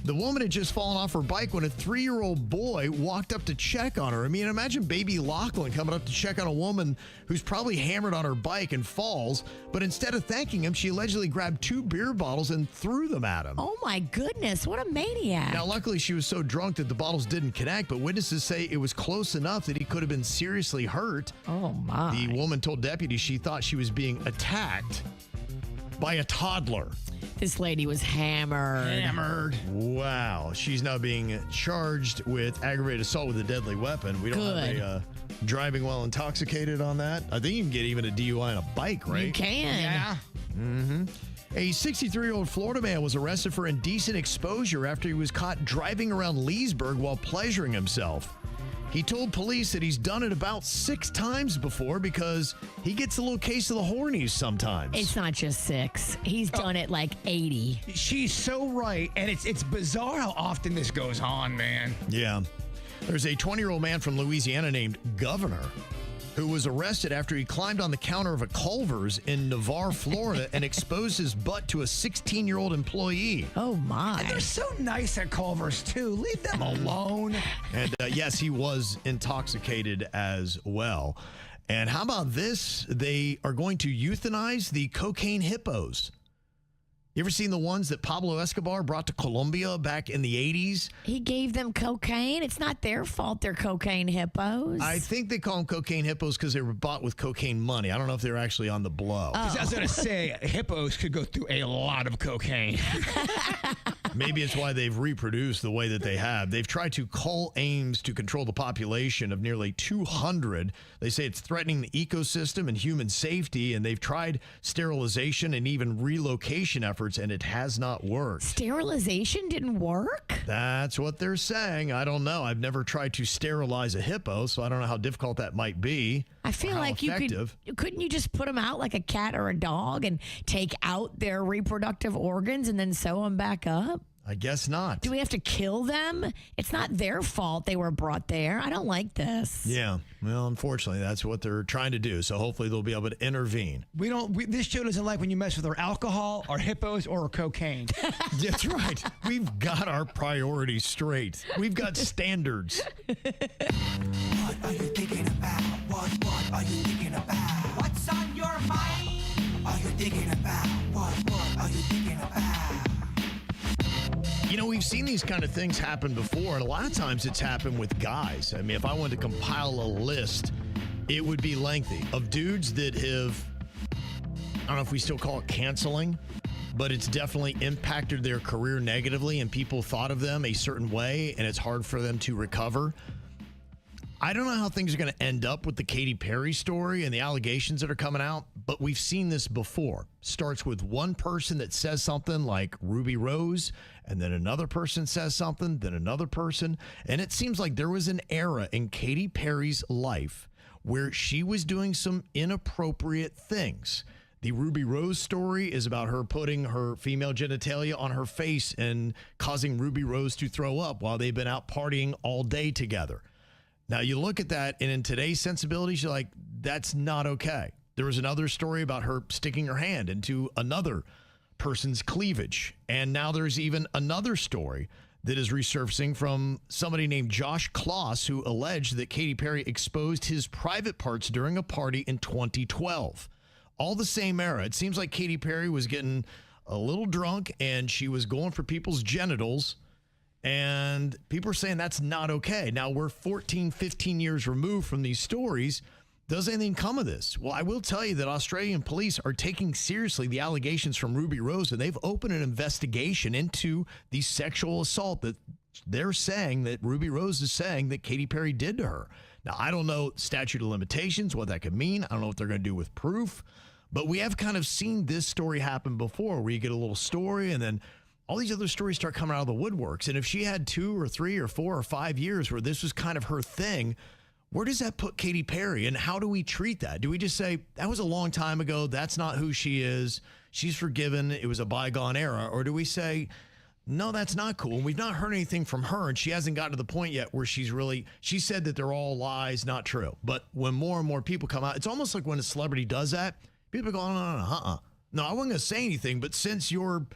Speaker 2: The woman had just fallen off her bike when a 3-year-old boy walked up to check on her. I mean, imagine baby Lachlan coming up to check on a woman who's probably hammered on her bike and falls. But instead of thanking him, she allegedly grabbed 2 beer bottles and threw them at him.
Speaker 4: Oh, my goodness. What a maniac.
Speaker 2: Now, luckily, she was so drunk that the bottles didn't connect, but witnesses say it was close enough that he could have been seriously hurt.
Speaker 4: Oh, my.
Speaker 2: The woman told deputies she thought she was being attacked by a toddler.
Speaker 4: This lady was hammered.
Speaker 2: Wow. She's now being charged with aggravated assault with a deadly weapon. We don't have a driving while intoxicated on that. I think you can get even a DUI on a bike, right?
Speaker 4: You can.
Speaker 3: Yeah.
Speaker 2: Mm-hmm. A 63-year-old Florida man was arrested for indecent exposure after he was caught driving around Leesburg while pleasuring himself. He told police that he's done it about 6 times before because he gets a little case of the hornies sometimes.
Speaker 4: It's not just 6. He's done it like 80.
Speaker 3: She's so right, and it's bizarre how often this goes on, man.
Speaker 2: Yeah. There's a 20-year-old man from Louisiana named Governor who was arrested after he climbed on the counter of a Culver's in Navarre, Florida, and exposed his butt to a 16-year-old employee.
Speaker 4: Oh, my.
Speaker 3: And they're so nice at Culver's, too. Leave them alone.
Speaker 2: And yes, he was intoxicated as well. And how about this? They are going to euthanize the cocaine hippos. You ever seen the ones that Pablo Escobar brought to Colombia back in the 80s?
Speaker 4: He gave them cocaine. It's not their fault they're cocaine hippos.
Speaker 2: I think they call them cocaine hippos because they were bought with cocaine money. I don't know if they were actually on the blow.
Speaker 3: 'Cause I was going to say, hippos could go through a lot of cocaine.
Speaker 2: Maybe it's why they've reproduced the way that they have. They've tried to cull aims to control the population of nearly 200. They say it's threatening the ecosystem and human safety, and they've tried sterilization and even relocation efforts, and it has not worked.
Speaker 4: Sterilization didn't work?
Speaker 2: That's what they're saying. I don't know. I've never tried to sterilize a hippo, so I don't know how difficult that might be.
Speaker 4: I feel like couldn't you just put them out like a cat or a dog and take out their reproductive organs and then sew them back up?
Speaker 2: I guess not.
Speaker 4: Do we have to kill them? It's not their fault they were brought there. I don't like this.
Speaker 2: Yeah. Well, unfortunately, that's what they're trying to do. So hopefully they'll be able to intervene.
Speaker 3: This show doesn't like when you mess with our alcohol, our hippos, or our cocaine.
Speaker 2: That's right. We've got our priorities straight. We've got standards.
Speaker 1: What are you thinking about? What are you thinking about? What's on your mind? Are you thinking about? What are you thinking about?
Speaker 2: You know, we've seen these kind of things happen before, and a lot of times it's happened with guys. I mean, if I wanted to compile a list, it would be lengthy of dudes that have, I don't know if we still call it canceling, but it's definitely impacted their career negatively, and people thought of them a certain way, and it's hard for them to recover. I don't know how things are going to end up with the Katy Perry story and the allegations that are coming out, but we've seen this before. Starts with one person that says something like Ruby Rose, and then another person says something, then another person. And it seems like there was an era in Katy Perry's life where she was doing some inappropriate things. The Ruby Rose story is about her putting her female genitalia on her face and causing Ruby Rose to throw up while they've been out partying all day together. Now, you look at that, and in today's sensibilities, you're like, that's not okay. There was another story about her sticking her hand into another person's cleavage. And now there's even another story that is resurfacing from somebody named Josh Kloss, who alleged that Katy Perry exposed his private parts during a party in 2012. All the same era. It seems like Katy Perry was getting a little drunk, and she was going for people's genitals. And people are saying that's not okay. Now, we're 14, 15 years removed from these stories. Does anything come of this? Well, I will tell you that Australian police are taking seriously the allegations from Ruby Rose, and they've opened an investigation into the sexual assault that they're saying that Ruby Rose is saying that Katy Perry did to her. Now, I don't know statute of limitations, what that could mean. I don't know what they're going to do with proof. But we have kind of seen this story happen before, where you get a little story and then all these other stories start coming out of the woodworks. And if she had 2 or 3 or 4 or 5 years where this was kind of her thing, where does that put Katy Perry? And how do we treat that? Do we just say, that was a long time ago, that's not who she is, she's forgiven, it was a bygone era? Or do we say, no, that's not cool, and we've not heard anything from her, and she hasn't gotten to the point yet where she said that they're all lies, not true. But when more and more people come out, it's almost like when a celebrity does that, people go, no, I wasn't going to say anything, but since you're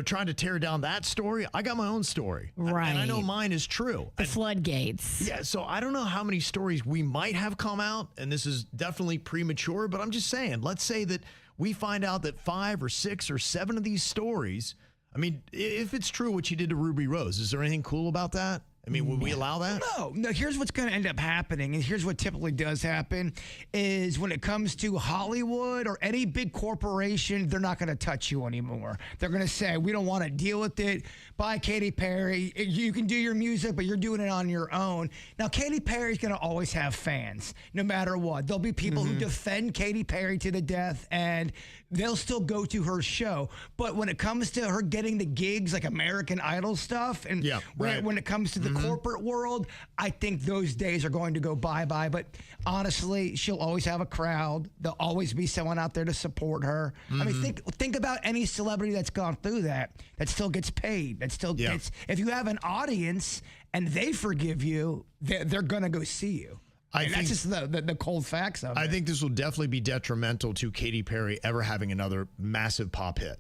Speaker 2: trying to tear down that story, I got my own story.
Speaker 4: Right.
Speaker 2: And I know mine is true.
Speaker 4: The floodgates.
Speaker 2: Yeah, so I don't know how many stories we might have come out, and this is definitely premature, but I'm just saying, let's say that we find out that 5 or 6 or 7 of these stories, I mean, if it's true what she did to Ruby Rose, is there anything cool about that? I mean, would we allow that?
Speaker 3: No. Here's what's going to end up happening, and here's what typically does happen, is when it comes to Hollywood or any big corporation, they're not going to touch you anymore. They're going to say, we don't want to deal with it. Bye, Katy Perry. You can do your music, but you're doing it on your own. Now, Katy Perry's going to always have fans, no matter what. There'll be people who defend Katy Perry to the death, and they'll still go to her show. But when it comes to her getting the gigs, like American Idol stuff, and when it comes to the corporate world, I think those days are going to go bye-bye. But honestly, she'll always have a crowd. There'll always be someone out there to support her. I mean, think about any celebrity that's gone through that still gets paid, that still gets. If you have an audience and they forgive you, they're going to go see you. That's just the cold facts of it.
Speaker 2: I think this will definitely be detrimental to Katy Perry ever having another massive pop hit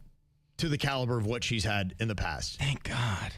Speaker 2: to the caliber of what she's had in the past.
Speaker 3: Thank God.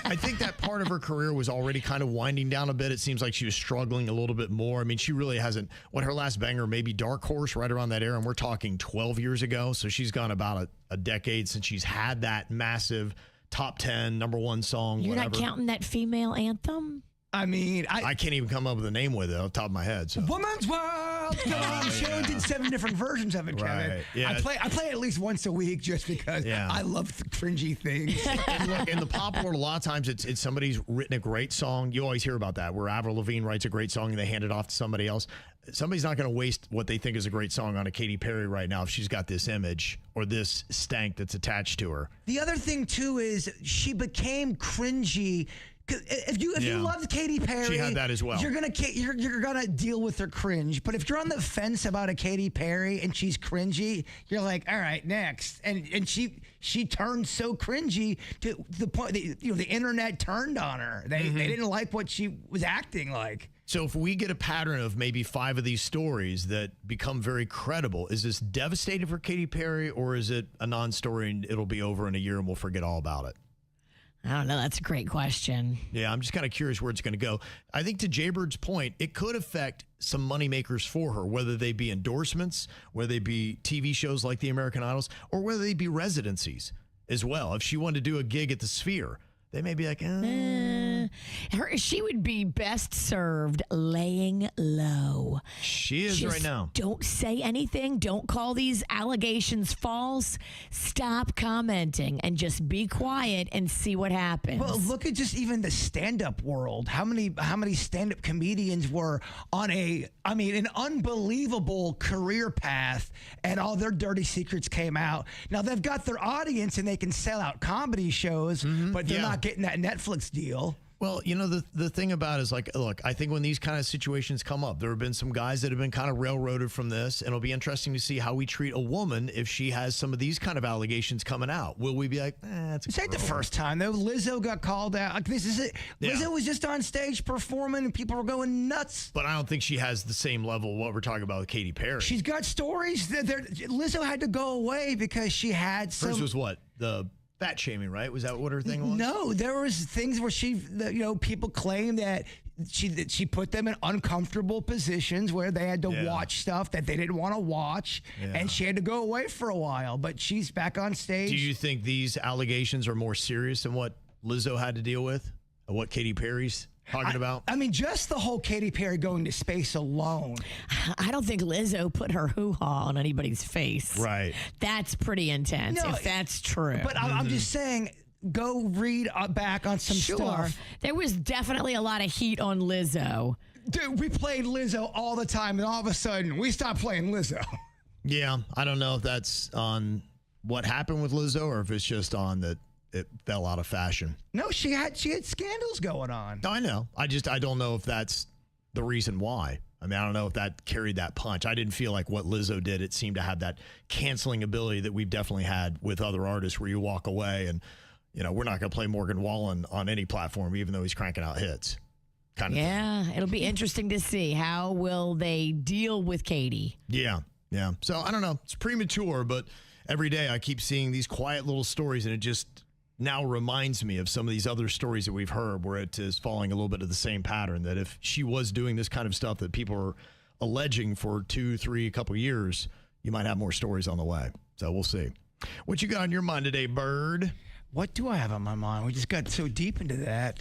Speaker 2: I think that part of her career was already kind of winding down a bit. It seems like she was struggling a little bit more. I mean, she really hasn't. Her last banger, maybe Dark Horse, right around that era, and we're talking 12 years ago. So she's gone about a decade since she's had that massive top 10, number one song.
Speaker 4: You're
Speaker 2: whatever.
Speaker 4: not counting that female anthem?
Speaker 3: I mean, I
Speaker 2: can't even come up with a name with it off the top of my head. So.
Speaker 3: Woman's World. Come on, she only did 7 different versions of it, Kevin.
Speaker 2: Right. Yeah.
Speaker 3: I play it at least once a week just because I love cringy things.
Speaker 2: And look, in the pop world, a lot of times it's somebody's written a great song. You always hear about that, where Avril Lavigne writes a great song and they hand it off to somebody else. Somebody's not going to waste what they think is a great song on a Katy Perry right now if she's got this image or this stank that's attached to her.
Speaker 3: The other thing, too, is she became cringy. If you loved Katy Perry,
Speaker 2: she had that as well.
Speaker 3: You're gonna deal with her cringe. But if you're on the fence about a Katy Perry and she's cringy, you're like, all right, next. And she turned so cringy to the point that the internet turned on her. They didn't like what she was acting like.
Speaker 2: So if we get a pattern of maybe 5 of these stories that become very credible, is this devastating for Katy Perry, or is it a non-story and it'll be over in a year and we'll forget all about it?
Speaker 4: I don't know. That's a great question.
Speaker 2: Yeah, I'm just kind of curious where it's going to go. I think to Jaybird's point, it could affect some moneymakers for her, whether they be endorsements, whether they be TV shows like the American Idols, or whether they be residencies as well. If she wanted to do a gig at the Sphere, they may be like,
Speaker 4: she would be best served laying low.
Speaker 2: She is right now.
Speaker 4: Don't say anything. Don't call these allegations false. Stop commenting and just be quiet and see what happens.
Speaker 3: Well, look at just even the stand-up world. How many stand-up comedians were on an unbelievable career path, and all their dirty secrets came out. Now they've got their audience and they can sell out comedy shows, but they're not getting that Netflix deal.
Speaker 2: Well, the thing about it is, like, look, I think when these kind of situations come up, there have been some guys that have been kind of railroaded from this, and it'll be interesting to see how we treat a woman if she has some of these kind of allegations coming out. Will we be like,
Speaker 3: It's like the first time, though. Lizzo got called out. Like, this is it. Lizzo was just on stage performing, and people were going nuts.
Speaker 2: But I don't think she has the same level of what we're talking about with Katy Perry.
Speaker 3: She's got stories. Lizzo had to go away because she had some...
Speaker 2: Hers was what? The... fat shaming, right? Was that what her thing was?
Speaker 3: No, there was things where people claim that she put them in uncomfortable positions where they had to watch stuff that they didn't want to watch, and she had to go away for a while. But she's back on stage.
Speaker 2: Do you think these allegations are more serious than what Lizzo had to deal with, or what Katy Perry's talking about?
Speaker 3: I mean, just the whole Katy Perry going to space alone.
Speaker 4: I don't think Lizzo put her hoo-ha on anybody's face.
Speaker 2: Right.
Speaker 4: That's pretty intense, if that's true.
Speaker 3: But I'm just saying, go read back on some stuff.
Speaker 4: There was definitely a lot of heat on Lizzo.
Speaker 3: Dude, we played Lizzo all the time, and all of a sudden, we stopped playing Lizzo.
Speaker 2: Yeah, I don't know if that's on what happened with Lizzo or if it's just on that it fell out of fashion.
Speaker 3: No, she had scandals going on.
Speaker 2: I know. I don't know if that's the reason why. I mean, I don't know if that carried that punch. I didn't feel like what Lizzo did, it seemed to have that canceling ability that we've definitely had with other artists where you walk away and, we're not going to play Morgan Wallen on any platform, even though he's cranking out hits. Kind of thing.
Speaker 4: It'll be interesting to see how will they deal with Katy.
Speaker 2: Yeah. So I don't know. It's premature, but every day I keep seeing these quiet little stories, and it just now reminds me of some of these other stories that we've heard where it is following a little bit of the same pattern, that if she was doing this kind of stuff that people are alleging for 2, 3, a couple years, you might have more stories on the way. So we'll see. What you got on your mind today, Bird?
Speaker 3: What do I have on my mind? We just got so deep into that.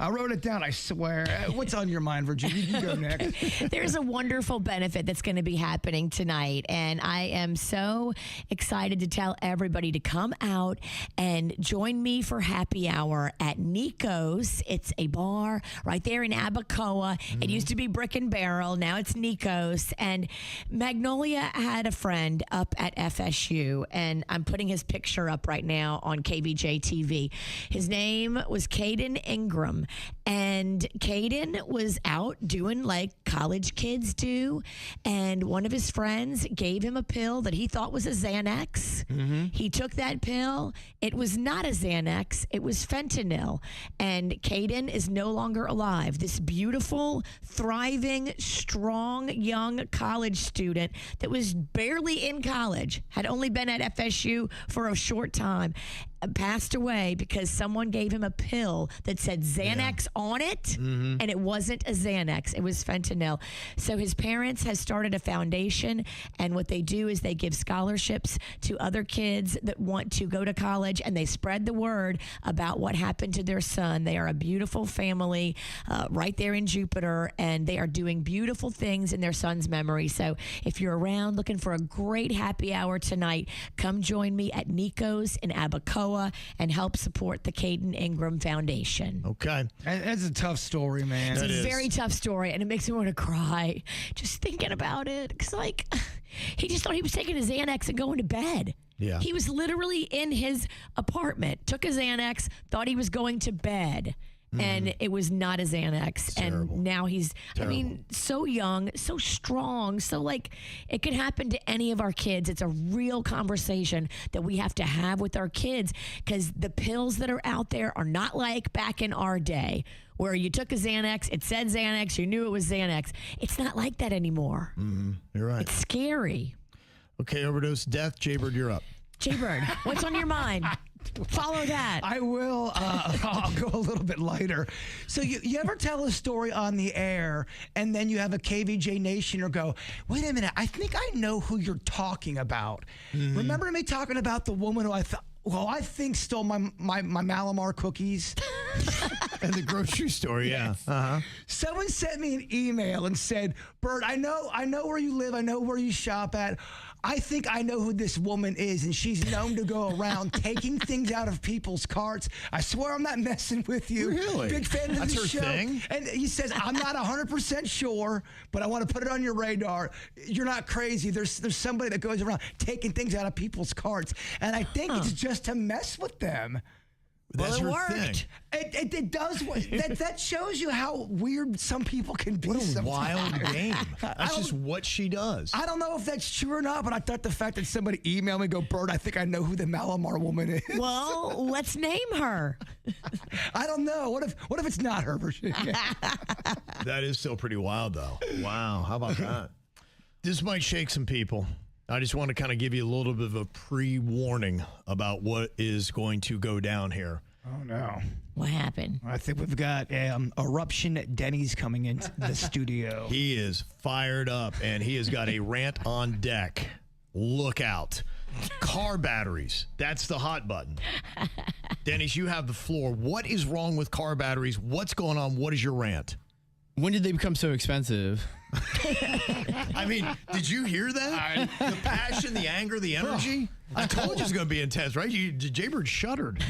Speaker 3: I wrote it down, I swear. What's on your mind, Virginia? You go next.
Speaker 4: There's a wonderful benefit that's going to be happening tonight, and I am so excited to tell everybody to come out and join me for happy hour at Nico's. It's a bar right there in Abacoa. It used to be Brick and Barrel. Now it's Nico's. And Magnolia had a friend up at FSU, and I'm putting his picture up right now on KVJ TV. His name was Caden Ingram, and Caden was out doing like college kids do, and one of his friends gave him a pill that he thought was a Xanax. He took that pill. It was not a Xanax. It was fentanyl, and Caden is no longer alive. This beautiful, thriving, strong, young college student that was barely in college, had only been at FSU for a short time, passed away because someone gave him a pill that said Xanax on it, and it wasn't a Xanax. It was fentanyl. So his parents has started a foundation, and what they do is they give scholarships to other kids that want to go to college, and they spread the word about what happened to their son. They are a beautiful family right there in Jupiter, and they are doing beautiful things in their son's memory. So if you're around looking for a great happy hour tonight, come join me at Nico's in Abacoa and help support the Caden Ingram Foundation.
Speaker 2: Okay.
Speaker 3: That's a tough story, man.
Speaker 4: It's a very tough story, and it makes me want to cry just thinking about it. Because, like, he just thought he was taking his Xanax and going to bed.
Speaker 2: Yeah.
Speaker 4: He was literally in his apartment, took his Xanax, thought he was going to bed. And it was not a Xanax. And now he's, I mean, so young, so strong. So, like, it could happen to any of our kids. It's a real conversation that we have to have with our kids, because the pills that are out there are not like back in our day where you took a Xanax, it said Xanax, you knew it was Xanax. It's not like that anymore.
Speaker 2: You're right.
Speaker 4: It's scary.
Speaker 2: Okay, overdose death. Jaybird, you're up.
Speaker 4: Jaybird, what's on your mind? Follow that.
Speaker 3: I will. I'll go a little bit lighter. So you ever tell a story on the air and then you have a KVJ Nationer go, wait a minute, I think I know who you're talking about. Remember me talking about the woman who I think stole my Malamar cookies?
Speaker 2: And the grocery store, yeah.
Speaker 3: Someone sent me an email and said, Bert, I know where you live. I know where you shop at. I think I know who this woman is, and she's known to go around taking things out of people's carts. I swear I'm not messing with you.
Speaker 2: Really?
Speaker 3: Big fan of
Speaker 2: That's
Speaker 3: the
Speaker 2: her
Speaker 3: show.
Speaker 2: thing?
Speaker 3: And he says, I'm not 100% sure, but I want to put it on your radar. You're not crazy. There's somebody that goes around taking things out of people's carts, and I think it's just to mess with them.
Speaker 2: That's
Speaker 4: well, it
Speaker 2: her
Speaker 4: worked.
Speaker 2: thing.
Speaker 3: It does. That shows you how weird some people can be.
Speaker 2: What a
Speaker 3: sometimes.
Speaker 2: wild game. That's just what she does.
Speaker 3: I don't know if that's true or not, but I thought the fact that somebody emailed me and go, Bert, I think I know who the Malamar woman is.
Speaker 4: Well, let's name her.
Speaker 3: I don't know. What if it's not her, Virginia?
Speaker 2: That is still pretty wild, though. Wow. How about that? This might shake some people. I just want to kind of give you a little bit of a pre-warning about what is going to go down here.
Speaker 3: Oh, no.
Speaker 4: What happened?
Speaker 3: I think we've got eruption at Denny's coming into the studio.
Speaker 2: He is fired up, and he has got a rant on deck. Look out. Car batteries. That's the hot button. Dennis, you have the floor. What is wrong with car batteries? What's going on? What is your rant?
Speaker 7: When did they become so expensive?
Speaker 2: I mean, did you hear that? The passion, the anger, the energy? I told you it's going to be intense, right? Jaybird shuddered.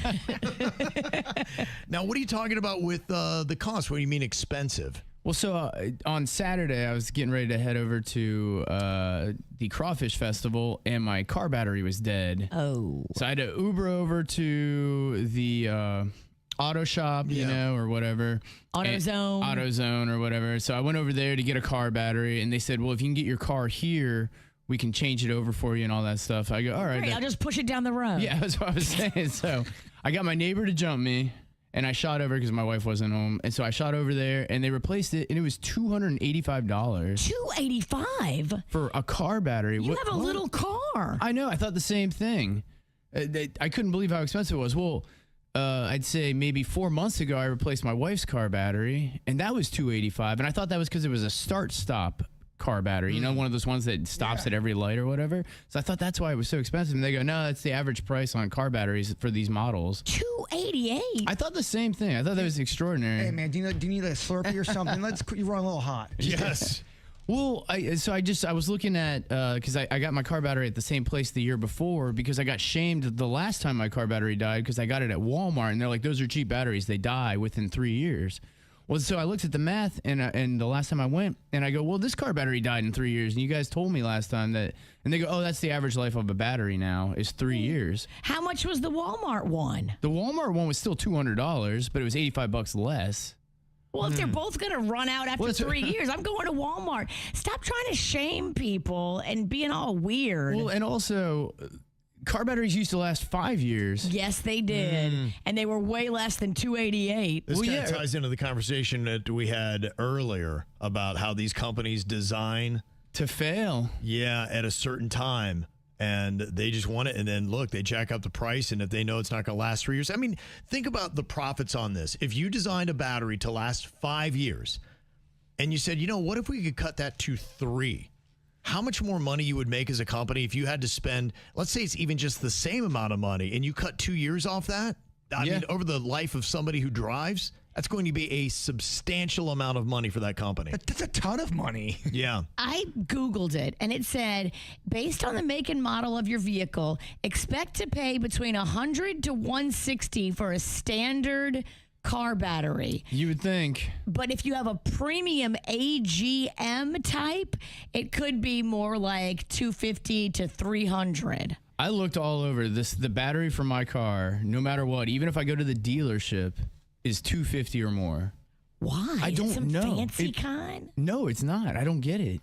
Speaker 2: Now, what are you talking about with the cost? What do you mean expensive?
Speaker 7: Well, so on Saturday, I was getting ready to head over to the Crawfish Festival, and my car battery was dead.
Speaker 4: Oh.
Speaker 7: So I had to Uber over to the auto shop, you know, or whatever. AutoZone or whatever. So I went over there to get a car battery, and they said, well, if you can get your car here, we can change it over for you and all that stuff. I go, all right.
Speaker 4: Great, I'll just push it down the road.
Speaker 7: Yeah, that's what I was saying. So I got my neighbor to jump me, and I shot over because my wife wasn't home. And so I shot over there, and they replaced it, and it was $285.
Speaker 4: $285?
Speaker 7: For a car battery.
Speaker 4: You have a little car.
Speaker 7: I know. I thought the same thing. I couldn't believe how expensive it was. Well, I'd say maybe 4 months ago, I replaced my wife's car battery, and that was $285. And I thought that was because it was a start-stop car battery, you know, one of those ones that stops at every light or whatever. So I thought that's why it was so expensive. And they go, no, that's the average price on car batteries for these models.
Speaker 4: $288.
Speaker 7: I thought the same thing. I thought that was extraordinary.
Speaker 3: Hey, man, do you need a Slurpee or something? You run a little hot.
Speaker 2: Yes.
Speaker 7: Well, I was looking at, because I got my car battery at the same place the year before because I got shamed the last time my car battery died because I got it at Walmart, and they're like, those are cheap batteries. They die within 3 years. Well, so I looked at the math, and the last time I went, and I go, well, this car battery died in 3 years, and you guys told me last time that, and they go, oh, that's the average life of a battery now is 3 years.
Speaker 4: How much was the Walmart one?
Speaker 7: The Walmart one was still $200, but it was $85 less.
Speaker 4: Well, if they're both going to run out after 3 years, I'm going to Walmart. Stop trying to shame people and being all weird.
Speaker 7: Well, and also, car batteries used to last 5 years.
Speaker 4: Yes, they did. And they were way less than $288.
Speaker 2: This kind of ties into the conversation that we had earlier about how these companies design
Speaker 7: to fail.
Speaker 2: Yeah, at a certain time. And they just want it. And then, look, they jack up the price. And if they know it's not going to last 3 years. I mean, think about the profits on this. If you designed a battery to last 5 years and you said, you know, what if we could cut that to 3? How much more money you would make as a company if you had to spend, let's say it's even just the same amount of money and you cut 2 years off that? I mean, over the life of somebody who drives, that's going to be a substantial amount of money for that company.
Speaker 3: That's a ton of money.
Speaker 2: Yeah.
Speaker 4: I Googled it, and it said, based on the make and model of your vehicle, expect to pay between $100 to $160 for a standard car battery.
Speaker 7: You would think.
Speaker 4: But if you have a premium AGM type, it could be more like $250 to $300.
Speaker 7: I looked all over this. The battery for my car, no matter what, even if I go to the dealership, is $250 or more.
Speaker 4: Why?
Speaker 7: I don't
Speaker 4: Is it some
Speaker 7: know.
Speaker 4: fancy kind?
Speaker 7: No, it's not. I don't get it.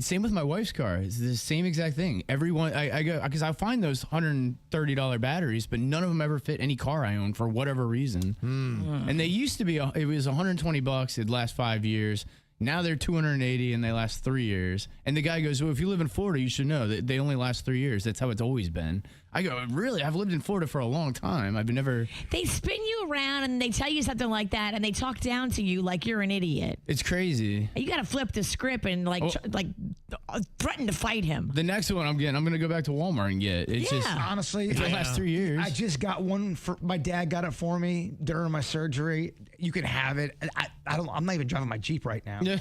Speaker 7: Same with my wife's car. It's the same exact thing. Everyone, I go because I find those $130 batteries, but none of them ever fit any car I own for whatever reason. And they used to be. It was $120. It'd last 5 years. Now they're $280 and they last 3 years. And the guy goes, well, if you live in Florida, you should know that they only last 3 years. That's how it's always been. I go, really? I've lived in Florida for a long time. I've never.
Speaker 4: They spin you around and they tell you something like that and they talk down to you like you're an idiot.
Speaker 7: It's crazy.
Speaker 4: You got to flip the script and threaten to fight him.
Speaker 7: The next one I'm going to go back to Walmart and get. It's just
Speaker 3: honestly,
Speaker 7: it lasts 3 years.
Speaker 3: I just got one for my dad. Got it for me during my surgery. You can have it. I'm not even driving my Jeep right now.
Speaker 7: Yeah.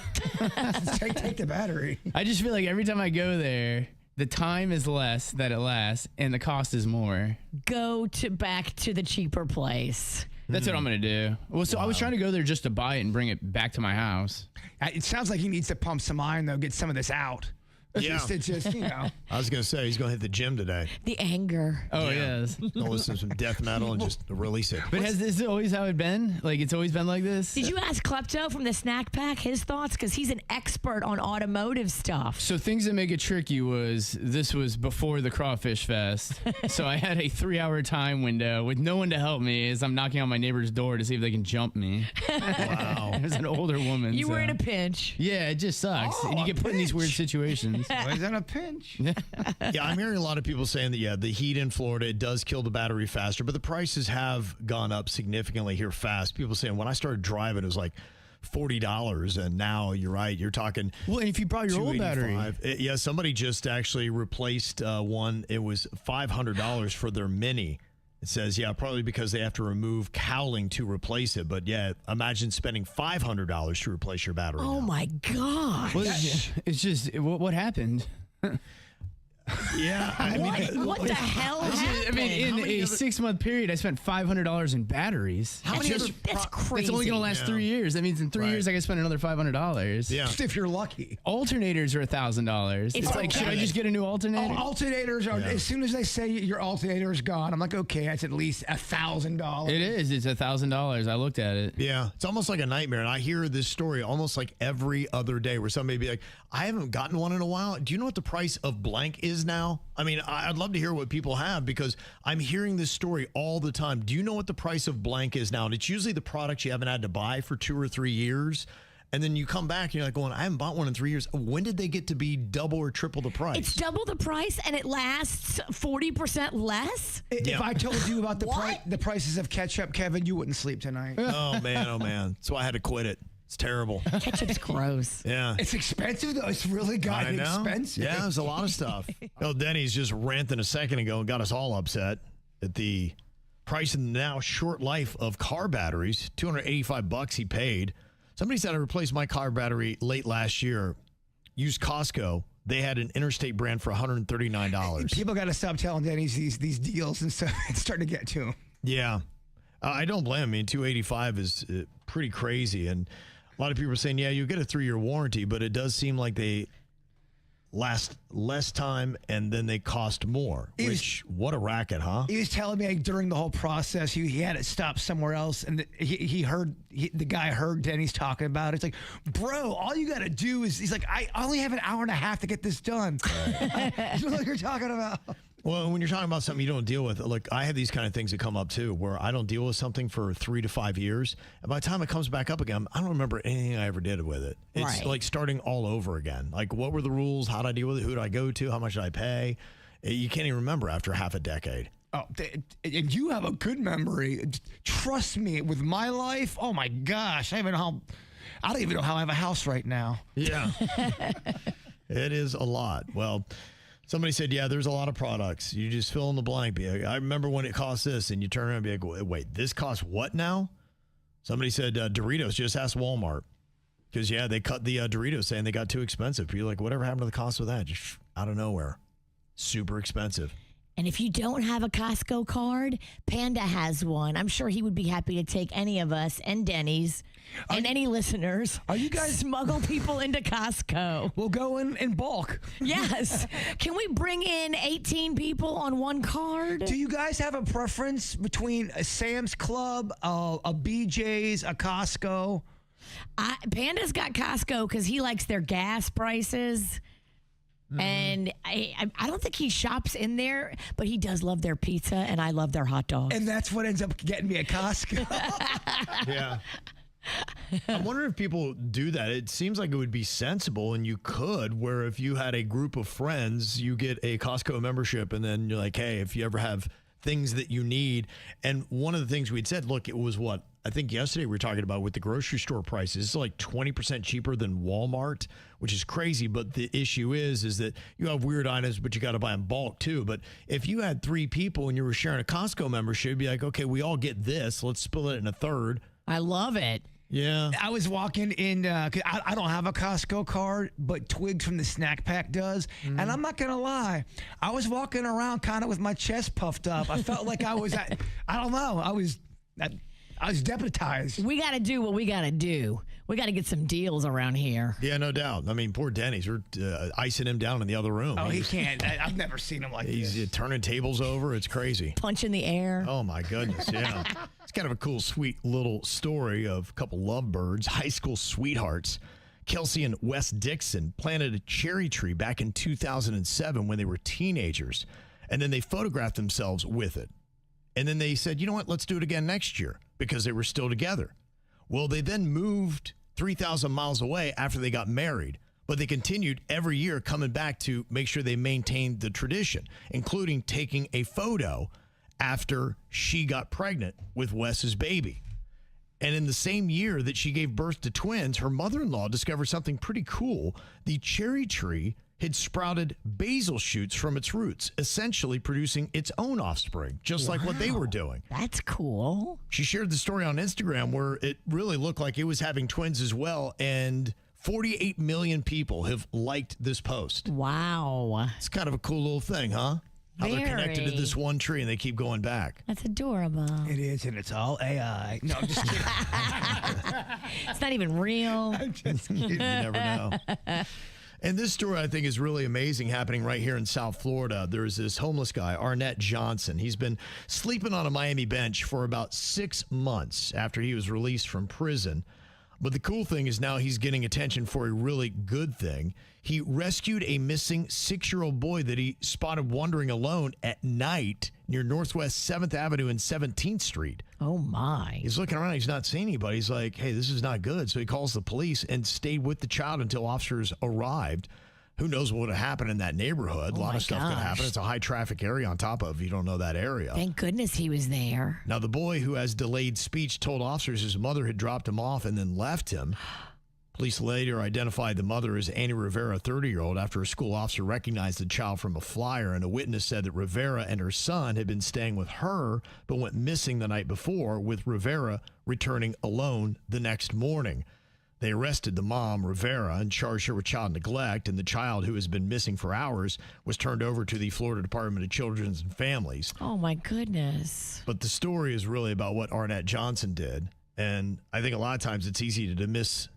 Speaker 3: take the battery.
Speaker 7: I just feel like every time I go there, the time is less that it lasts, and the cost is more.
Speaker 4: Go back to the cheaper place.
Speaker 7: That's what I'm going to do. Well, so I was trying to go there just to buy it and bring it back to my house.
Speaker 3: It sounds like he needs to pump some iron, though, get some of this out.
Speaker 2: Yeah.
Speaker 3: It's just, you know.
Speaker 2: I was going to say, he's going to hit the gym today.
Speaker 4: The anger.
Speaker 7: Oh, yes.
Speaker 2: Go listen to some death metal and just release it.
Speaker 7: But has this always how it been? Like, it's always been like this?
Speaker 4: Did you ask Klepto from the Snack Pack his thoughts? Because he's an expert on automotive stuff.
Speaker 7: So things that make it tricky was, this was before the Crawfish Fest. So I had a 3-hour time window with no one to help me as I'm knocking on my neighbor's door to see if they can jump me.
Speaker 2: Wow.
Speaker 7: It was an older woman.
Speaker 4: You were in a pinch.
Speaker 7: Yeah, it just sucks. And you get put in these weird situations.
Speaker 3: Always in a pinch.
Speaker 2: Yeah, I'm hearing a lot of people saying that, the heat in Florida, it does kill the battery faster, but the prices have gone up significantly here fast. People saying when I started driving, it was like $40, and now you're right, you're talking.
Speaker 7: Well, and if you brought your old battery.
Speaker 2: Yeah, somebody just actually replaced one. It was $500 for their Mini. It says, probably because they have to remove cowling to replace it. But imagine spending $500 to replace your battery.
Speaker 4: Oh, my God.
Speaker 7: Well, it's just, what happened?
Speaker 2: Yeah.
Speaker 4: What the hell happened?
Speaker 7: I mean, in a 6-month period, I spent $500 in batteries.
Speaker 4: That's crazy.
Speaker 7: It's only going to last 3 years. That means in 3 years, I can spend another $500.
Speaker 2: Yeah.
Speaker 3: Just if you're lucky.
Speaker 7: Alternators are $1,000. It's like, should I just get a new alternator?
Speaker 3: Alternators are, as soon as they say your alternator is gone, I'm like, okay, that's at least $1,000.
Speaker 7: It is. It's $1,000. I looked at it.
Speaker 2: Yeah. It's almost like a nightmare. And I hear this story almost like every other day where somebody be like, I haven't gotten one in a while. Do you know what the price of blank is now? I mean, I'd love to hear what people have because I'm hearing this story all the time. Do you know what the price of blank is now? And it's usually the product you haven't had to buy for 2 or 3 years. And then you come back and you're like going, I haven't bought one in 3 years. When did they get to be double or triple the price?
Speaker 4: It's double the price and it lasts 40% less?
Speaker 3: If I told you about the prices of ketchup, Kevin, you wouldn't sleep tonight.
Speaker 2: Oh, man. So I had to quit it. It's terrible.
Speaker 4: Ketchup's gross.
Speaker 2: Yeah.
Speaker 3: It's expensive, though. It's really gotten expensive.
Speaker 2: Yeah, there's a lot of stuff. Denny's just ranting a second ago and got us all upset at the price and now short life of car batteries. $285 he paid. Somebody said I replaced my car battery late last year. Used Costco. They had an Interstate brand for $139.
Speaker 3: People got to stop telling Denny's these deals and stuff. It's starting to get to them.
Speaker 2: Yeah. I don't blame him. I mean, $285 is pretty crazy. And a lot of people are saying, yeah, you get a 3-year warranty, but it does seem like they last less time and then they cost more. What a racket, huh?
Speaker 3: He was telling me during the whole process, he had it stop somewhere else, and the guy heard Denny's talking about it. It's like, bro, all you got to do is, he's like, I only have an hour and a half to get this done. You know what you're talking about?
Speaker 2: Well, when you're talking about something you don't deal with, like I have these kind of things that come up too, where I don't deal with something for 3 to 5 years. And by the time it comes back up again, I don't remember anything I ever did with it. It's like starting all over again. Like, what were the rules? How did I deal with it? Who did I go to? How much did I pay? You can't even remember after half a decade.
Speaker 3: Oh, and you have a good memory. Trust me, with my life, oh my gosh, I don't even know how I have a house right now.
Speaker 2: Yeah. It is a lot. Well, somebody said, yeah, there's a lot of products. You just fill in the blank. I remember when it cost this, and you turn around and be like, wait, this costs what now? Somebody said Doritos. Just ask Walmart. Because, yeah, they cut the Doritos saying they got too expensive. You're like, whatever happened to the cost of that? Just out of nowhere. Super expensive.
Speaker 4: And if you don't have a Costco card, Panda has one. I'm sure he would be happy to take any of us and Denny's and any listeners.
Speaker 3: Are you guys
Speaker 4: smuggle people into Costco?
Speaker 3: We'll go in bulk.
Speaker 4: Yes. Can we bring in 18 people on one card?
Speaker 3: Do you guys have a preference between a Sam's Club, a BJ's, a Costco?
Speaker 4: Panda's got Costco because he likes their gas prices. And I don't think he shops in there, but he does love their pizza, and I love their hot dogs.
Speaker 3: And that's what ends up getting me at Costco.
Speaker 2: Yeah. I'm wondering if people do that. It seems like it would be sensible, and you could, where if you had a group of friends, you get a Costco membership, and then you're like, hey, if you ever have things that you need. And one of the things we'd said, look, it was what? I think yesterday we were talking about with the grocery store prices. It's like 20% cheaper than Walmart, which is crazy. But the issue is that you have weird items, but you got to buy in bulk too. But if you had 3 people and you were sharing a Costco membership, you'd be like, okay, we all get this. Let's split it in a third.
Speaker 4: I love it.
Speaker 2: Yeah.
Speaker 3: I was walking in, cause I don't have a Costco card, but Twig from the snack pack does. And I'm not going to lie. I was walking around kind of with my chest puffed up. I felt like I was at, I don't know. I was deputized.
Speaker 4: We got to do what we got to do. We got to get some deals around here.
Speaker 2: Yeah, no doubt. I mean, poor Denny's. We're icing him down in the other room.
Speaker 3: Oh, he can't. I've never seen him like this.
Speaker 2: He's turning tables over. It's crazy.
Speaker 4: Punching the air.
Speaker 2: Oh, my goodness. Yeah. It's kind of a cool, sweet little story of a couple lovebirds, high school sweethearts. Kelsey and Wes Dixon planted a cherry tree back in 2007 when they were teenagers. And then they photographed themselves with it. And then they said, you know what, let's do it again next year because they were still together. Well, they then moved 3,000 miles away after they got married, but they continued every year coming back to make sure they maintained the tradition, including taking a photo after she got pregnant with Wes's baby. And in the same year that she gave birth to twins, her mother-in-law discovered something pretty cool. The cherry tree had sprouted basil shoots from its roots, essentially producing its own offspring, just like what they were doing.
Speaker 4: That's cool.
Speaker 2: She shared the story on Instagram where it really looked like it was having twins as well, and 48 million people have liked this post.
Speaker 4: Wow.
Speaker 2: It's kind of a cool little thing, huh? How they're connected to this one tree and they keep going back.
Speaker 4: That's adorable.
Speaker 3: It is, and it's all AI. No, I'm just kidding.
Speaker 4: It's not even real.
Speaker 3: I'm just kidding.
Speaker 2: You never know. And this story, I think, is really amazing, happening right here in South Florida. There's this homeless guy, Arnett Johnson. He's been sleeping on a Miami bench for about 6 months after he was released from prison. But the cool thing is now he's getting attention for a really good thing. He rescued a missing 6-year-old boy that he spotted wandering alone at night near Northwest 7th Avenue and 17th Street.
Speaker 4: Oh, my.
Speaker 2: He's looking around. He's not seeing anybody. He's like, hey, this is not good. So he calls the police and stayed with the child until officers arrived. Who knows what would have happened in that neighborhood? A lot of stuff could happen. It's a high traffic area on top of, you don't know that area.
Speaker 4: Thank goodness he was there.
Speaker 2: Now, the boy who has delayed speech told officers his mother had dropped him off and then left him. Police later identified the mother as Annie Rivera, a 30-year-old, after a school officer recognized the child from a flyer, and a witness said that Rivera and her son had been staying with her but went missing the night before, with Rivera returning alone the next morning. They arrested the mom, Rivera, and charged her with child neglect, and the child, who has been missing for hours, was turned over to the Florida Department of Children and Families.
Speaker 4: Oh, my goodness.
Speaker 2: But the story is really about what Arnett Johnson did. And I think a lot of times it's easy to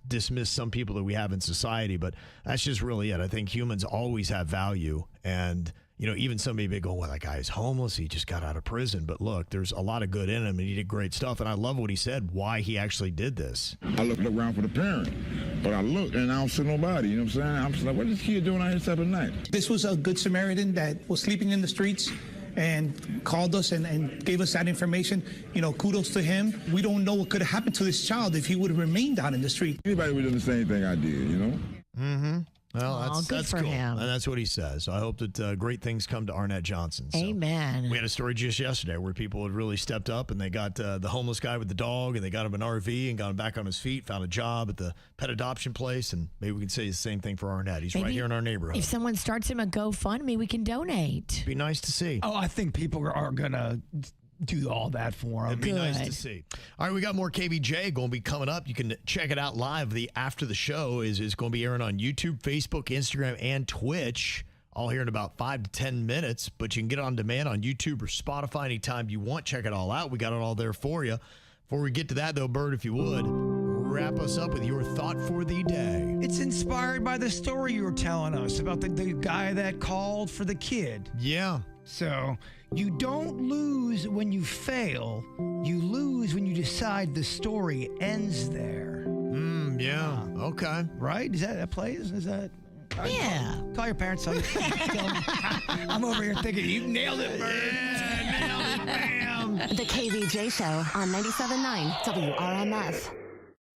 Speaker 2: dismiss some people that we have in society, but that's just really it. I think humans always have value. And, you know, even somebody may go, well, that guy is homeless. He just got out of prison. But look, there's a lot of good in him, and he did great stuff. And I love what he said, why he actually did this.
Speaker 21: I looked around for the parent, but I looked and I don't see nobody. You know what I'm saying? I'm just like, what is this kid doing out here this type of night?
Speaker 22: This was a good Samaritan that was sleeping in the streets and called us and gave us that information. You know, kudos to him. We don't know what could have happened to this child if he would have remained out in the street.
Speaker 21: Anybody would have done the same thing I did, you know?
Speaker 2: Mm-hmm. Well,
Speaker 4: Aw, good for
Speaker 2: cool.
Speaker 4: him.
Speaker 2: And that's what he says. So I hope that great things come to Arnett Johnson. So
Speaker 4: Amen.
Speaker 2: we had a story just yesterday where people had really stepped up, and they got the homeless guy with the dog, and they got him an RV and got him back on his feet, found a job at the pet adoption place, and maybe we can say the same thing for Arnett. He's right here in our neighborhood.
Speaker 4: If someone starts him a GoFundMe, we can donate.
Speaker 2: Be nice to see.
Speaker 3: Oh, I think people are going to do all that for him.
Speaker 2: It'd be nice to see. All right, we got more KVJ going to be coming up. You can check it out live. The after the show is going to be airing on YouTube, Facebook, Instagram, and Twitch. All here in about 5 to 10 minutes, but you can get it on demand on YouTube or Spotify anytime you want. Check it all out. We got it all there for you. Before we get to that, though, Bird, if you would, wrap us up with your thought for the day.
Speaker 3: It's inspired by the story you were telling us about the guy that called for the kid.
Speaker 2: Yeah.
Speaker 3: So you don't lose when you fail. You lose when you decide the story ends there.
Speaker 2: Yeah. Okay.
Speaker 3: Right? Is that plays? Is that?
Speaker 4: Yeah.
Speaker 3: Call your parents. Tell them. I'm over here thinking you nailed it, Bird.
Speaker 2: Yeah, nailed it, bam.
Speaker 23: The KVJ Show on 97.9 WRMF.